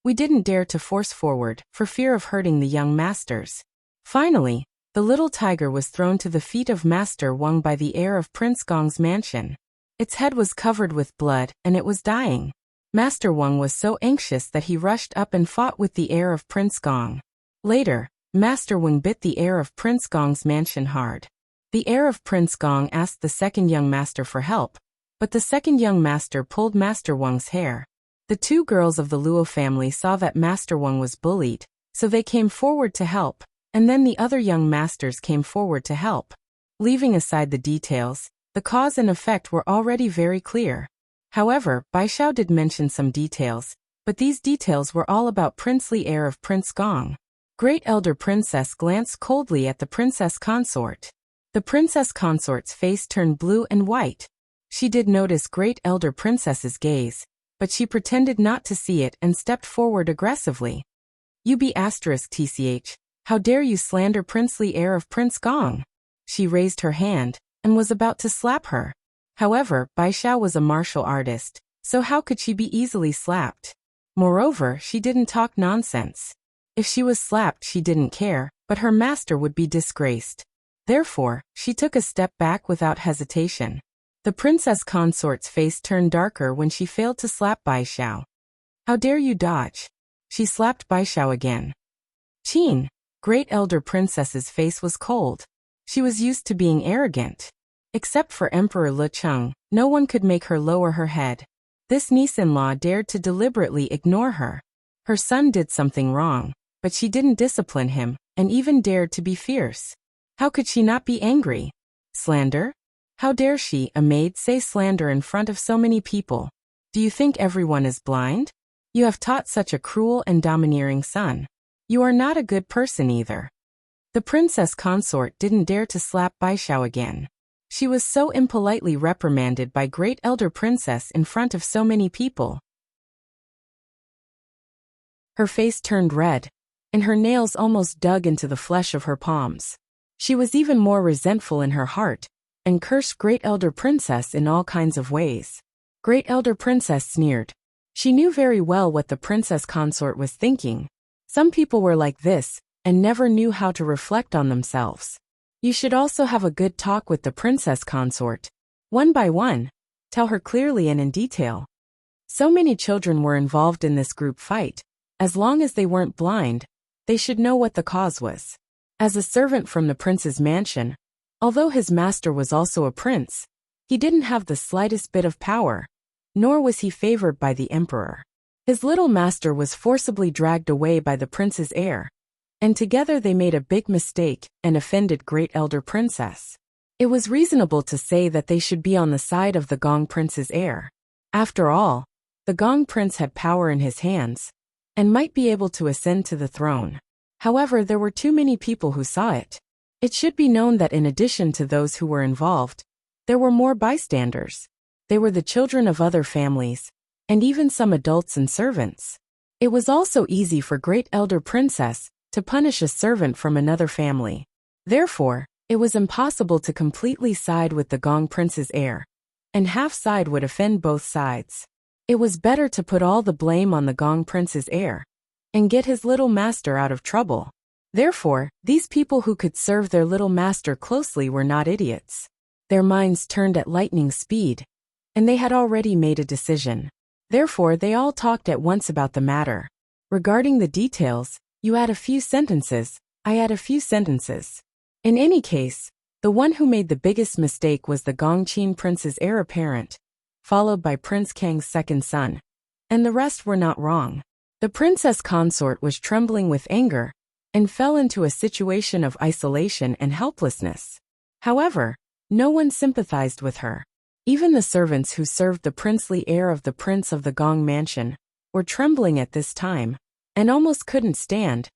we didn't dare to force forward for fear of hurting the young masters. Finally, the little tiger was thrown to the feet of Master Wang by the heir of Prince Gong's mansion. Its head was covered with blood and it was dying. Master Wang was so anxious that he rushed up and fought with the heir of Prince Gong. Later, Master Wang bit the heir of Prince Gong's mansion hard. The heir of Prince Gong asked the second young master for help, but the second young master pulled Master Wang's hair. The 2 girls of the Luo family saw that Master Wang was bullied, so they came forward to help, and then the other young masters came forward to help. Leaving aside the details, the cause and effect were already very clear. However, Baishao did mention some details, but these details were all about princely heir of Prince Gong. Great Elder Princess glanced coldly at the princess consort. The princess consort's face turned blue and white. She did notice Great Elder Princess's gaze, but she pretended not to see it and stepped forward aggressively. "TCH, how dare you slander princely heir of Prince Gong?" She raised her hand and was about to slap her. However, Baishao was a martial artist, so how could she be easily slapped? Moreover, she didn't talk nonsense. If she was slapped, she didn't care, but her master would be disgraced. Therefore, she took a step back without hesitation. The princess consort's face turned darker when she failed to slap Bai Xiao. How dare you dodge? She slapped Bai Xiao again. Qin, great elder princess's face was cold. She was used to being arrogant. Except for Emperor Le Cheng, no one could make her lower her head. This niece-in-law dared to deliberately ignore her. Her son did something wrong, but she didn't discipline him, and even dared to be fierce. How could she not be angry? Slander? How dare she, a maid, say slander in front of so many people? Do you think everyone is blind? You have taught such a cruel and domineering son. You are not a good person either. The princess consort didn't dare to slap Bai Xiao again. She was so impolitely reprimanded by great elder princess in front of so many people. Her face turned red, and her nails almost dug into the flesh of her palms. She was even more resentful in her heart, and cursed great elder princess in all kinds of ways. Great elder princess sneered. She knew very well what the princess consort was thinking. Some people were like this, and never knew how to reflect on themselves. You should also have a good talk with the princess consort. One by one, tell her clearly and in detail. So many children were involved in this group fight. As long as they weren't blind, they should know what the cause was. As a servant from the prince's mansion, although his master was also a prince, he didn't have the slightest bit of power, nor was he favored by the emperor. His little master was forcibly dragged away by the prince's heir, and together they made a big mistake and offended great elder princess. It was reasonable to say that they should be on the side of the Gong prince's heir. After all, the Gong prince had power in his hands, and might be able to ascend to the throne. However, there were too many people who saw it. It should be known that in addition to those who were involved, there were more bystanders. They were the children of other families, and even some adults and servants. It was also easy for great elder princess to punish a servant from another family. Therefore, it was impossible to completely side with the Gong prince's heir, and half side would offend both sides. It was better to put all the blame on the Gong prince's heir, and get his little master out of trouble. Therefore, these people who could serve their little master closely were not idiots. Their minds turned at lightning speed, and they had already made a decision. Therefore, they all talked at once about the matter. Regarding the details, you add a few sentences, I add a few sentences. In any case, the one who made the biggest mistake was the Gongqin prince's heir apparent, followed by Prince Kang's second son, and the rest were not wrong. The princess consort was trembling with anger, and fell into a situation of isolation and helplessness. However, no one sympathized with her. Even the servants who served the princely heir of the prince of the Gong mansion were trembling at this time, and almost couldn't stand,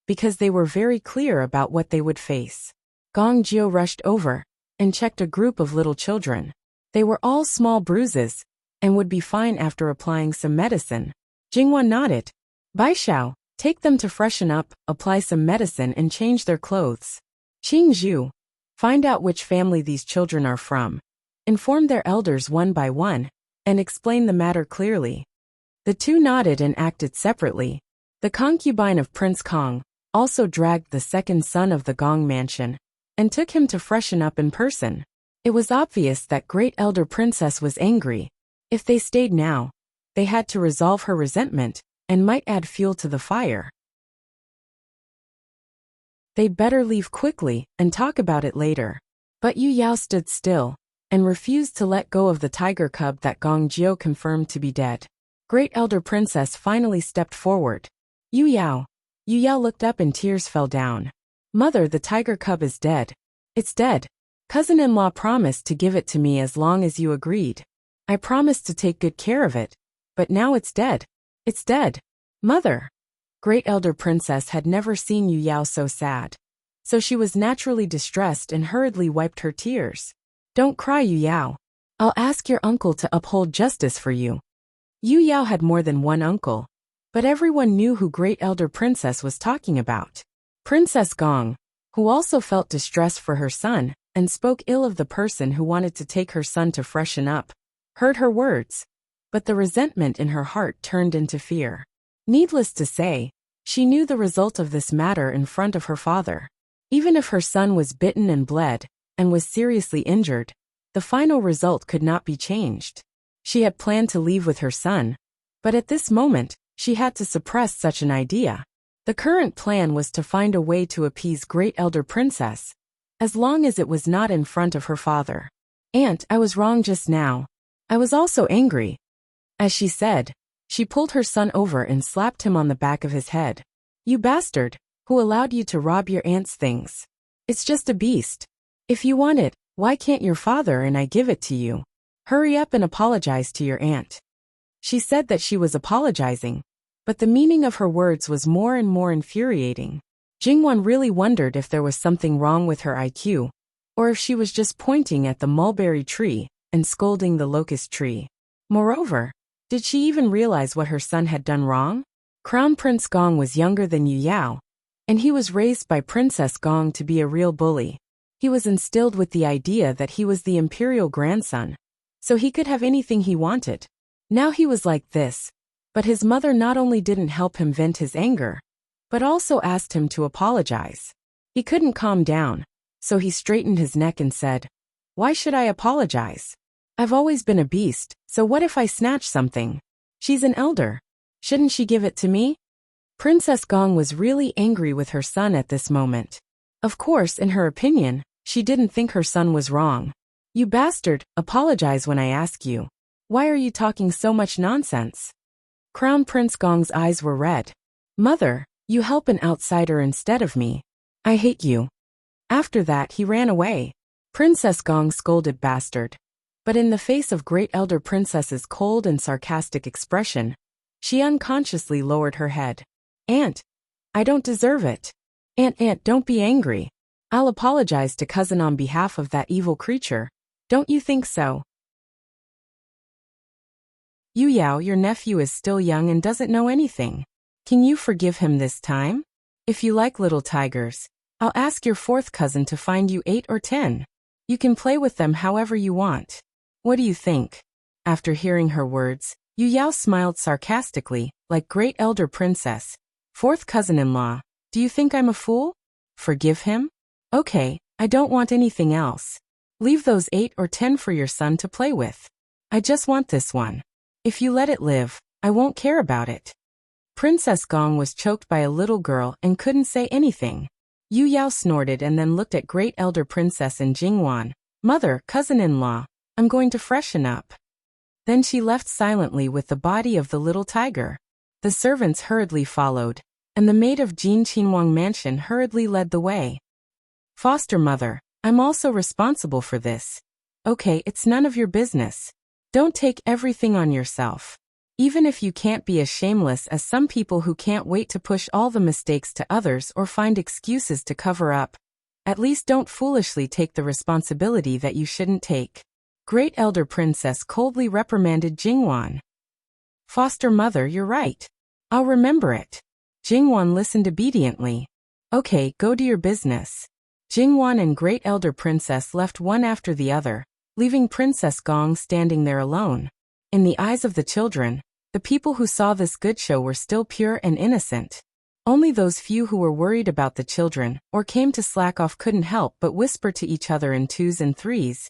because they were very clear about what they would face. Gong Jiu rushed over, and checked a group of little children. They were all small bruises, and would be fine after applying some medicine. Jinghua nodded. Bai Xiao, take them to freshen up, apply some medicine and change their clothes. Qing Zhu, find out which family these children are from. Inform their elders one by one, and explain the matter clearly. The two nodded and acted separately. The concubine of Prince Kong also dragged the second son of the Gong mansion, and took him to freshen up in person. It was obvious that great elder princess was angry. If they stayed now, they had to resolve her resentment, and might add fuel to the fire. They'd better leave quickly, and talk about it later. But Yu Yao stood still, and refused to let go of the tiger cub that Gong Jiu confirmed to be dead. Great elder princess finally stepped forward. Yu Yao. Yu Yao looked up and tears fell down. Mother, the tiger cub is dead. It's dead. Cousin-in-law promised to give it to me as long as you agreed. I promised to take good care of it, but now it's dead. It's dead. Mother. Great elder princess had never seen Yu Yao so sad. So she was naturally distressed and hurriedly wiped her tears. Don't cry, Yu Yao. I'll ask your uncle to uphold justice for you. Yu Yao had more than one uncle, but everyone knew who great elder princess was talking about. Princess Gong, who also felt distressed for her son, and spoke ill of the person who wanted to take her son to freshen up, heard her words, but the resentment in her heart turned into fear. Needless to say, she knew the result of this matter in front of her father. Even if her son was bitten and bled, and was seriously injured, the final result could not be changed. She had planned to leave with her son, but at this moment, she had to suppress such an idea. The current plan was to find a way to appease Great Elder Princess, as long as it was not in front of her father. "Aunt, I was wrong just now. I was also angry." As she said, she pulled her son over and slapped him on the back of his head. "You bastard, who allowed you to rob your aunt's things? It's just a beast. If you want it, why can't your father and I give it to you? Hurry up and apologize to your aunt." She said that she was apologizing, but the meaning of her words was more and more infuriating. Jingwan really wondered if there was something wrong with her IQ, or if she was just pointing at the mulberry tree and scolding the locust tree. Moreover, did she even realize what her son had done wrong? Crown Prince Gong was younger than Yu Yao, and he was raised by Princess Gong to be a real bully. He was instilled with the idea that he was the imperial grandson, so he could have anything he wanted. Now he was like this, but his mother not only didn't help him vent his anger, but also asked him to apologize. He couldn't calm down, so he straightened his neck and said, "Why should I apologize? I've always been a beast, so what if I snatch something? She's an elder. Shouldn't she give it to me?" Princess Gong was really angry with her son at this moment. Of course, in her opinion, she didn't think her son was wrong. "You bastard, apologize when I ask you. Why are you talking so much nonsense?" Crown Prince Gong's eyes were red. "Mother, you help an outsider instead of me. I hate you." After that he ran away. Princess Gong scolded bastard. But in the face of Great Elder Princess's cold and sarcastic expression, she unconsciously lowered her head. "Aunt, I don't deserve it. Aunt, don't be angry. I'll apologize to cousin on behalf of that evil creature. Don't you think so?" "Yu Yao, your nephew is still young and doesn't know anything. Can you forgive him this time? If you like little tigers, I'll ask your fourth cousin to find you 8 or 10. You can play with them however you want. What do you think?" After hearing her words, Yu Yao smiled sarcastically, like Great Elder Princess. "Fourth cousin-in-law, do you think I'm a fool? Forgive him? Okay, I don't want anything else. Leave those 8 or 10 for your son to play with. I just want this one. If you let it live, I won't care about it." Princess Gong was choked by a little girl and couldn't say anything. Yu Yao snorted and then looked at Great Elder Princess and Jingwan. "Mother, cousin-in-law, I'm going to freshen up." Then she left silently with the body of the little tiger. The servants hurriedly followed, and the maid of Jin Qinhuang Mansion hurriedly led the way. "Foster mother, I'm also responsible for this. Okay, it's none of your business. Don't take everything on yourself. Even if you can't be as shameless as some people who can't wait to push all the mistakes to others or find excuses to cover up, at least don't foolishly take the responsibility that you shouldn't take." Great Elder Princess coldly reprimanded Jingwan. "Foster mother, you're right. I'll remember it." Jingwan listened obediently. "Okay, go do your business." Jingwan and Great Elder Princess left one after the other, leaving Princess Gong standing there alone. In the eyes of the children, the people who saw this good show were still pure and innocent. Only those few who were worried about the children or came to slack off couldn't help but whisper to each other in 2s and 3s,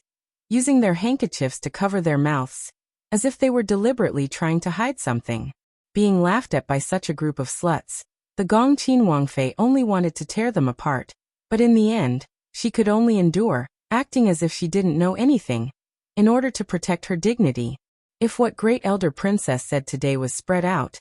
using their handkerchiefs to cover their mouths, as if they were deliberately trying to hide something. Being laughed at by such a group of sluts, the Gong Qin Fei only wanted to tear them apart, but in the end, she could only endure, acting as if she didn't know anything, in order to protect her dignity. If what Great Elder Princess said today was spread out,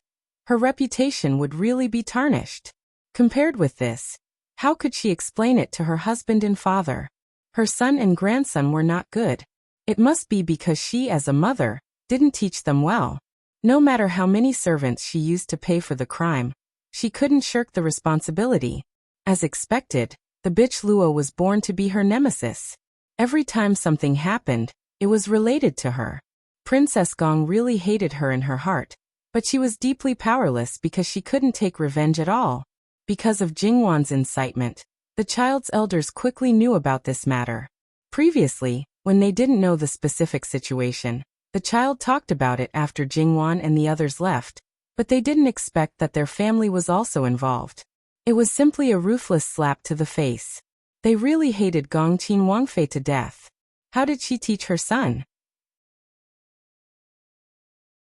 her reputation would really be tarnished. Compared with this, how could she explain it to her husband and father? Her son and grandson were not good. It must be because she, as a mother, didn't teach them well. No matter how many servants she used to pay for the crime, she couldn't shirk the responsibility. As expected, the bitch Luo was born to be her nemesis. Every time something happened, it was related to her. Princess Gong really hated her in her heart, but she was deeply powerless because she couldn't take revenge at all. Because of Jingwan's incitement, the child's elders quickly knew about this matter. Previously, when they didn't know the specific situation, The child talked about it after Jingwan and the others left, but they didn't expect that their family was also involved. It was simply a ruthless slap to the face. They really hated Gong Qin Wangfei to death. How did she teach her son?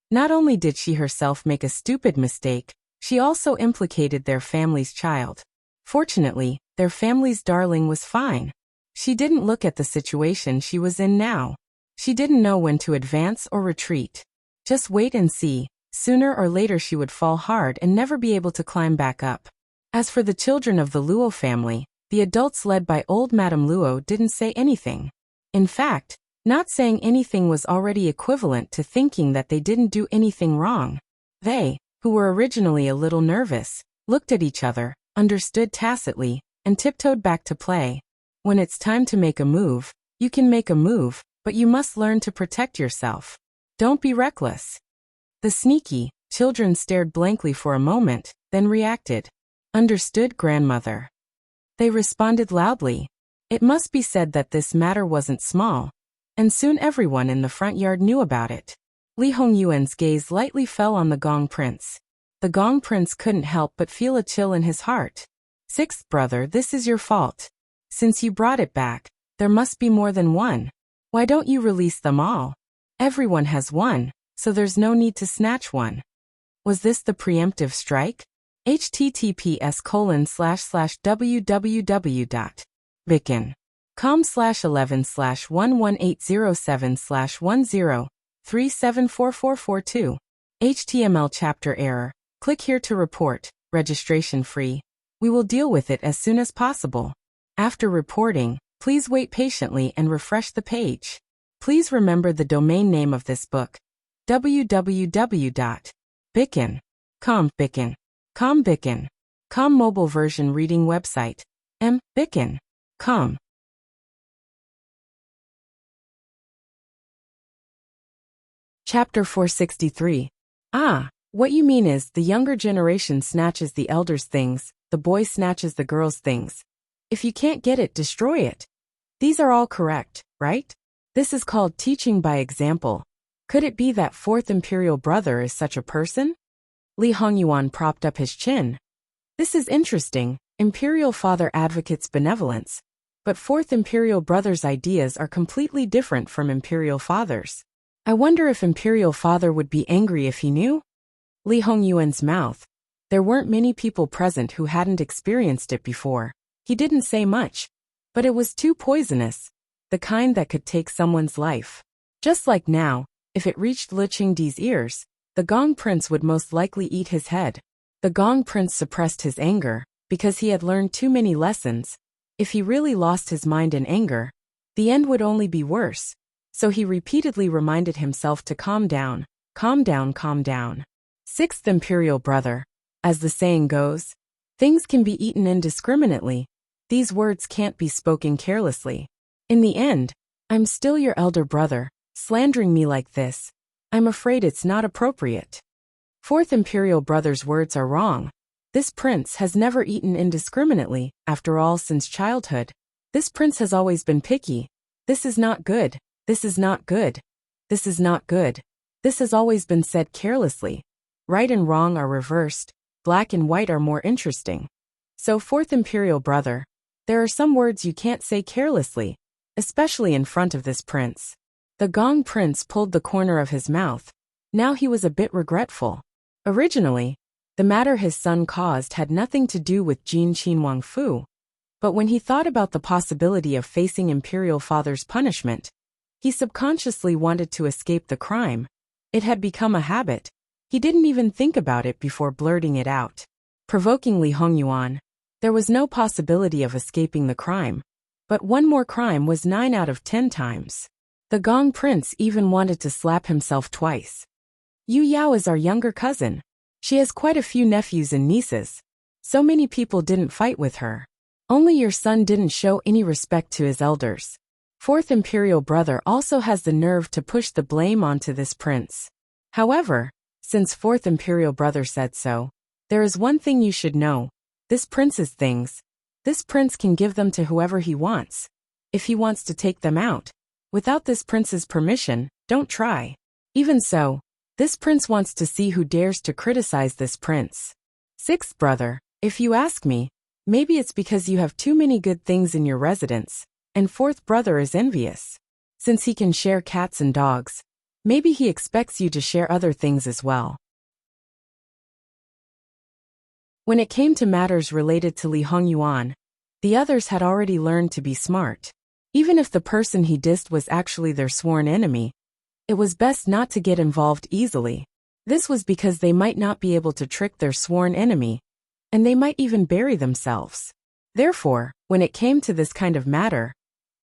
Not only did she herself make a stupid mistake, she also implicated their family's child. Fortunately, their family's darling was fine. She didn't look at the situation she was in now. She didn't know when to advance or retreat. Just wait and see. Sooner or later she would fall hard and never be able to climb back up. As for the children of the Luo family, the adults led by old Madame Luo didn't say anything. In fact, not saying anything was already equivalent to thinking that they didn't do anything wrong. They, who were originally a little nervous, looked at each other, understood tacitly, and tiptoed back to play. When it's time to make a move, you can make a move, but you must learn to protect yourself. Don't be reckless. The sneaky children stared blankly for a moment, then reacted. Understood, grandmother. They responded loudly. It must be said that this matter wasn't small, and soon everyone in the front yard knew about it. Li Hongyuan's gaze lightly fell on the Gong Prince. The Gong Prince couldn't help but feel a chill in his heart. Sixth brother, this is your fault. Since you brought it back, there must be more than one. Why don't you release them all? Everyone has one, so there's no need to snatch one. Was this the preemptive strike? https://www.bikin.com/11/11807/10374442. HTML chapter error. Click here to report. Registration free. We will deal with it as soon as possible. After reporting, please wait patiently and refresh the page. Please remember the domain name of this book. www.bikin.com. Bikin.com mobile version reading website. Bikin.com. Chapter 463. What you mean is the younger generation snatches the elders' things, the boy snatches the girls' things. If you can't get it, destroy it. These are all correct, right? This is called teaching by example. Could it be that fourth imperial brother is such a person? Li Hongyuan propped up his chin. This is interesting. Imperial father advocates benevolence, but fourth imperial brother's ideas are completely different from imperial father's. I wonder if imperial father would be angry if he knew? Li Hongyuan's mouth. There weren't many people present who hadn't experienced it before. He didn't say much, but it was too poisonous, the kind that could take someone's life. Just like now, if it reached Li Qingdi's ears, the Gong Prince would most likely eat his head. The Gong Prince suppressed his anger, because he had learned too many lessons. If he really lost his mind in anger, the end would only be worse. So he repeatedly reminded himself to calm down, calm down, calm down. Sixth imperial brother. As the saying goes, things can be eaten indiscriminately. These words can't be spoken carelessly. In the end, I'm still your elder brother. Slandering me like this, I'm afraid it's not appropriate. Fourth imperial brother's words are wrong. This prince has never eaten indiscriminately, after all, since childhood. This prince has always been picky. This is not good. This is not good. This is not good. This has always been said carelessly. Right and wrong are reversed. Black and white are more interesting. So, fourth imperial brother, there are some words you can't say carelessly, especially in front of this prince. The Gong Prince pulled the corner of his mouth. Now he was a bit regretful. Originally, the matter his son caused had nothing to do with Jin Qinhuangfu. But when he thought about the possibility of facing imperial father's punishment, he subconsciously wanted to escape the crime. It had become a habit. He didn't even think about it before blurting it out. Provoking Li Hongyuan, there was no possibility of escaping the crime. But one more crime was 9 out of 10 times. The Gong Prince even wanted to slap himself twice. Yu Yao is our younger cousin. She has quite a few nephews and nieces. So many people didn't fight with her. Only your son didn't show any respect to his elders. Fourth imperial brother also has the nerve to push the blame onto this prince. However, since fourth imperial brother said so, there is one thing you should know. This prince's things. This prince can give them to whoever he wants. If he wants to take them out, without this prince's permission, don't try. Even so, this prince wants to see who dares to criticize this prince. Sixth brother, if you ask me, maybe it's because you have too many good things in your residence, and fourth brother is envious. Since he can share cats and dogs, maybe he expects you to share other things as well. When it came to matters related to Li Hongyuan, the others had already learned to be smart. Even if the person he dissed was actually their sworn enemy, it was best not to get involved easily. This was because they might not be able to trick their sworn enemy, and they might even bury themselves. Therefore, when it came to this kind of matter,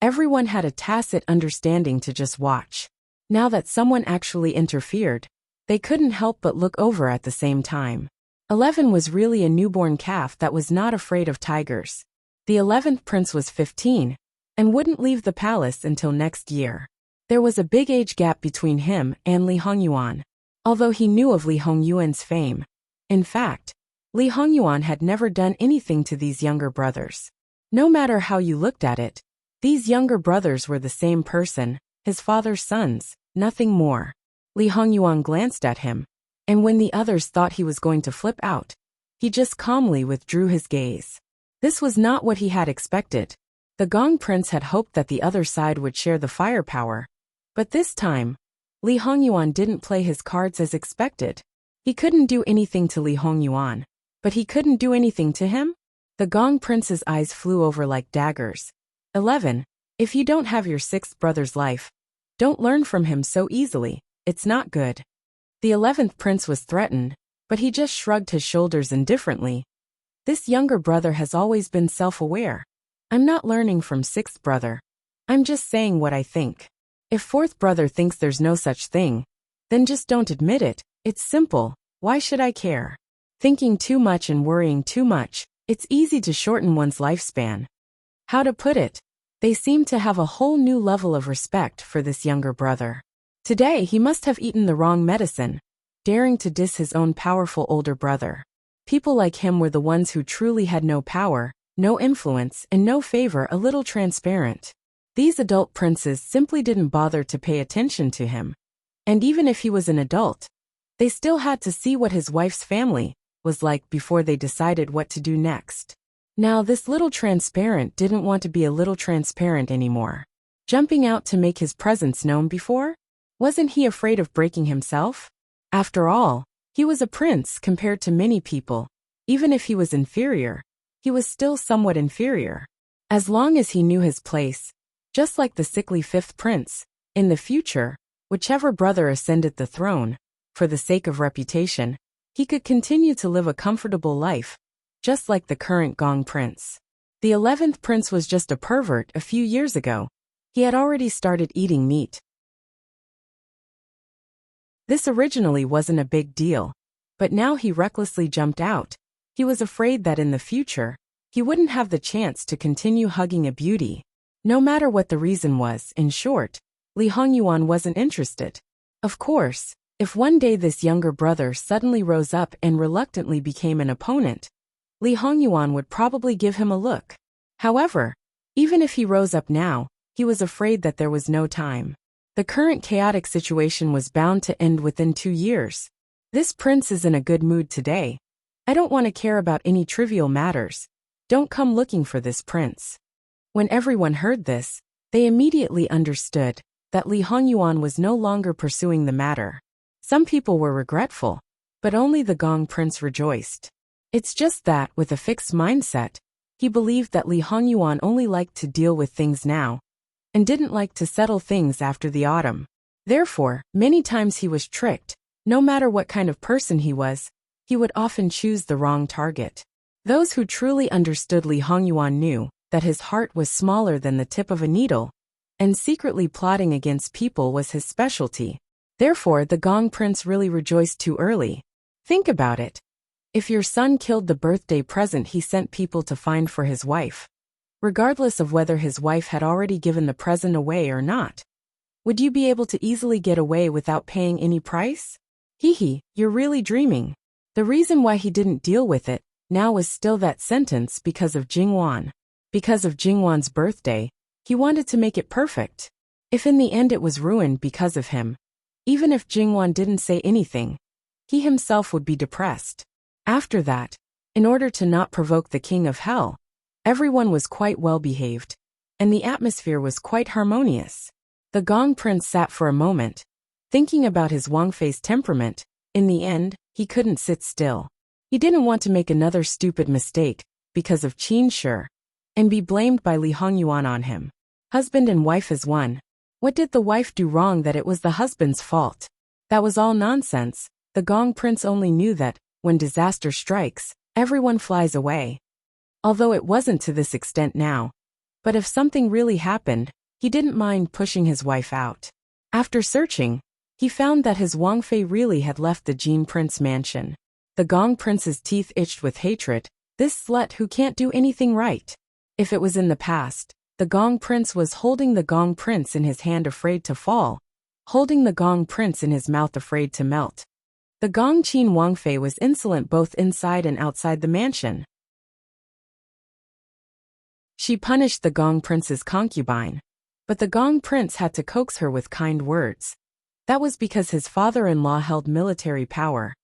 everyone had a tacit understanding to just watch. Now that someone actually interfered, they couldn't help but look over at the same time. 11 was really a newborn calf that was not afraid of tigers. The 11th prince was 15, and wouldn't leave the palace until next year. There was a big age gap between him and Li Hongyuan, although he knew of Li Hongyuan's fame. In fact, Li Hongyuan had never done anything to these younger brothers. No matter how you looked at it, these younger brothers were the same person, his father's sons, nothing more. Li Hongyuan glanced at him, and when the others thought he was going to flip out, he just calmly withdrew his gaze. This was not what he had expected. The Gong Prince had hoped that the other side would share the firepower, but this time, Li Hongyuan didn't play his cards as expected. He couldn't do anything to Li Hongyuan, but he couldn't do anything to him? The Gong Prince's eyes flew over like daggers. 11. If you don't have your sixth brother's life, don't learn from him so easily, it's not good. The 11th prince was threatened, but he just shrugged his shoulders indifferently. This younger brother has always been self-aware. I'm not learning from sixth brother. I'm just saying what I think. If fourth brother thinks there's no such thing, then just don't admit it. It's simple. Why should I care? Thinking too much and worrying too much, it's easy to shorten one's lifespan. How to put it? They seem to have a whole new level of respect for this younger brother. Today he must have eaten the wrong medicine, daring to diss his own powerful older brother. People like him were the ones who truly had no power, no influence, and no favor, a little transparent. These adult princes simply didn't bother to pay attention to him. And even if he was an adult, they still had to see what his wife's family was like before they decided what to do next. Now this little transparent didn't want to be a little transparent anymore. Jumping out to make his presence known before? Wasn't he afraid of breaking himself? After all, he was a prince compared to many people. Even if he was inferior, he was still somewhat inferior. As long as he knew his place, just like the sickly fifth prince, in the future, whichever brother ascended the throne, for the sake of reputation, he could continue to live a comfortable life, just like the current Gong Prince. The 11th prince was just a pervert a few years ago. He had already started eating meat. This originally wasn't a big deal, but now he recklessly jumped out. He was afraid that in the future, he wouldn't have the chance to continue hugging a beauty. No matter what the reason was, in short, Li Hongyuan wasn't interested. Of course, if one day this younger brother suddenly rose up and reluctantly became an opponent, Li Hongyuan would probably give him a look. However, even if he rose up now, he was afraid that there was no time. The current chaotic situation was bound to end within 2 years. This prince is in a good mood today. I don't want to care about any trivial matters. Don't come looking for this prince. When everyone heard this, they immediately understood that Li Hongyuan was no longer pursuing the matter. Some people were regretful, but only the Gong Prince rejoiced. It's just that, with a fixed mindset, he believed that Li Hongyuan only liked to deal with things now, and didn't like to settle things after the autumn. Therefore, many times he was tricked. No matter what kind of person he was, he would often choose the wrong target. Those who truly understood Li Hongyuan knew that his heart was smaller than the tip of a needle, and secretly plotting against people was his specialty. Therefore, the Gong Prince really rejoiced too early. Think about it. If your son killed the birthday present he sent people to find for his wife, regardless of whether his wife had already given the present away or not, would you be able to easily get away without paying any price? Hee, you're really dreaming. The reason why he didn't deal with it now was still that sentence because of Jingwan. Because of Jingwan's birthday, he wanted to make it perfect. If in the end it was ruined because of him, Even if Jingwan didn't say anything, he himself would be depressed. After that, in order to not provoke the king of hell, everyone was quite well behaved, and the atmosphere was quite harmonious. The Gong Prince sat for a moment, thinking about his Wangfei's temperament. In the end, he couldn't sit still. He didn't want to make another stupid mistake because of Qin Shi and be blamed by Li Hongyuan on him. Husband and wife as one. What did the wife do wrong that it was the husband's fault? That was all nonsense. The Gong Prince only knew that, when disaster strikes, everyone flies away. Although it wasn't to this extent now. But if something really happened, he didn't mind pushing his wife out. After searching, he found that his Wangfei really had left the Jin Prince mansion. The Gong Prince's teeth itched with hatred. This slut who can't do anything right. If it was in the past, the Gong Prince was holding the Gong Prince in his hand afraid to fall, holding the Gong Prince in his mouth afraid to melt. The Gong Qin Wangfei was insolent both inside and outside the mansion. She punished the Gong Prince's concubine, but the Gong Prince had to coax her with kind words. That was because his father-in-law held military power.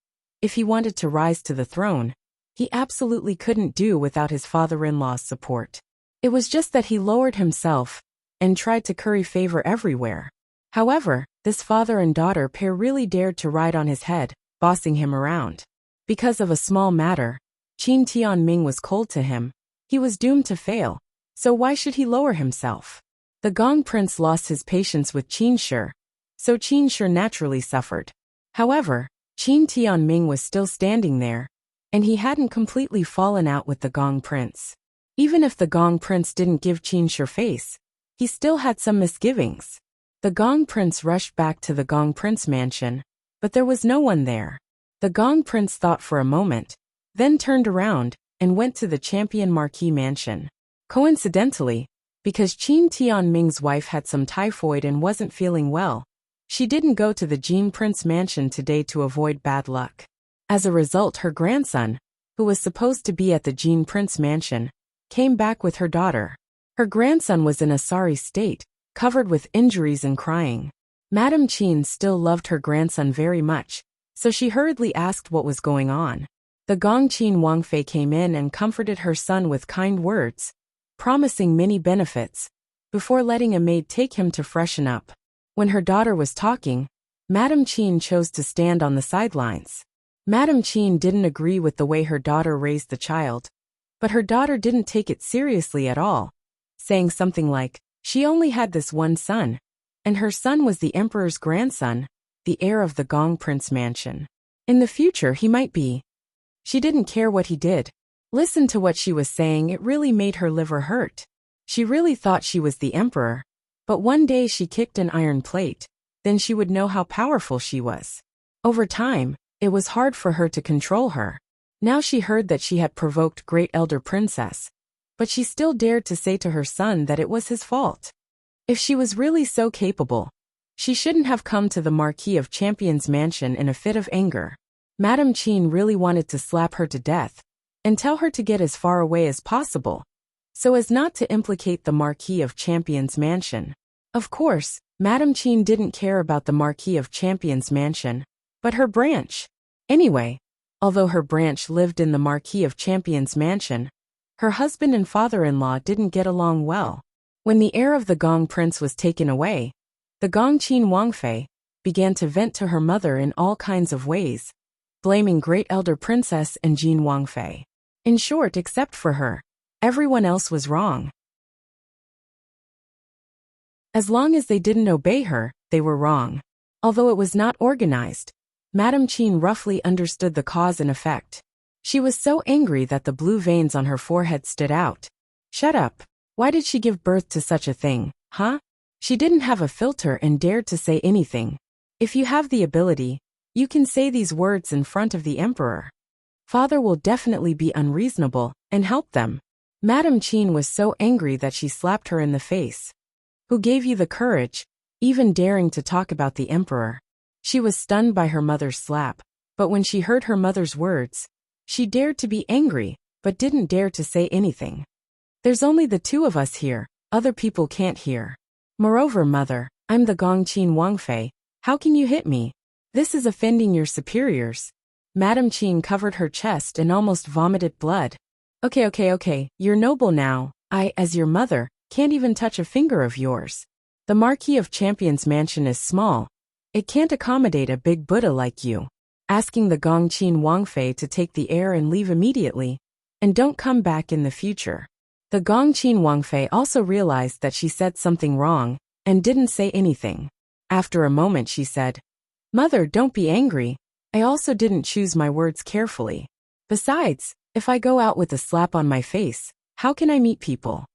If he wanted to rise to the throne, he absolutely couldn't do without his father-in-law's support. It was just that he lowered himself and tried to curry favor everywhere. However, this father and daughter pair really dared to ride on his head, bossing him around. Because of a small matter, Qin Tianming was cold to him. He was doomed to fail, so why should he lower himself? The Gong Prince lost his patience with Qin Shi, so Qin Shi naturally suffered. However, Qin Tianming was still standing there, and he hadn't completely fallen out with the Gong Prince. Even if the Gong Prince didn't give Qin Shi face, he still had some misgivings. The Gong Prince rushed back to the Gong Prince mansion, but there was no one there. The Gong Prince thought for a moment, then turned around and went to the Champion Marquis mansion. Coincidentally, because Qin Tianming's wife had some typhoid and wasn't feeling well, she didn't go to the Jin Prince mansion today to avoid bad luck. As a result, her grandson, who was supposed to be at the Jin Prince mansion, came back with her daughter. Her grandson was in a sorry state, covered with injuries and crying. Madame Qin still loved her grandson very much, so she hurriedly asked what was going on. The Gong Qin Wangfei came in and comforted her son with kind words, promising many benefits, before letting a maid take him to freshen up. When her daughter was talking, Madame Qin chose to stand on the sidelines. Madame Qin didn't agree with the way her daughter raised the child, but her daughter didn't take it seriously at all, saying something like, she only had this one son, and her son was the emperor's grandson, the heir of the Gong Prince mansion. In the future he might be. She didn't care what he did. Listen to what she was saying, it really made her liver hurt. She really thought she was the emperor, but one day she kicked an iron plate, then she would know how powerful she was. Over time, it was hard for her to control her. Now she heard that she had provoked great elder princess, but she still dared to say to her son that it was his fault. If she was really so capable, she shouldn't have come to the Marquis of Champion's mansion in a fit of anger. Madame Qin really wanted to slap her to death and tell her to get as far away as possible, so as not to implicate the Marquis of Champion's mansion. Of course, Madame Qin didn't care about the Marquis of Champion's mansion, but her branch. Anyway, although her branch lived in the Marquis of Champion's mansion, her husband and father-in-law didn't get along well. When the heir of the Gong Prince was taken away, the Gong Qin Wangfei began to vent to her mother in all kinds of ways, blaming great elder princess and Jin Wangfei. In short, except for her, everyone else was wrong. As long as they didn't obey her, they were wrong. Although it was not organized, Madame Qin roughly understood the cause and effect. She was so angry that the blue veins on her forehead stood out. Shut up. Why did she give birth to such a thing, huh? She didn't have a filter and dared to say anything. If you have the ability, you can say these words in front of the emperor. Father will definitely be unreasonable and help them. Madame Qin was so angry that she slapped her in the face. Who gave you the courage, even daring to talk about the emperor? She was stunned by her mother's slap, but when she heard her mother's words, she dared to be angry, but didn't dare to say anything. There's only the two of us here, other people can't hear. Moreover, mother, I'm the Gong Qin Wangfei, How can you hit me? This is offending your superiors. Madame Qin covered her chest and almost vomited blood. Okay, you're noble now. I, as your mother, can't even touch a finger of yours. The Marquis of Champion's mansion is small. It can't accommodate a big Buddha like you. Asking the Gongqin Wangfei to take the air and leave immediately, and don't come back in the future. The Gongqin Wangfei also realized that she said something wrong, and didn't say anything. After a moment she said, Mother, don't be angry. I also didn't choose my words carefully. Besides, if I go out with a slap on my face, how can I meet people?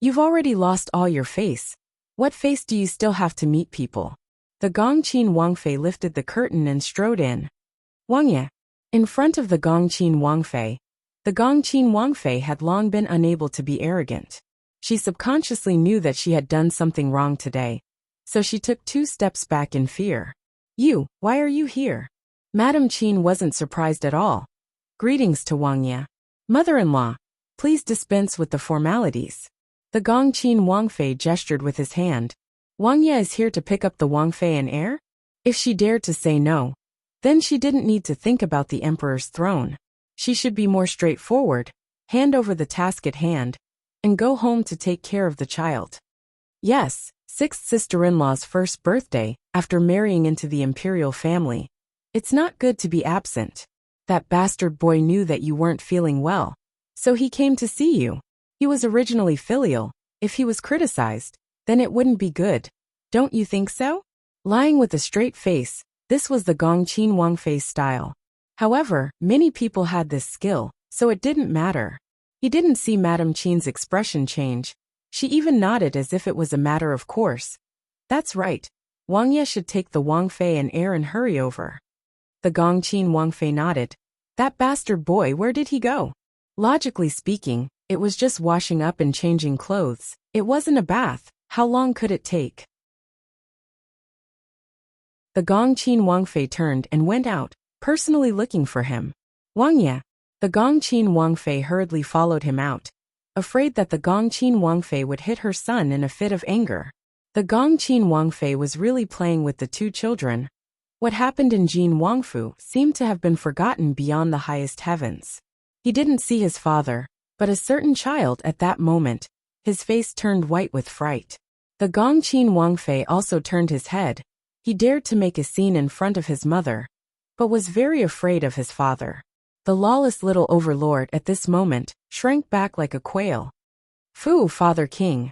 You've already lost all your face. What face do you still have to meet people? The Gongqin Wangfei lifted the curtain and strode in. Wangye. In front of the Gongqin Wangfei, the Gongqin Wangfei had long been unable to be arrogant. She subconsciously knew that she had done something wrong today, so she took 2 steps back in fear. You, why are you here? Madame Qin wasn't surprised at all. Greetings to Wangye. Mother-in-law, please dispense with the formalities. The Gongqin Wangfei gestured with his hand. Wangye is here to pick up the Wangfei and heir? If she dared to say no, then she didn't need to think about the emperor's throne. She should be more straightforward, hand over the task at hand, and go home to take care of the child. Yes, 6th sister-in-law's first birthday, after marrying into the imperial family. It's not good to be absent. That bastard boy knew that you weren't feeling well, so he came to see you. He was originally filial. If he was criticized, then it wouldn't be good. Don't you think so? Lying with a straight face, this was the Gongqin Wangfei's style. However, many people had this skill, so it didn't matter. He didn't see Madame Qin's expression change. She even nodded as if it was a matter of course. That's right. Wangye should take the Wangfei and heir and hurry over. The Gongqin Wangfei nodded. That bastard boy, where did he go? Logically speaking, it was just washing up and changing clothes. It wasn't a bath. How long could it take? The Gongqin Wangfei turned and went out, personally looking for him. Wangye. The Gongqin Wangfei hurriedly followed him out, afraid that the Gongqin Wangfei would hit her son in a fit of anger. The Gongqin Wangfei was really playing with the 2 children. What happened in Jin Wangfu seemed to have been forgotten beyond the highest heavens. He didn't see his father, but a certain child at that moment. His face turned white with fright. The Gongqin Wangfei also turned his head. He dared to make a scene in front of his mother, but was very afraid of his father. The lawless little overlord at this moment shrank back like a quail. Fu, Father King.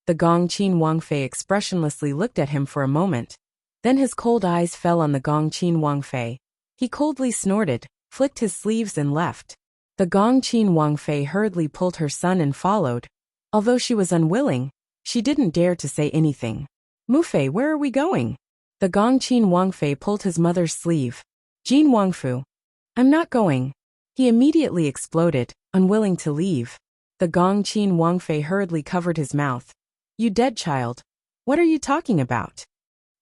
The Gongqin Wangfei expressionlessly looked at him for a moment. Then his cold eyes fell on the Gongqin Wangfei. He coldly snorted, flicked his sleeves and left. The Gongqin Wangfei hurriedly pulled her son and followed. Although she was unwilling, she didn't dare to say anything. Mufei, where are we going? The Gongqin Wangfei pulled his mother's sleeve. Jin Wangfu. I'm not going. He immediately exploded, unwilling to leave. The Gongqin Wangfei hurriedly covered his mouth. You dead child. What are you talking about?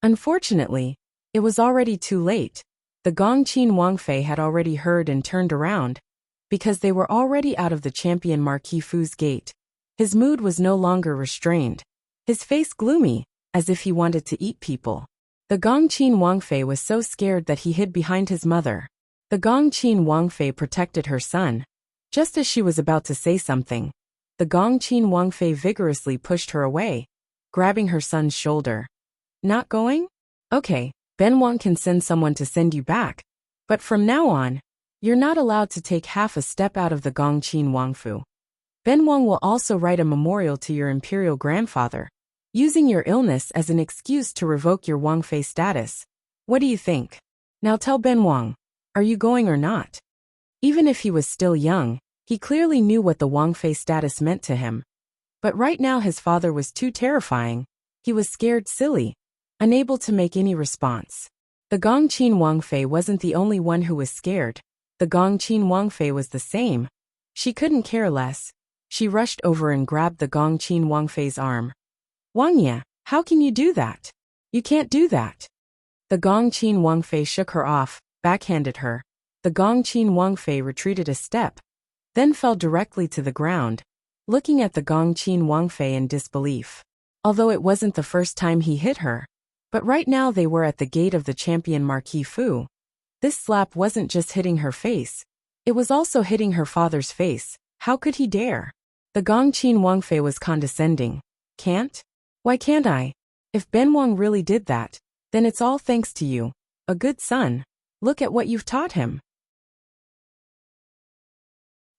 Unfortunately, it was already too late. The Gongqin Wangfei had already heard and turned around, because they were already out of the champion Marquis Fu's gate. His mood was no longer restrained. His face gloomy, as if he wanted to eat people. The Gongqin Wangfei was so scared that he hid behind his mother. The Gongqin Wangfei protected her son. Just as she was about to say something, the Gongqin Wangfei vigorously pushed her away, grabbing her son's shoulder. Not going? Okay, Ben Wang can send someone to send you back. But from now on, you're not allowed to take half a step out of the Gongqin Wangfu. Ben Wang will also write a memorial to your imperial grandfather, using your illness as an excuse to revoke your Wangfei status. What do you think? Now tell Ben Wang, are you going or not? Even if he was still young, he clearly knew what the Wangfei status meant to him. But right now his father was too terrifying. He was scared silly, unable to make any response. The Gongqin Wangfei wasn't the only one who was scared. The Gongqin Wangfei was the same. She couldn't care less. She rushed over and grabbed the Gongqin Wangfei's arm. Wangye, how can you do that? You can't do that. The Gongqin Wangfei shook her off, backhanded her. The Gongqin Wangfei retreated a step, then fell directly to the ground, looking at the Gongqin Wangfei in disbelief. Although it wasn't the first time he hit her, But right now they were at the gate of the champion Marquis Fu. This slap wasn't just hitting her face. It was also hitting her father's face. How could he dare? The Gongqin Wangfei was condescending. Can't? Why can't I? If Ben Wang really did that, then it's all thanks to you. A good son. Look at what you've taught him.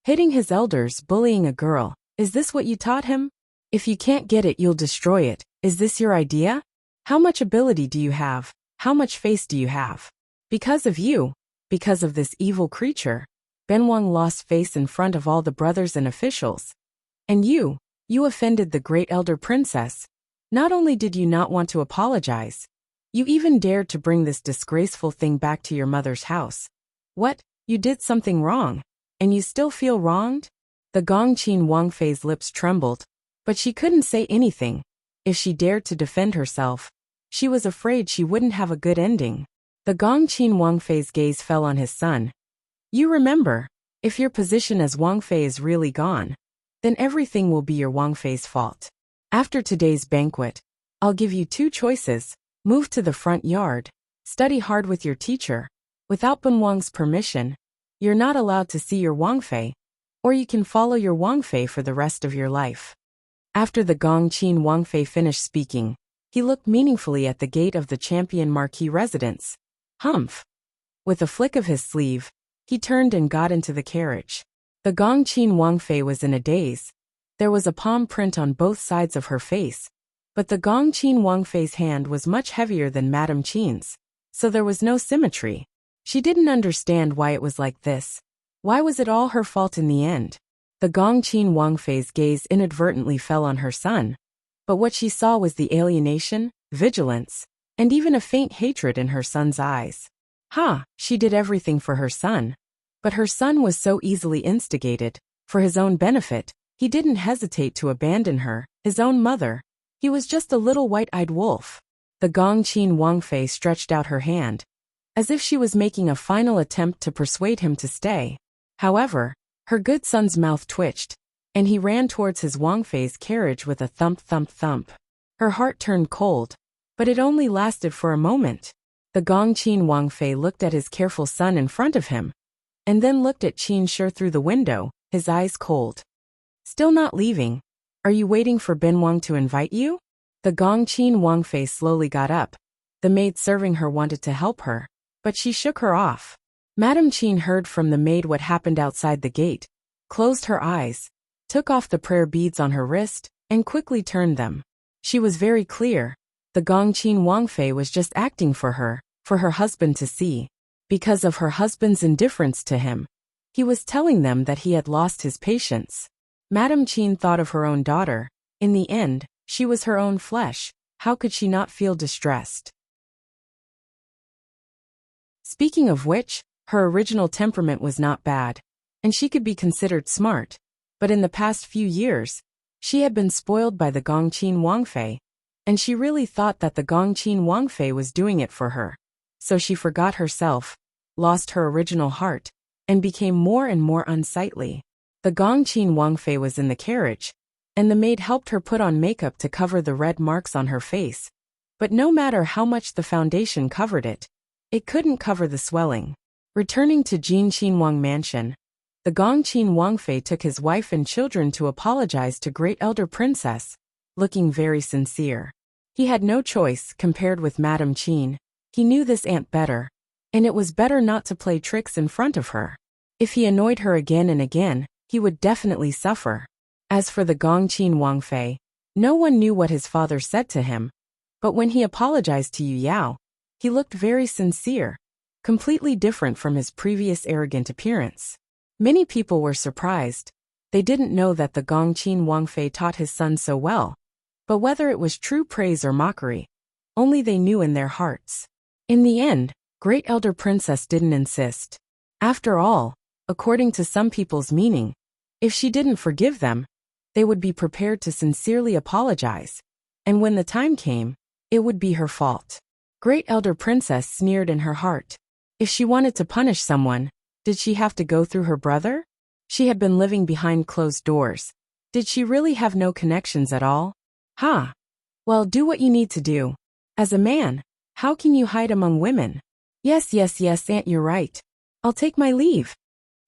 Hitting his elders, bullying a girl. Is this what you taught him? If you can't get it, you'll destroy it. Is this your idea? How much ability do you have? How much face do you have? Because of you, because of this evil creature, Ben Wang lost face in front of all the brothers and officials. And you offended the great elder princess. Not only did you not want to apologize, you even dared to bring this disgraceful thing back to your mother's house. What? You did something wrong, and you still feel wronged? The Gongqin Wangfei's lips trembled, but she couldn't say anything. If she dared to defend herself, she was afraid she wouldn't have a good ending. The Gongqin Wangfei's gaze fell on his son. You remember, if your position as Wangfei is really gone, then everything will be your Wangfei's fault. After today's banquet, I'll give you two choices. Move to the front yard, study hard with your teacher. Without Ben Wang's permission, you're not allowed to see your Wangfei, or you can follow your Wangfei for the rest of your life. After the Gongqin Wangfei finished speaking, he looked meaningfully at the gate of the champion Marquis residence. Humph! With a flick of his sleeve, he turned and got into the carriage. The Gongqin Wangfei was in a daze. There was a palm print on both sides of her face, but the Gongqin Wangfei's hand was much heavier than Madame Qin's, so there was no symmetry. She didn't understand why it was like this. Why was it all her fault in the end? The Gongqin Wangfei's gaze inadvertently fell on her son, but what she saw was the alienation, vigilance, and even a faint hatred in her son's eyes. She did everything for her son. But her son was so easily instigated. For his own benefit, he didn't hesitate to abandon her, his own mother. He was just a little white-eyed wolf. The Gongqin Wangfei stretched out her hand, as if she was making a final attempt to persuade him to stay. However, her good son's mouth twitched, and he ran towards his Wangfei's carriage with a thump thump thump. Her heart turned cold, but it only lasted for a moment. The Gongqin Wangfei looked at his careful son in front of him, and then looked at Qin Shi through the window, his eyes cold. Still not leaving? Are you waiting for Ben Wang to invite you? The Gongqin Wangfei slowly got up. The maid serving her wanted to help her, but she shook her off. Madame Qin heard from the maid what happened outside the gate, closed her eyes, took off the prayer beads on her wrist, and quickly turned them. She was very clear. The Gongqin Wangfei was just acting for her husband to see. Because of her husband's indifference to him, he was telling them that he had lost his patience. Madame Qin thought of her own daughter. In the end, she was her own flesh. How could she not feel distressed? Speaking of which, her original temperament was not bad, and she could be considered smart. But in the past few years, she had been spoiled by the Gongqin Wangfei, and she really thought that the Gongqin Wangfei was doing it for her. So she forgot herself, lost her original heart, and became more and more unsightly. The Gongqin Wangfei was in the carriage, and the maid helped her put on makeup to cover the red marks on her face. But no matter how much the foundation covered it, it couldn't cover the swelling. Returning to Jin Qinwang Mansion, the Gongqin Wangfei took his wife and children to apologize to Great Elder Princess, looking very sincere. He had no choice compared with Madame Qin. He knew this aunt better, and it was better not to play tricks in front of her. If he annoyed her again and again, he would definitely suffer. As for the Gongqin Wangfei, no one knew what his father said to him, but when he apologized to Yu Yao, he looked very sincere, completely different from his previous arrogant appearance. Many people were surprised. They didn't know that the Gongqin Wangfei taught his son so well, but whether it was true praise or mockery, only they knew in their hearts. In the end, Great Elder Princess didn't insist. After all, according to some people's meaning, if she didn't forgive them, they would be prepared to sincerely apologize, and when the time came, it would be her fault. Great Elder Princess sneered in her heart. If she wanted to punish someone, did she have to go through her brother? She had been living behind closed doors. Did she really have no connections at all? Well, do what you need to do. As a man, how can you hide among women? Yes, yes, yes, Aunt, you're right. I'll take my leave.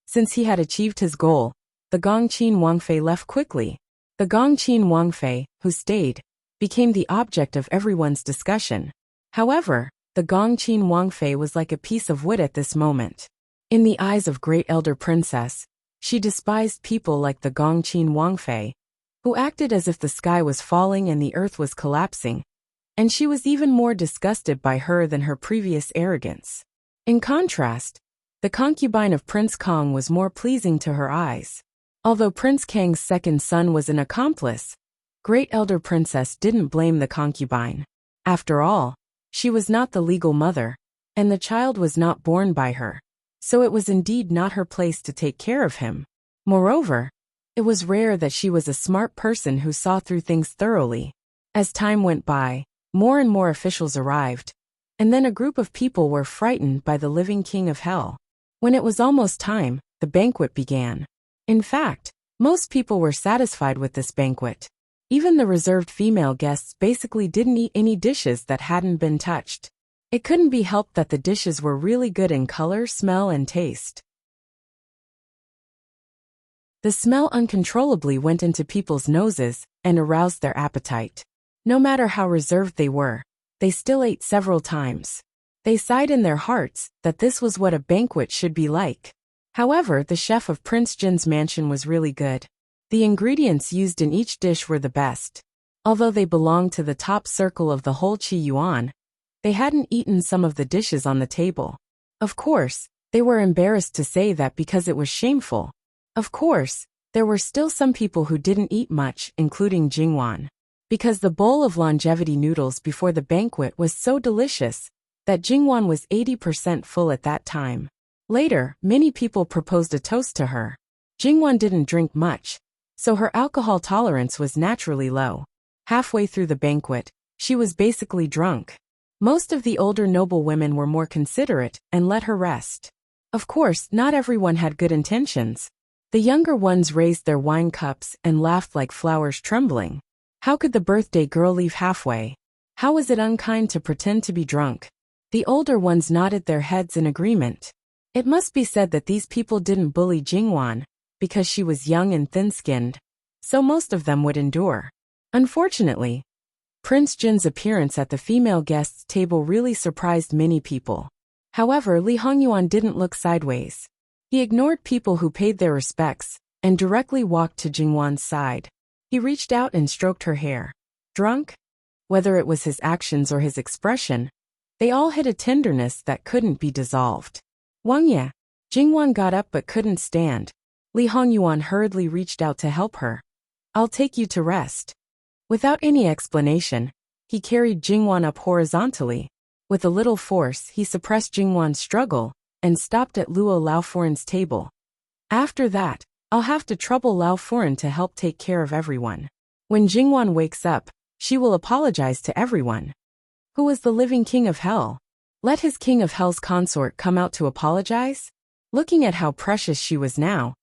Since he had achieved his goal, the Gongqin Wangfei left quickly. The Gongqin Wangfei, who stayed, became the object of everyone's discussion. However, the Gongqin Wangfei was like a piece of wood at this moment. In the eyes of great elder princess, she despised people like the Gongqin Wangfei, who acted as if the sky was falling and the earth was collapsing, and she was even more disgusted by her than her previous arrogance. In contrast, the concubine of Prince Kang was more pleasing to her eyes. Although Prince Kang's second son was an accomplice, great elder princess didn't blame the concubine. After all, she was not the legal mother, and the child was not born by her, so it was indeed not her place to take care of him. Moreover, it was rare that she was a smart person who saw through things thoroughly. As time went by, more and more officials arrived, and then a group of people were frightened by the living king of hell. When it was almost time, the banquet began. In fact, most people were satisfied with this banquet. Even the reserved female guests basically didn't eat any dishes that hadn't been touched. It couldn't be helped that the dishes were really good in color, smell, and taste. The smell uncontrollably went into people's noses and aroused their appetite. No matter how reserved they were, they still ate several times. They sighed in their hearts that this was what a banquet should be like. However, the chef of Prince Jin's mansion was really good. The ingredients used in each dish were the best. Although they belonged to the top circle of the whole Qi Yuan, they hadn't eaten some of the dishes on the table. Of course, they were embarrassed to say that because it was shameful. Of course, there were still some people who didn't eat much, including Jingwan. Because the bowl of longevity noodles before the banquet was so delicious that Jingwan was 80% full at that time. Later, many people proposed a toast to her. Jingwan didn't drink much, so her alcohol tolerance was naturally low. Halfway through the banquet, she was basically drunk. Most of the older noble women were more considerate and let her rest. Of course, not everyone had good intentions. The younger ones raised their wine cups and laughed like flowers trembling. How could the birthday girl leave halfway? How was it unkind to pretend to be drunk? The older ones nodded their heads in agreement. It must be said that these people didn't bully Jingwan, because she was young and thin-skinned, so most of them would endure. Unfortunately, Prince Jin's appearance at the female guests' table really surprised many people. However, Li Hongyuan didn't look sideways. He ignored people who paid their respects, and directly walked to Jingwan's side. He reached out and stroked her hair. Drunk? Whether it was his actions or his expression, they all hid a tenderness that couldn't be dissolved. Wang Ye. Jingwan got up but couldn't stand. Li Hongyuan hurriedly reached out to help her. I'll take you to rest. Without any explanation, he carried Jingwan up horizontally. With a little force, he suppressed Jingwan's struggle and stopped at Luo Laofuran's table. After that, I'll have to trouble Laofuran to help take care of everyone. When Jingwan wakes up, she will apologize to everyone. Who was the living king of hell? Let his king of hell's consort come out to apologize? Looking at how precious she was now,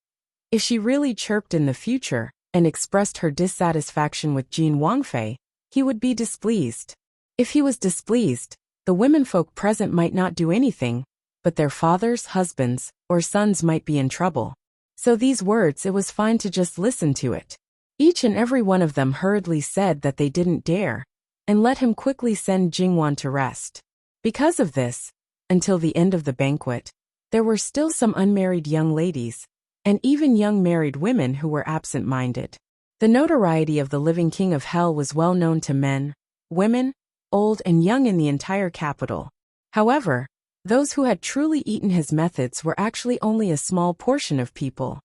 if she really chirped in the future and expressed her dissatisfaction with Jin Wangfei, he would be displeased. If he was displeased, the womenfolk present might not do anything, but their fathers, husbands, or sons might be in trouble. So these words, it was fine to just listen to it. Each and every one of them hurriedly said that they didn't dare, and let him quickly send Jingwan to rest. Because of this, until the end of the banquet, there were still some unmarried young ladies, and even young married women who were absent-minded. The notoriety of the living king of hell was well known to men, women, old and young in the entire capital. However, those who had truly eaten his methods were actually only a small portion of people.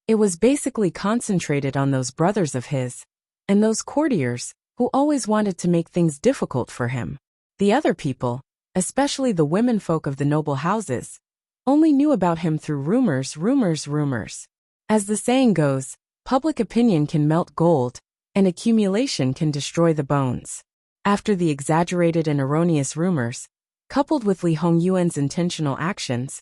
It was basically concentrated on those brothers of his, and those courtiers, who always wanted to make things difficult for him. The other people, especially the womenfolk of the noble houses, only knew about him through rumors. As the saying goes, public opinion can melt gold, and accumulation can destroy the bones. After the exaggerated and erroneous rumors, coupled with Li Hongyuan's intentional actions,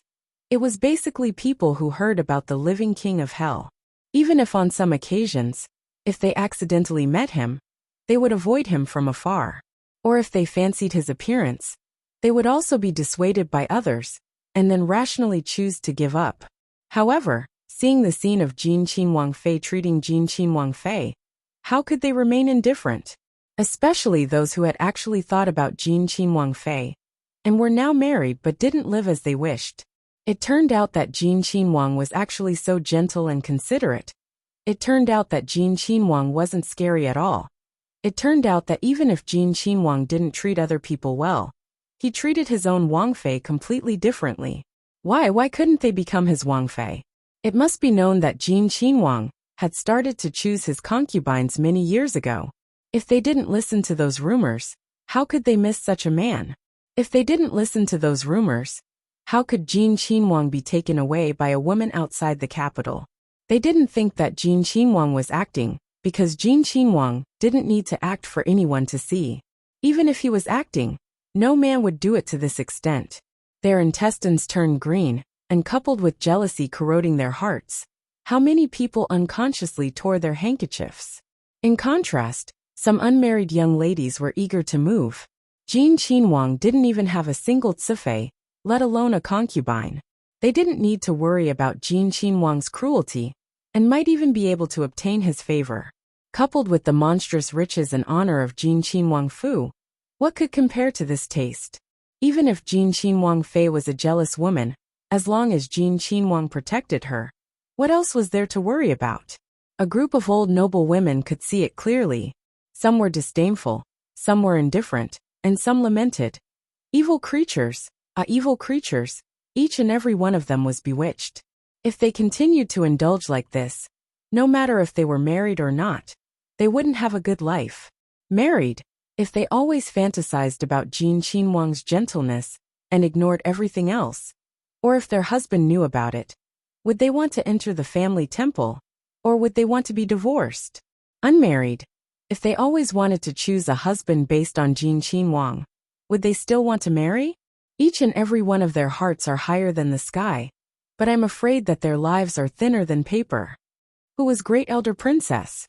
it was basically people who heard about the living king of hell. Even if on some occasions, if they accidentally met him, they would avoid him from afar. Or if they fancied his appearance, they would also be dissuaded by others, and then rationally choose to give up. However, seeing the scene of Jin Qin Wangfei treating Jin Qin Wangfei, how could they remain indifferent? Especially those who had actually thought about Jin Qin Wangfei, and were now married but didn't live as they wished. It turned out that Jin Qin Wang was actually so gentle and considerate. It turned out that Jin Qin Wang wasn't scary at all. It turned out that even if Jin Qin Wang didn't treat other people well, he treated his own Wangfei completely differently. Why couldn't they become his Wangfei? It must be known that Jin Qin Wang had started to choose his concubines many years ago. If they didn't listen to those rumors, how could they miss such a man? If they didn't listen to those rumors, how could Jin Qin Wang be taken away by a woman outside the capital? They didn't think that Jin Qin Wang was acting, because Jin Qin Wang didn't need to act for anyone to see. Even if he was acting, no man would do it to this extent. Their intestines turned green, and coupled with jealousy corroding their hearts, how many people unconsciously tore their handkerchiefs? In contrast, some unmarried young ladies were eager to move. Jin Qin Wang didn't even have a single tsifei, let alone a concubine. They didn't need to worry about Jin Qin Wang's cruelty, and might even be able to obtain his favor. Coupled with the monstrous riches and honor of Jin Qin Wangfu, what could compare to this taste? Even if Jin Qin Wangfei was a jealous woman, as long as Jin Qin Wang protected her, what else was there to worry about? A group of old noble women could see it clearly. Some were disdainful, some were indifferent, and some lamented. Evil creatures, evil creatures, each and every one of them was bewitched. If they continued to indulge like this, no matter if they were married or not, they wouldn't have a good life. Married, if they always fantasized about Jin Qin Wang's gentleness and ignored everything else, or if their husband knew about it, would they want to enter the family temple, or would they want to be divorced? Unmarried, if they always wanted to choose a husband based on Jin Qin Wang, would they still want to marry? Each and every one of their hearts are higher than the sky, but I'm afraid that their lives are thinner than paper. Who was Great Elder Princess?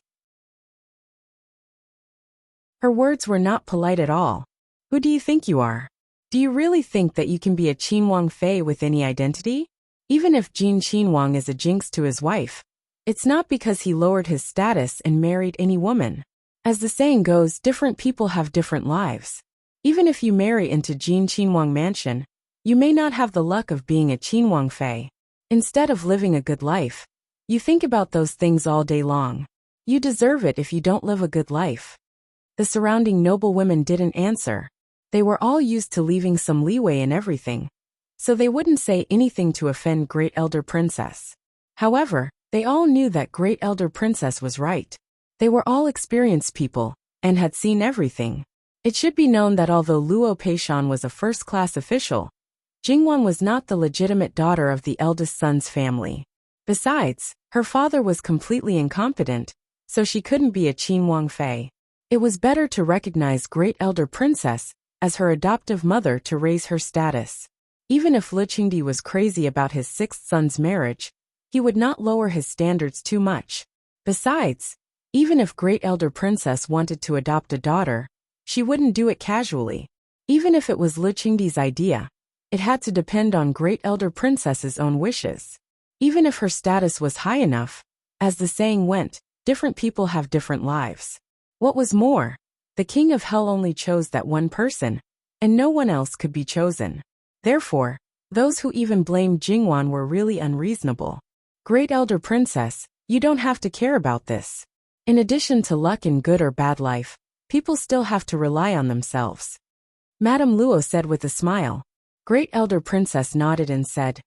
Her words were not polite at all. Who do you think you are? Do you really think that you can be a Qin Wangfei with any identity? Even if Jin Qin Wang is a jinx to his wife, it's not because he lowered his status and married any woman. As the saying goes, different people have different lives. Even if you marry into Jin Qin Wang mansion, you may not have the luck of being a Qin Wangfei. Instead of living a good life, you think about those things all day long. You deserve it if you don't live a good life. The surrounding noble women didn't answer. They were all used to leaving some leeway in everything, so they wouldn't say anything to offend Great Elder Princess. However, they all knew that Great Elder Princess was right. They were all experienced people, and had seen everything. It should be known that although Luo Peishan was a first-class official, Jingwan was not the legitimate daughter of the eldest son's family. Besides, her father was completely incompetent, so she couldn't be a Qin Wangfei. It was better to recognize Great Elder Princess as her adoptive mother to raise her status. Even if Li Qingdi was crazy about his sixth son's marriage, he would not lower his standards too much. Besides, even if Great Elder Princess wanted to adopt a daughter, she wouldn't do it casually. Even if it was Li Qingdi's idea, it had to depend on Great Elder Princess's own wishes. Even if her status was high enough, as the saying went, different people have different lives. What was more, the King of Hell only chose that one person, and no one else could be chosen. Therefore, those who even blamed Jingwan were really unreasonable. Great Elder Princess, you don't have to care about this. In addition to luck in good or bad life, people still have to rely on themselves. Madame Luo said with a smile. Great Elder Princess nodded and said,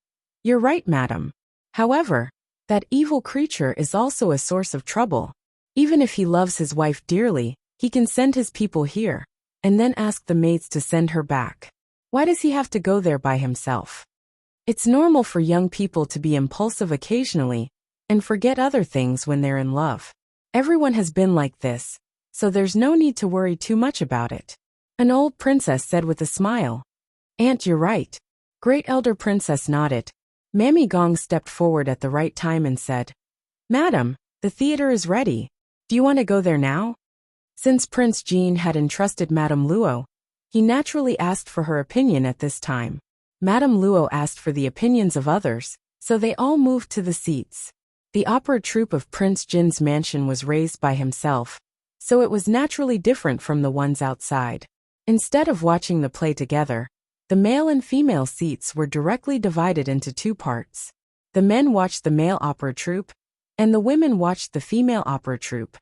"You're right, madam. However, that evil creature is also a source of trouble. Even if he loves his wife dearly, he can send his people here, and then ask the maids to send her back. Why does he have to go there by himself? It's normal for young people to be impulsive occasionally, and forget other things when they're in love. Everyone has been like this, so there's no need to worry too much about it." An old princess said with a smile. "Aunt, you're right." Great Elder Princess nodded. Mammy Gong stepped forward at the right time and said, "Madam, the theater is ready. Do you want to go there now?" Since Prince Jean had entrusted Madame Luo, he naturally asked for her opinion at this time. Madame Luo asked for the opinions of others, so they all moved to the seats. The opera troupe of Prince Jin's mansion was raised by himself, so it was naturally different from the ones outside. Instead of watching the play together, the male and female seats were directly divided into two parts. The men watched the male opera troupe, and the women watched the female opera troupe.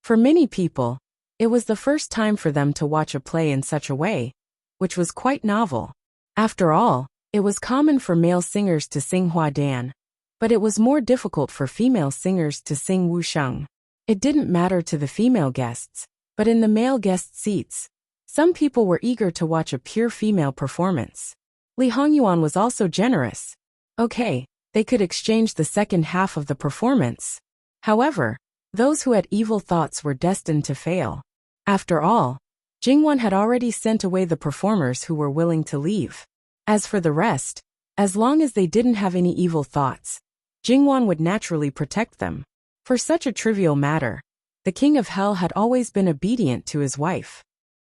For many people, it was the first time for them to watch a play in such a way, which was quite novel. After all, it was common for male singers to sing Hua Dan, but it was more difficult for female singers to sing Wu Sheng. It didn't matter to the female guests, but in the male guest seats, some people were eager to watch a pure female performance. Li Hongyuan was also generous. Okay, they could exchange the second half of the performance. However, those who had evil thoughts were destined to fail. After all, Jingwan had already sent away the performers who were willing to leave. As for the rest, as long as they didn't have any evil thoughts, Jingwan would naturally protect them. For such a trivial matter, the King of Hell had always been obedient to his wife.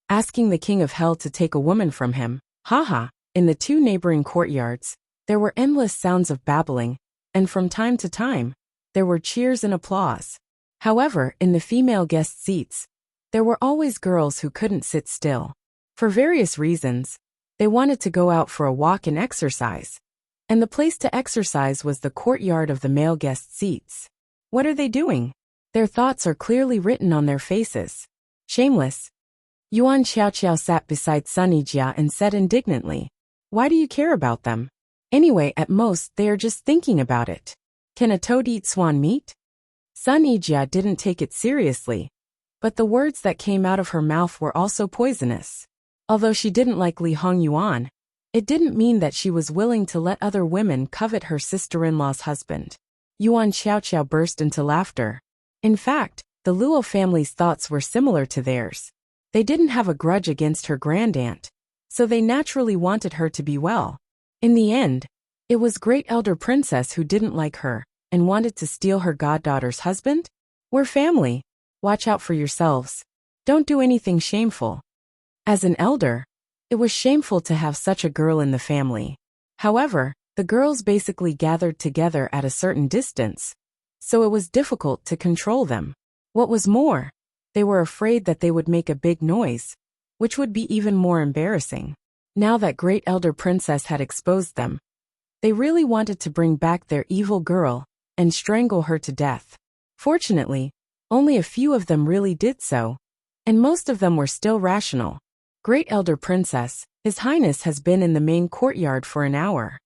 Asking the King of Hell to take a woman from him, haha, in the two neighboring courtyards, there were endless sounds of babbling, and from time to time, there were cheers and applause. However, in the female guest seats, there were always girls who couldn't sit still. For various reasons, they wanted to go out for a walk and exercise, and the place to exercise was the courtyard of the male guest seats. What are they doing? Their thoughts are clearly written on their faces. Shameless. Yuan Xiaoqiao sat beside Sun Yijia and said indignantly, "Why do you care about them? Anyway, at most, they are just thinking about it. Can a toad eat swan meat?" Sun Yijia didn't take it seriously, but the words that came out of her mouth were also poisonous. Although she didn't like Li Hongyuan, it didn't mean that she was willing to let other women covet her sister-in-law's husband. Yuan Xiaoqiao burst into laughter. In fact, the Luo family's thoughts were similar to theirs. They didn't have a grudge against her grandaunt, so they naturally wanted her to be well. In the end, it was Great Elder Princess who didn't like her and wanted to steal her goddaughter's husband? We're family. Watch out for yourselves. Don't do anything shameful. As an elder, it was shameful to have such a girl in the family. However, the girls basically gathered together at a certain distance, so it was difficult to control them. What was more, they were afraid that they would make a big noise, which would be even more embarrassing. Now that Great Elder Princess had exposed them, they really wanted to bring back their evil girl and strangle her to death. Fortunately, only a few of them really did so, and most of them were still rational. Great Elder Princess, His Highness has been in the main courtyard for an hour.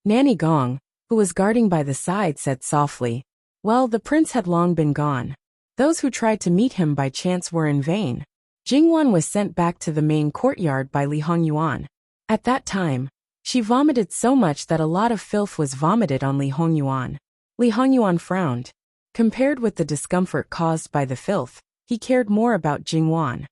Nanny Gong, who was guarding by the side, said softly. Well, the prince had long been gone. Those who tried to meet him by chance were in vain. Jingwan was sent back to the main courtyard by Li Hongyuan. At that time, she vomited so much that a lot of filth was vomited on Li Hongyuan. Li Hongyuan frowned. Compared with the discomfort caused by the filth, he cared more about Jingwan.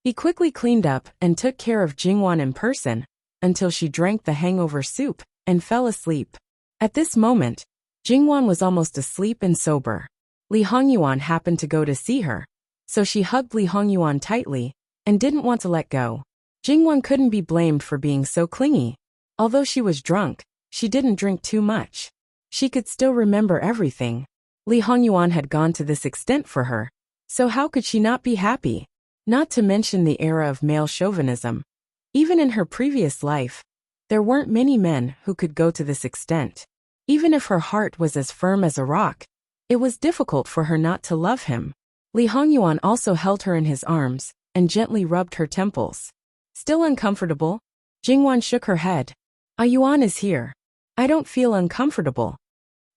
He quickly cleaned up and took care of Jingwan in person, until she drank the hangover soup and fell asleep. At this moment, Jingwan was almost asleep and sober. Li Hongyuan happened to go to see her, so she hugged Li Hongyuan tightly and didn't want to let go. Jingwan couldn't be blamed for being so clingy. Although she was drunk, she didn't drink too much. She could still remember everything. Li Hongyuan had gone to this extent for her, so how could she not be happy? Not to mention the era of male chauvinism. Even in her previous life, there weren't many men who could go to this extent. Even if her heart was as firm as a rock, it was difficult for her not to love him. Li Hongyuan also held her in his arms and gently rubbed her temples. Still uncomfortable? Jingwan shook her head. Yuan is here. I don't feel uncomfortable.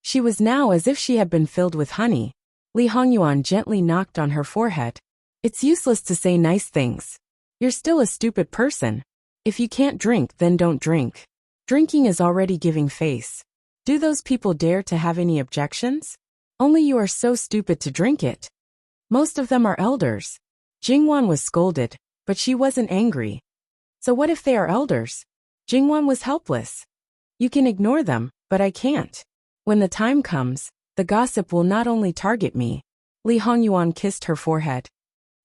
She was now as if she had been filled with honey. Li Hongyuan gently knocked on her forehead. It's useless to say nice things. You're still a stupid person. If you can't drink, then don't drink. Drinking is already giving face. Do those people dare to have any objections? Only you are so stupid to drink it. Most of them are elders. Jingwan was scolded, but she wasn't angry. So what if they are elders? Jingwan was helpless. You can ignore them, but I can't. When the time comes, The gossip will not only target me. Li Hongyuan kissed her forehead.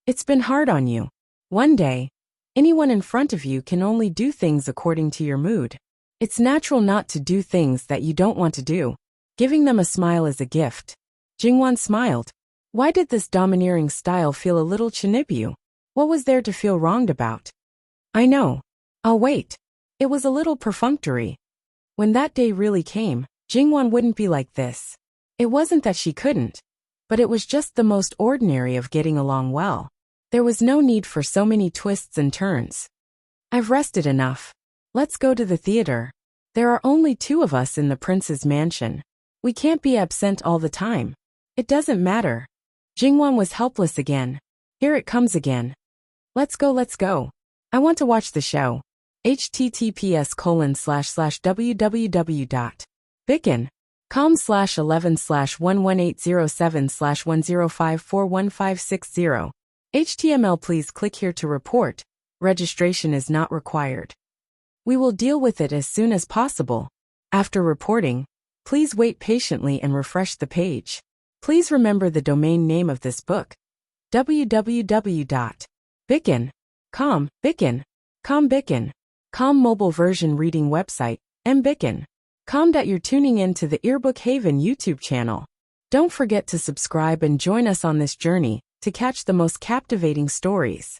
It's been hard on you. One day, anyone in front of you can only do things according to your mood. It's natural not to do things that you don't want to do. Giving them a smile is a gift. Jingwan smiled. Why did this domineering style feel a little chinibu? What was there to feel wronged about? I know. I'll wait. It was a little perfunctory. When that day really came, Jingwan wouldn't be like this. It wasn't that she couldn't, but it was just the most ordinary of getting along well. There was no need for so many twists and turns. I've rested enough. Let's go to the theater. There are only 2 of us in the prince's mansion. We can't be absent all the time. It doesn't matter. Jingwan was helpless again. Here it comes again. Let's go. I want to watch the show. https://www.bicken.com/11/11807/10541560. HTML. Please click here to report. Registration is not required. We will deal with it as soon as possible. After reporting, please wait patiently and refresh the page. Please remember the domain name of this book. www.bicken.com. Bicken.com mobile version reading website, mbicken.com. You're tuning in to the Earbook Haven YouTube channel. Don't forget to subscribe and join us on this journey to catch the most captivating stories.